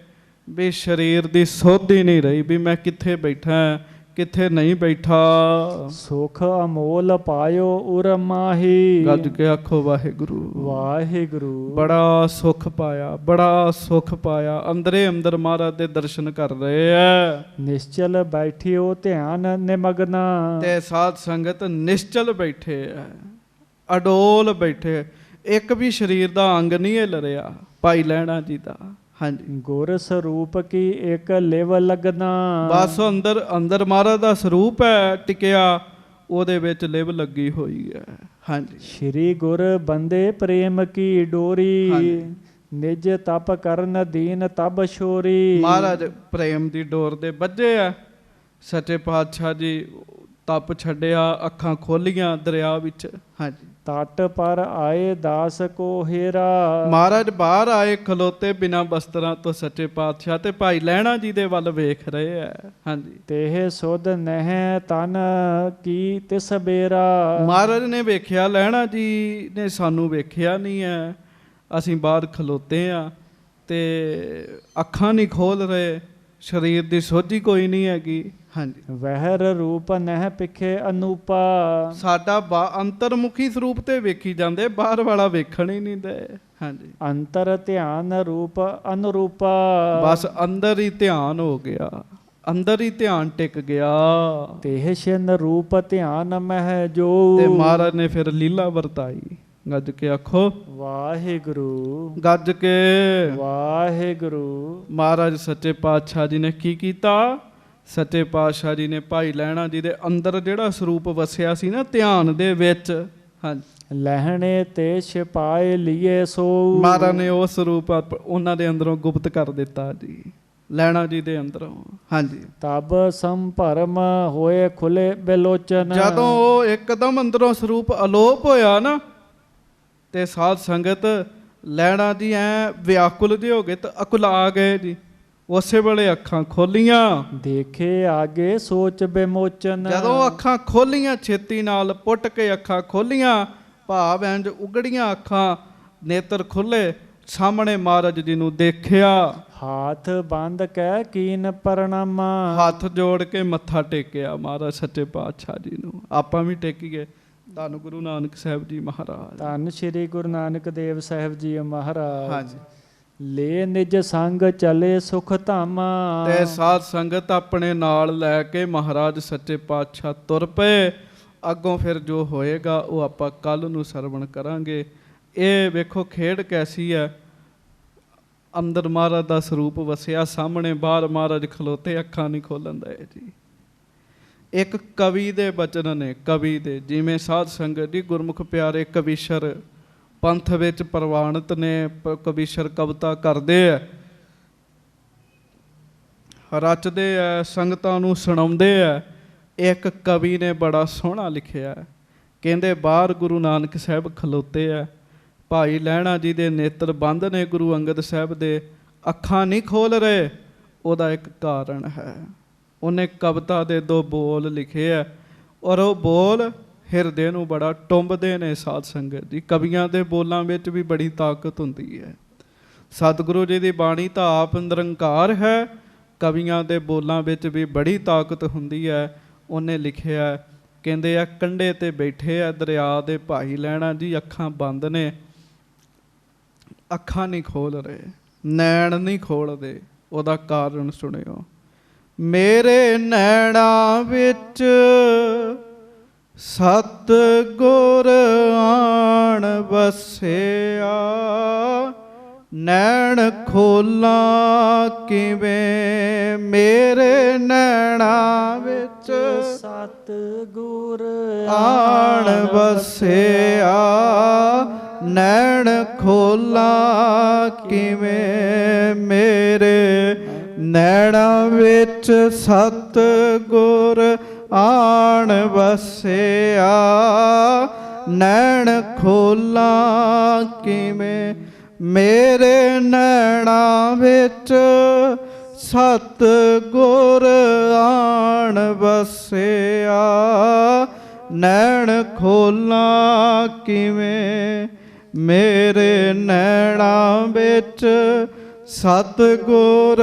ਵੀ ਸਰੀਰ ਦੀ ਸੁੱਧ ਹੀ ਨਹੀਂ ਰਹੀ ਵੀ ਮੈਂ ਕਿੱਥੇ ਬੈਠਾ, ਕਿੱਥੇ ਨਹੀਂ ਬੈਠਾ। ਸੁਖ ਅਮੋਲ ਪਾਇਓ ਉਰ ਮਾਹੀ। ਗੱਜ ਕੇ ਆਖੋ ਵਾਹਿਗੁਰੂ। ਵਾਹਿਗੁਰੂ। ਬੜਾ ਸੁੱਖ ਪਾਇਆ, ਬੜਾ ਸੁੱਖ ਪਾਇਆ। ਅੰਦਰੇ ਅੰਦਰ ਮਹਾਰਾਜ ਦੇ ਦਰਸ਼ਨ ਕਰ ਰਹੇ ਆ। ਨਿਸ਼ਚਲ ਬੈਠਿਓ ਧਿਆਨ ਨਿਮਗਨਾ। ਤੇ ਸਾਧ ਸੰਗਤ ਨਿਸ਼ਚਲ ਬੈਠੇ ਆ, ਅਡੋਲ ਬੈਠੇ, ਇੱਕ ਵੀ ਸਰੀਰ ਦਾ ਅੰਗ ਨਹੀਂ ਹਿੱਲ ਰਿਹਾ। ਭਾਈ ਲਹਿਣਾ ਜੀ ਦਾ ਹਾਂਜੀ। ਗੁਰ ਸਰੂਪ ਕੀ ਇੱਕ ਲਿਵ ਲਗਨਾ। ਬਸ ਅੰਦਰ ਅੰਦਰ ਮਹਾਰਾਜ ਦਾ ਸਰੂਪ ਹੈ ਟਿਕਿਆ, ਉਹਦੇ ਵਿੱਚ ਲਿਵ ਲੱਗੀ ਹੋਈ ਹੈ। ਹਾਂਜੀ। ਸ਼੍ਰੀ ਗੁਰ ਬੰਦੇ ਪ੍ਰੇਮ ਕੀ ਡੋਰੀ। ਨਿਜ ਤਪ ਕਰਨ ਦੀਨ ਤਬ ਛੋਰੀ। ਮਹਾਰਾਜ ਪ੍ਰੇਮ ਦੀ ਡੋਰ ਦੇ ਬੱਝੇ ਆ। ਸੱਚੇ ਪਾਤਸ਼ਾਹ ਜੀ ਤਪ ਛੱਡਿਆ, ਅੱਖਾਂ ਖੋਲੀਆਂ ਦਰਿਆ ਵਿੱਚ। ਹਾਂਜੀ। ਤਟ ਪਰ ਆਏ ਦਾਸ ਕੋ ਹੇਰਾ। ਮਹਾਰਾਜ ਬਾਹਰ ਆਏ ਖਲੋਤੇ ਬਿਨਾਂ ਬਸਤਰਾਂ ਤੋਂ ਸੱਚੇ ਪਾਤਸ਼ਾਹ ਤੇ ਭਾਈ ਲਹਿਣਾ ਜੀ ਦੇ ਵੱਲ ਵੇਖ ਰਹੇ ਆ। ਹਾਂਜੀ। ਤੇਹ ਸੁਧ ਨਹਿ ਤਨ ਕੀ ਤਿਸ ਬੇਰਾ। ਮਹਾਰਾਜ ਨੇ ਵੇਖਿਆ, ਲਹਿਣਾ ਜੀ ਨੇ ਸਾਨੂੰ ਵੇਖਿਆ ਨਹੀਂ ਹੈ। ਅਸੀਂ ਬਾਹਰ ਖਲੋਤੇ ਆ ਤੇ ਅੱਖਾਂ ਨਹੀਂ ਖੋਲ ਰਹੇ, ਸਰੀਰ ਦੀ ਸੋਝੀ ਕੋਈ ਨਹੀਂ ਹੈਗੀ। ਹਾਂਜੀ। ਵਹਿਰ ਰੂਪ ਨਹਿ ਪਿਖੇ ਅਨੂਪਾ। ਸਾਡਾ ਅੰਤਰਮੁਖੀ ਸਰੂਪ ਤੇ ਵੇਖੀ ਜਾਂਦੇ, ਬਾਹਰ ਵਾਲਾ ਵੇਖਣ ਹੀ ਨਹੀਂ ਦੇ। ਹਾਂਜੀ। ਅੰਤਰ ਧਿਆਨ ਰੂਪ ਅਨੁਰੂਪਾ। ਬਸ ਅੰਦਰ ਹੀ ਧਿਆਨ ਹੋ ਗਿਆ, ਅੰਦਰ ਹੀ ਧਿਆਨ ਟਿਕ ਗਿਆ। ਤੇਹ ਛਿਨ ਰੂਪ ਧਿਆਨ ਮਹਿ ਜੋ। ਤੇ ਮਹਾਰਾਜ ਨੇ ਫਿਰ ਲੀਲਾ ਵਰਤਾਈ। ਗੱਜ ਕੇ ਆਖੋ ਵਾਹਿਗੁਰੂ। ਗੱਜ ਕੇ ਵਾਹਿਗੁਰੂ। ਮਹਾਰਾਜ ਸੱਚੇ ਪਾਤਸ਼ਾਹ ਜੀ ਨੇ ਕੀ ਕੀਤਾ? ਸੱਚੇ ਪਾਤਸ਼ਾਹ ਜੀ ਨੇ ਭਾਈ ਲਹਿਣਾ ਜੀ ਦੇ ਅੰਦਰ ਜਿਹੜਾ ਸਰੂਪ ਵਸਿਆ ਸੀ ਨਾ ਧਿਆਨ ਦੇ ਵਿੱਚ, ਹਾਂਜੀ, ਲਹਿਣੇ ਤੇ ਛਿਪਾਏ ਲਿਏ ਸੋ। ਮਹਾਰਾਜ ਨੇ ਉਹ ਸਰੂਪ ਉਹਨਾਂ ਦੇ ਅੰਦਰੋਂ ਗੁਪਤ ਕਰ ਦਿੱਤਾ ਜੀ, ਲਹਿਣਾ ਜੀ ਦੇ ਅੰਦਰੋਂ। ਹਾਂਜੀ। ਤਬ ਸੰਭਰਮ ਹੋਏ ਖੁੱਲੇ ਬਿਲੋਚਨ। ਜਦੋਂ ਉਹ ਇੱਕਦਮ ਅੰਦਰੋਂ ਸਰੂਪ ਅਲੋਪ ਹੋਇਆ ਨਾ ਤੇ ਸਾਧ ਸੰਗਤ ਲਹਿਣਾ ਜੀ ਐ ਵਿਆਕੁਲ ਜਿਹੇ ਹੋ ਗਏ ਤੇ ਅਕੁਲਾ ਗਏ ਜੀ। ਉਸੇ ਵੇਲੇ ਅੱਖਾਂ ਖੋਲੀਆਂ, ਦੇਖੇ ਆਗੇ ਸੋਚ ਬਿਮੋਚਨ। ਜਦੋਂ ਅੱਖਾਂ ਖੋਲੀਆਂ ਛੇਤੀ ਨਾਲ ਪੁੱਟ ਕੇ ਅੱਖਾਂ ਖੋਲੀਆਂ, ਭਾਵ ਇੰਜ ਉਗੜੀਆਂ ਅੱਖਾਂ, ਨੇਤਰ ਖੁੱਲੇ, ਸਾਹਮਣੇ ਮਹਾਰਾਜ ਜੀ ਨੂੰ ਦੇਖਿਆ। ਹਾਥ ਬੰਦ ਕਹਿ ਕੀਨ ਪ੍ਰਣਾਮਾ। ਹੱਥ ਜੋੜ ਕੇ ਮੱਥਾ ਟੇਕਿਆ ਮਹਾਰਾਜ ਸੱਚੇ ਪਾਤਸ਼ਾਹ ਜੀ ਨੂੰ। ਆਪਾਂ ਵੀ ਟੇਕੀਏ। ਧੰਨ ਗੁਰੂ ਨਾਨਕ ਸਾਹਿਬ ਜੀ ਮਹਾਰਾਜ। ਧੰਨ ਸ਼੍ਰੀ ਗੁਰੂ ਨਾਨਕ ਦੇਵ ਸਾਹਿਬ ਜੀ ਮਹਾਰਾਜ। ਹਾਂਜੀ। ਲੈ ਨਿਜ ਸੰਗ ਚਲੇ ਸੁਖ ਧਾਮਾ। ਤੇ ਸਾਧ ਸੰਗਤ ਆਪਣੇ ਨਾਲ ਲੈ ਕੇ ਮਹਾਰਾਜ ਸੱਚੇ ਪਾਤਸ਼ਾਹ ਤੁਰ ਪਏ। ਅੱਗੋਂ ਫਿਰ ਜੋ ਹੋਏਗਾ ਉਹ ਆਪਾਂ ਕੱਲ ਨੂੰ ਸਰਵਣ ਕਰਾਂਗੇ। ਇਹ ਵੇਖੋ ਖੇਡ ਕੈਸੀ ਹੈ। ਅੰਦਰ ਮਹਾਰਾਜ ਦਾ ਸਰੂਪ ਵਸਿਆ, ਸਾਹਮਣੇ ਬਾਹਰ ਮਹਾਰਾਜ ਖਲੋਤੇ, ਅੱਖਾਂ ਨਹੀਂ ਖੋਲਣ ਦੇ ਜੀ। ਇੱਕ ਕਵੀ ਦੇ ਬਚਨ ਨੇ, ਕਵੀ ਦੇ, ਜਿਵੇਂ ਸਾਧ ਸੰਗਤ ਜੀ ਗੁਰਮੁਖ ਪਿਆਰੇ ਕਵੀਸ਼ਰ ਪੰਥ ਵਿੱਚ ਪ੍ਰਵਾਨਿਤ ਨੇ, ਕਵੀਸ਼ਰ ਕਵਿਤਾ ਕਰਦੇ ਆ, ਰਚਦੇ ਆ, ਸੰਗਤਾਂ ਨੂੰ ਸੁਣਾਉਂਦੇ ਆ। ਇੱਕ ਕਵੀ ਨੇ ਬੜਾ ਸੋਹਣਾ ਲਿਖਿਆ, ਕਹਿੰਦੇ ਬਾਹਰ ਗੁਰੂ ਨਾਨਕ ਸਾਹਿਬ ਖਲੋਤੇ ਆ, ਭਾਈ ਲਹਿਣਾ ਜੀ ਦੇ ਨੇਤਰ ਬੰਦ ਨੇ, ਗੁਰੂ ਅੰਗਦ ਸਾਹਿਬ ਦੇ ਅੱਖਾਂ ਨਹੀਂ ਖੋਲ ਰਹੇ। ਉਹਦਾ ਇੱਕ ਕਾਰਨ ਹੈ। ਉਹਨੇ ਕਵਿਤਾ ਦੇ 2 ਬੋਲ ਲਿਖੇ ਆ ਔਰ ਉਹ ਬੋਲ ਹਿਰਦੇ ਨੂੰ ਬੜਾ ਟੁੰਬਦੇ ਨੇ। ਸਾਧ ਸੰਗਤ ਜੀ ਕਵੀਆਂ ਦੇ ਬੋਲਾਂ ਵਿੱਚ ਵੀ ਬੜੀ ਤਾਕਤ ਹੁੰਦੀ ਹੈ। ਸਤਿਗੁਰੂ ਜੀ ਦੀ ਬਾਣੀ ਤਾਂ ਆਪ ਨਿਰੰਕਾਰ ਹੈ, ਕਵੀਆਂ ਦੇ ਬੋਲਾਂ ਵਿੱਚ ਵੀ ਬੜੀ ਤਾਕਤ ਹੁੰਦੀ ਹੈ। ਉਹਨੇ ਲਿਖਿਆ, ਕਹਿੰਦੇ ਆ ਕੰਢੇ ਤੇ ਬੈਠੇ ਆ ਦਰਿਆ ਦੇ ਭਾਈ ਲਹਿਣਾ ਜੀ, ਅੱਖਾਂ ਬੰਦ ਨੇ, ਅੱਖਾਂ ਨਹੀਂ ਖੋਲ ਰਹੇ, ਨੈਣ ਨਹੀਂ ਖੋਲਦੇ। ਉਹਦਾ ਕਾਰਨ ਸੁਣਿਓ। ਮੇਰੇ ਨੈਣਾਂ ਵਿੱਚ ਸਤਿਗੁਰ ਆਣ ਵਸਿਆ, ਨੈਣ ਖੋਲਾਂ ਕਿਵੇਂ ਮੇਰੇ ਨੈਣਾਂ ਵਿੱਚ ਸਤਿਗੁਰ ਆਣ ਵਸਿਆ, ਨੈਣ ਖੋਲਾਂ ਕਿਵੇਂ ਮੇਰੇ ਨੈਣਾਂ ਵਿੱਚ ਸਤਿਗੁਰ ਆਣ ਵਸਿਆ, ਨੈਣ ਖੋਲਾਂ ਕਿਵੇਂ ਮੇਰੇ ਨੈਣਾਂ ਵਿੱਚ ਸਤਿਗੁਰ ਆਣ ਵਸਿਆ, ਨੈਣ ਖੋਲਾਂ ਕਿਵੇਂ ਮੇਰੇ ਨੈਣਾਂ ਵਿੱਚ ਸਤਿਗੁਰ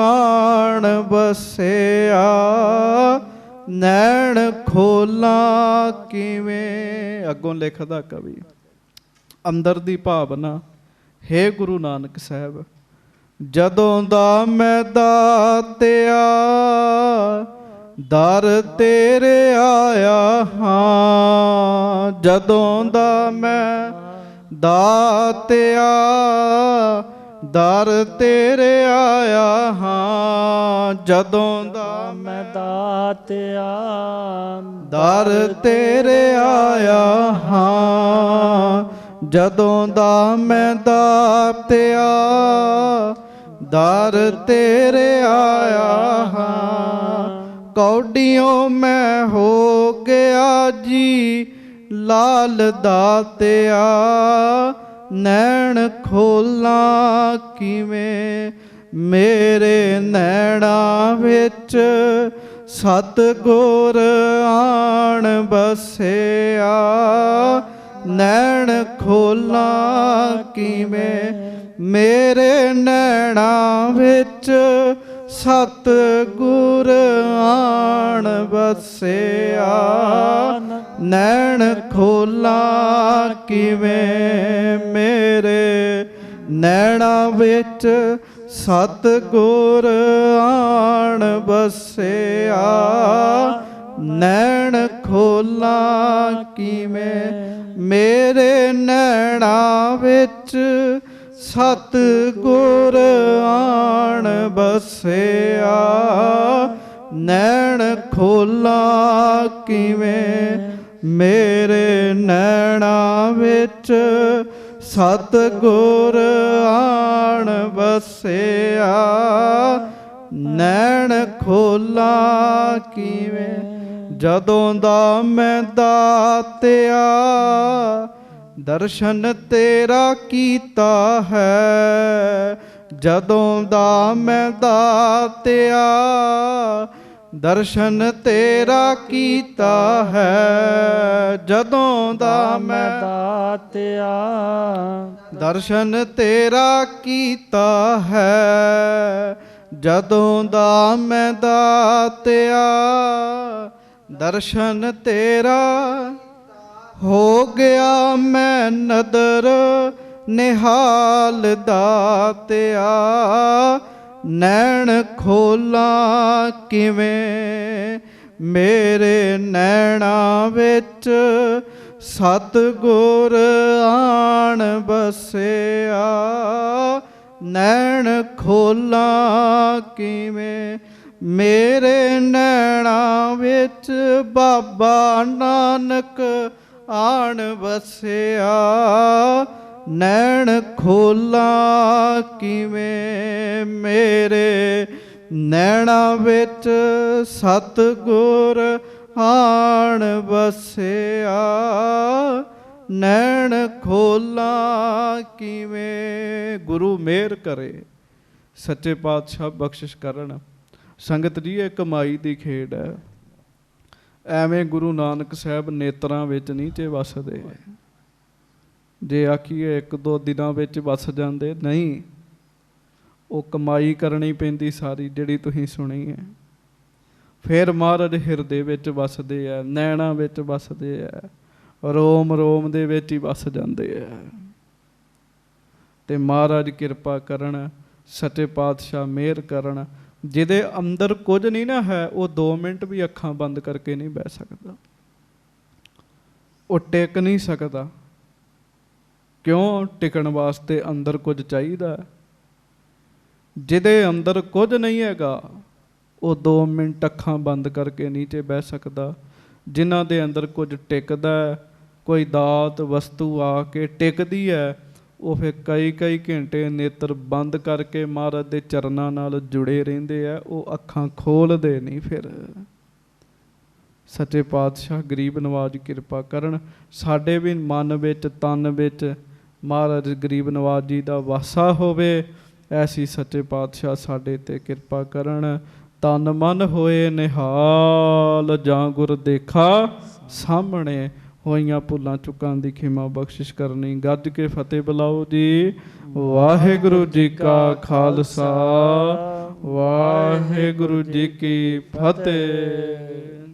ਆਣ ਵਸਿਆ, ਨੈਣ ਖੋਲਾਂ ਕਿਵੇਂ। ਅੱਗੋਂ ਲਿਖਦਾ ਕਵੀ ਅੰਦਰ ਦੀ ਭਾਵਨਾ, ਹੇ ਗੁਰੂ ਨਾਨਕ ਸਾਹਿਬ, ਜਦੋਂ ਦਾ ਮੈਂ ਦਾਤਿਆ ਦਰ ਤੇਰੇ ਆਇਆ ਹਾਂ, ਜਦੋਂ ਦਾ ਮੈਂ ਦਾਤਿਆ ਦਰ ਤੇਰੇ ਆਇਆ ਹਾਂ, ਜਦੋਂ ਦਾ ਮੈਂ ਦਾਤਿਆ ਦਰ ਤੇਰੇ ਆਇਆ ਹਾਂ, ਜਦੋਂ ਦਾ ਮੈਂ ਦਾਤਿਆ ਦਰ ਤੇਰੇ ਆਇਆ ਹਾਂ, ਕੌਡੀਓਂ ਮੈਂ ਹੋ ਗਿਆ ਜੀ ਲਾਲ ਦਾਤਿਆ, ਨੈਣ ਖੋਲਾਂ ਕਿਵੇਂ। ਮੇਰੇ ਨੈਣਾਂ ਵਿੱਚ ਸਤਿਗੁਰ ਆਣ ਬਸਿਆ, ਨੈਣ ਖੋਲਾਂ ਕਿਵੇਂ। ਮੇਰੇ ਨੈਣਾਂ ਵਿੱਚ ਸਤਿਗੁਰ ਆਣ ਬਸਿਆ, ਨੈਣ ਖੋਲਾਂ ਕਿਵੇਂ। ਮੇਰੇ ਨੈਣਾਂ ਵਿੱਚ ਸਤਿਗੁਰ ਆਣ ਬਸਿਆ, ਨੈਣ ਖੋਲਾਂ ਕਿਵੇਂ। ਮੇਰੇ ਨੈਣਾਂ ਵਿੱਚ ਸਤਿਗੁਰ ਆਣ ਬਸਿਆ, ਨੈਣ ਖੋਲਾਂ ਕਿਵੇਂ। ਮੇਰੇ ਨੈਣਾਂ ਵਿੱਚ ਸਤਿਗੁਰ ਆਣ ਬਸਿਆ, ਨੈਣ ਖੋਲਾਂ ਕਿਵੇਂ। ਜਦੋਂ ਦਾ ਮੈਂ ਦਾਤਿਆ ਦਰਸ਼ਨ ਤੇਰਾ ਕੀਤਾ ਹੈ, ਜਦੋਂ ਦਾ ਮੈਂ ਦਾਤਿਆ ਦਰਸ਼ਨ ਤੇਰਾ ਕੀਤਾ ਹੈ, ਜਦੋਂ ਦਾ ਮੈਂ ਦਾਤਿਆ ਦਰਸ਼ਨ ਤੇਰਾ ਕੀਤਾ ਹੈ, ਜਦੋਂ ਦਾ ਮੈਂ ਦਾਤਿਆ ਦਰਸ਼ਨ ਤੇਰਾ ਹੋ ਗਿਆ ਮੈਂ ਨਦਰ ਨਿਹਾਲ ਦਾਤਿਆ, ਨੈਣ ਖੋਲਾਂ ਕਿਵੇਂ। ਮੇਰੇ ਨੈਣਾਂ ਵਿੱਚ ਸਤਿਗੁਰ ਆਣ ਬਸਿਆ, ਨੈਣ ਖੋਲਾਂ ਕਿਵੇਂ। ਮੇਰੇ ਨੈਣਾਂ ਵਿੱਚ ਬਾਬਾ ਨਾਨਕ ਆਣ ਬਸਿਆ, ਨੈਣ ਖੋਲਾਂ ਕਿਵੇਂ। ਮੇਰੇ ਨੈਣਾਂ ਵਿੱਚ ਸਤਿਗੁਰ ਆਣ ਬਸਿਆ, ਨੈਣ ਖੋਲਾਂ ਕਿਵੇਂ। ਗੁਰੂ ਮਿਹਰ ਕਰੇ, ਸੱਚੇ ਪਾਤਸ਼ਾਹ ਬਖਸ਼ਿਸ਼ ਕਰਨ। ਸੰਗਤ ਜੀ, ਇਹ ਕਮਾਈ ਦੀ ਖੇਡ ਹੈ। ਐਵੇਂ ਗੁਰੂ ਨਾਨਕ ਸਾਹਿਬ ਨੇਤਰਾਂ ਵਿੱਚ ਨਹੀਂ ਤੇ ਵਸਦੇ। ਜੇ ਆਖੀਏ ਇੱਕ ਦੋ ਦਿਨਾਂ ਵਿੱਚ ਵਸ ਜਾਂਦੇ, ਨਹੀਂ, ਉਹ ਕਮਾਈ ਕਰਨੀ ਪੈਂਦੀ ਸਾਰੀ ਜਿਹੜੀ ਤੁਸੀਂ ਸੁਣੀ ਹੈ। ਫਿਰ ਮਹਾਰਾਜ ਹਿਰਦੇ ਵਿੱਚ ਵਸਦੇ ਆ, ਨੈਣਾਂ ਵਿੱਚ ਵਸਦੇ ਆ, ਰੋਮ ਰੋਮ ਦੇ ਵਿੱਚ ਹੀ ਵਸ ਜਾਂਦੇ ਆ। ਤੇ ਮਹਾਰਾਜ ਕਿਰਪਾ ਕਰਨ, ਸੱਚੇ ਪਾਤਸ਼ਾਹ ਮਿਹਰ ਕਰਨ। ਜਿਹਦੇ ਅੰਦਰ ਕੁਝ ਨਹੀਂ ਨਾ ਹੈ, ਉਹ 2 ਮਿੰਟ ਵੀ ਅੱਖਾਂ ਬੰਦ ਕਰਕੇ ਨਹੀਂ ਬਹਿ ਸਕਦਾ, ਉਹ ਟਿਕ ਨਹੀਂ ਸਕਦਾ। ਕਿਉਂ? ਟਿਕਣ ਵਾਸਤੇ ਅੰਦਰ ਕੁਝ ਚਾਹੀਦਾ। ਜਿਹਦੇ ਅੰਦਰ ਕੁਝ ਨਹੀਂ ਹੈਗਾ, ਉਹ 2 ਮਿੰਟ ਅੱਖਾਂ ਬੰਦ ਕਰਕੇ ਨੀਚੇ ਬਹਿ ਸਕਦਾ। ਜਿਨ੍ਹਾਂ ਦੇ ਅੰਦਰ ਕੁਝ ਟਿਕਦਾ, ਕੋਈ ਦਾਤ ਵਸਤੂ ਆ ਕੇ ਟਿਕਦੀ ਹੈ, ਉਹ ਫਿਰ ਕਈ ਘੰਟੇ ਨੇਤਰ ਬੰਦ ਕਰਕੇ ਮਹਾਰਾਜ ਦੇ ਚਰਨਾਂ ਨਾਲ ਜੁੜੇ ਰਹਿੰਦੇ ਆ, ਉਹ ਅੱਖਾਂ ਖੋਲ੍ਹਦੇ ਨਹੀਂ। ਫਿਰ ਸੱਚੇ ਪਾਤਸ਼ਾਹ ਗਰੀਬ ਨਵਾਜ ਕਿਰਪਾ ਕਰਨ, ਸਾਡੇ ਵੀ ਮਨ ਵਿੱਚ ਤਨ ਵਿੱਚ ਮਹਾਰਾਜ ਗਰੀਬ ਨਵਾਜ ਜੀ ਦਾ ਵਾਸਾ ਹੋਵੇ। ਐਸੀ ਸੱਚੇ ਪਾਤਸ਼ਾਹ ਸਾਡੇ ਤੇ ਕਿਰਪਾ ਕਰਨ। ਤਨ ਮਨ ਹੋਏ ਨਿਹਾਲ, ਜਾਂ ਗੁਰ ਦੇਖਾ ਸਾਹਮਣੇ। ਹੋਈਆਂ ਭੁੱਲਾਂ ਚੁੱਕਾਂ ਦੀ ਖਿਮਾ ਬਖਸ਼ਿਸ਼ ਕਰਨੀ। ਗੱਜ ਕੇ ਫਤਿਹ ਬੁਲਾਓ ਜੀ। ਵਾਹਿਗੁਰੂ ਜੀ ਕਾ ਖਾਲਸਾ, ਵਾਹਿਗੁਰੂ ਜੀ ਕੀ ਫਤਿਹ।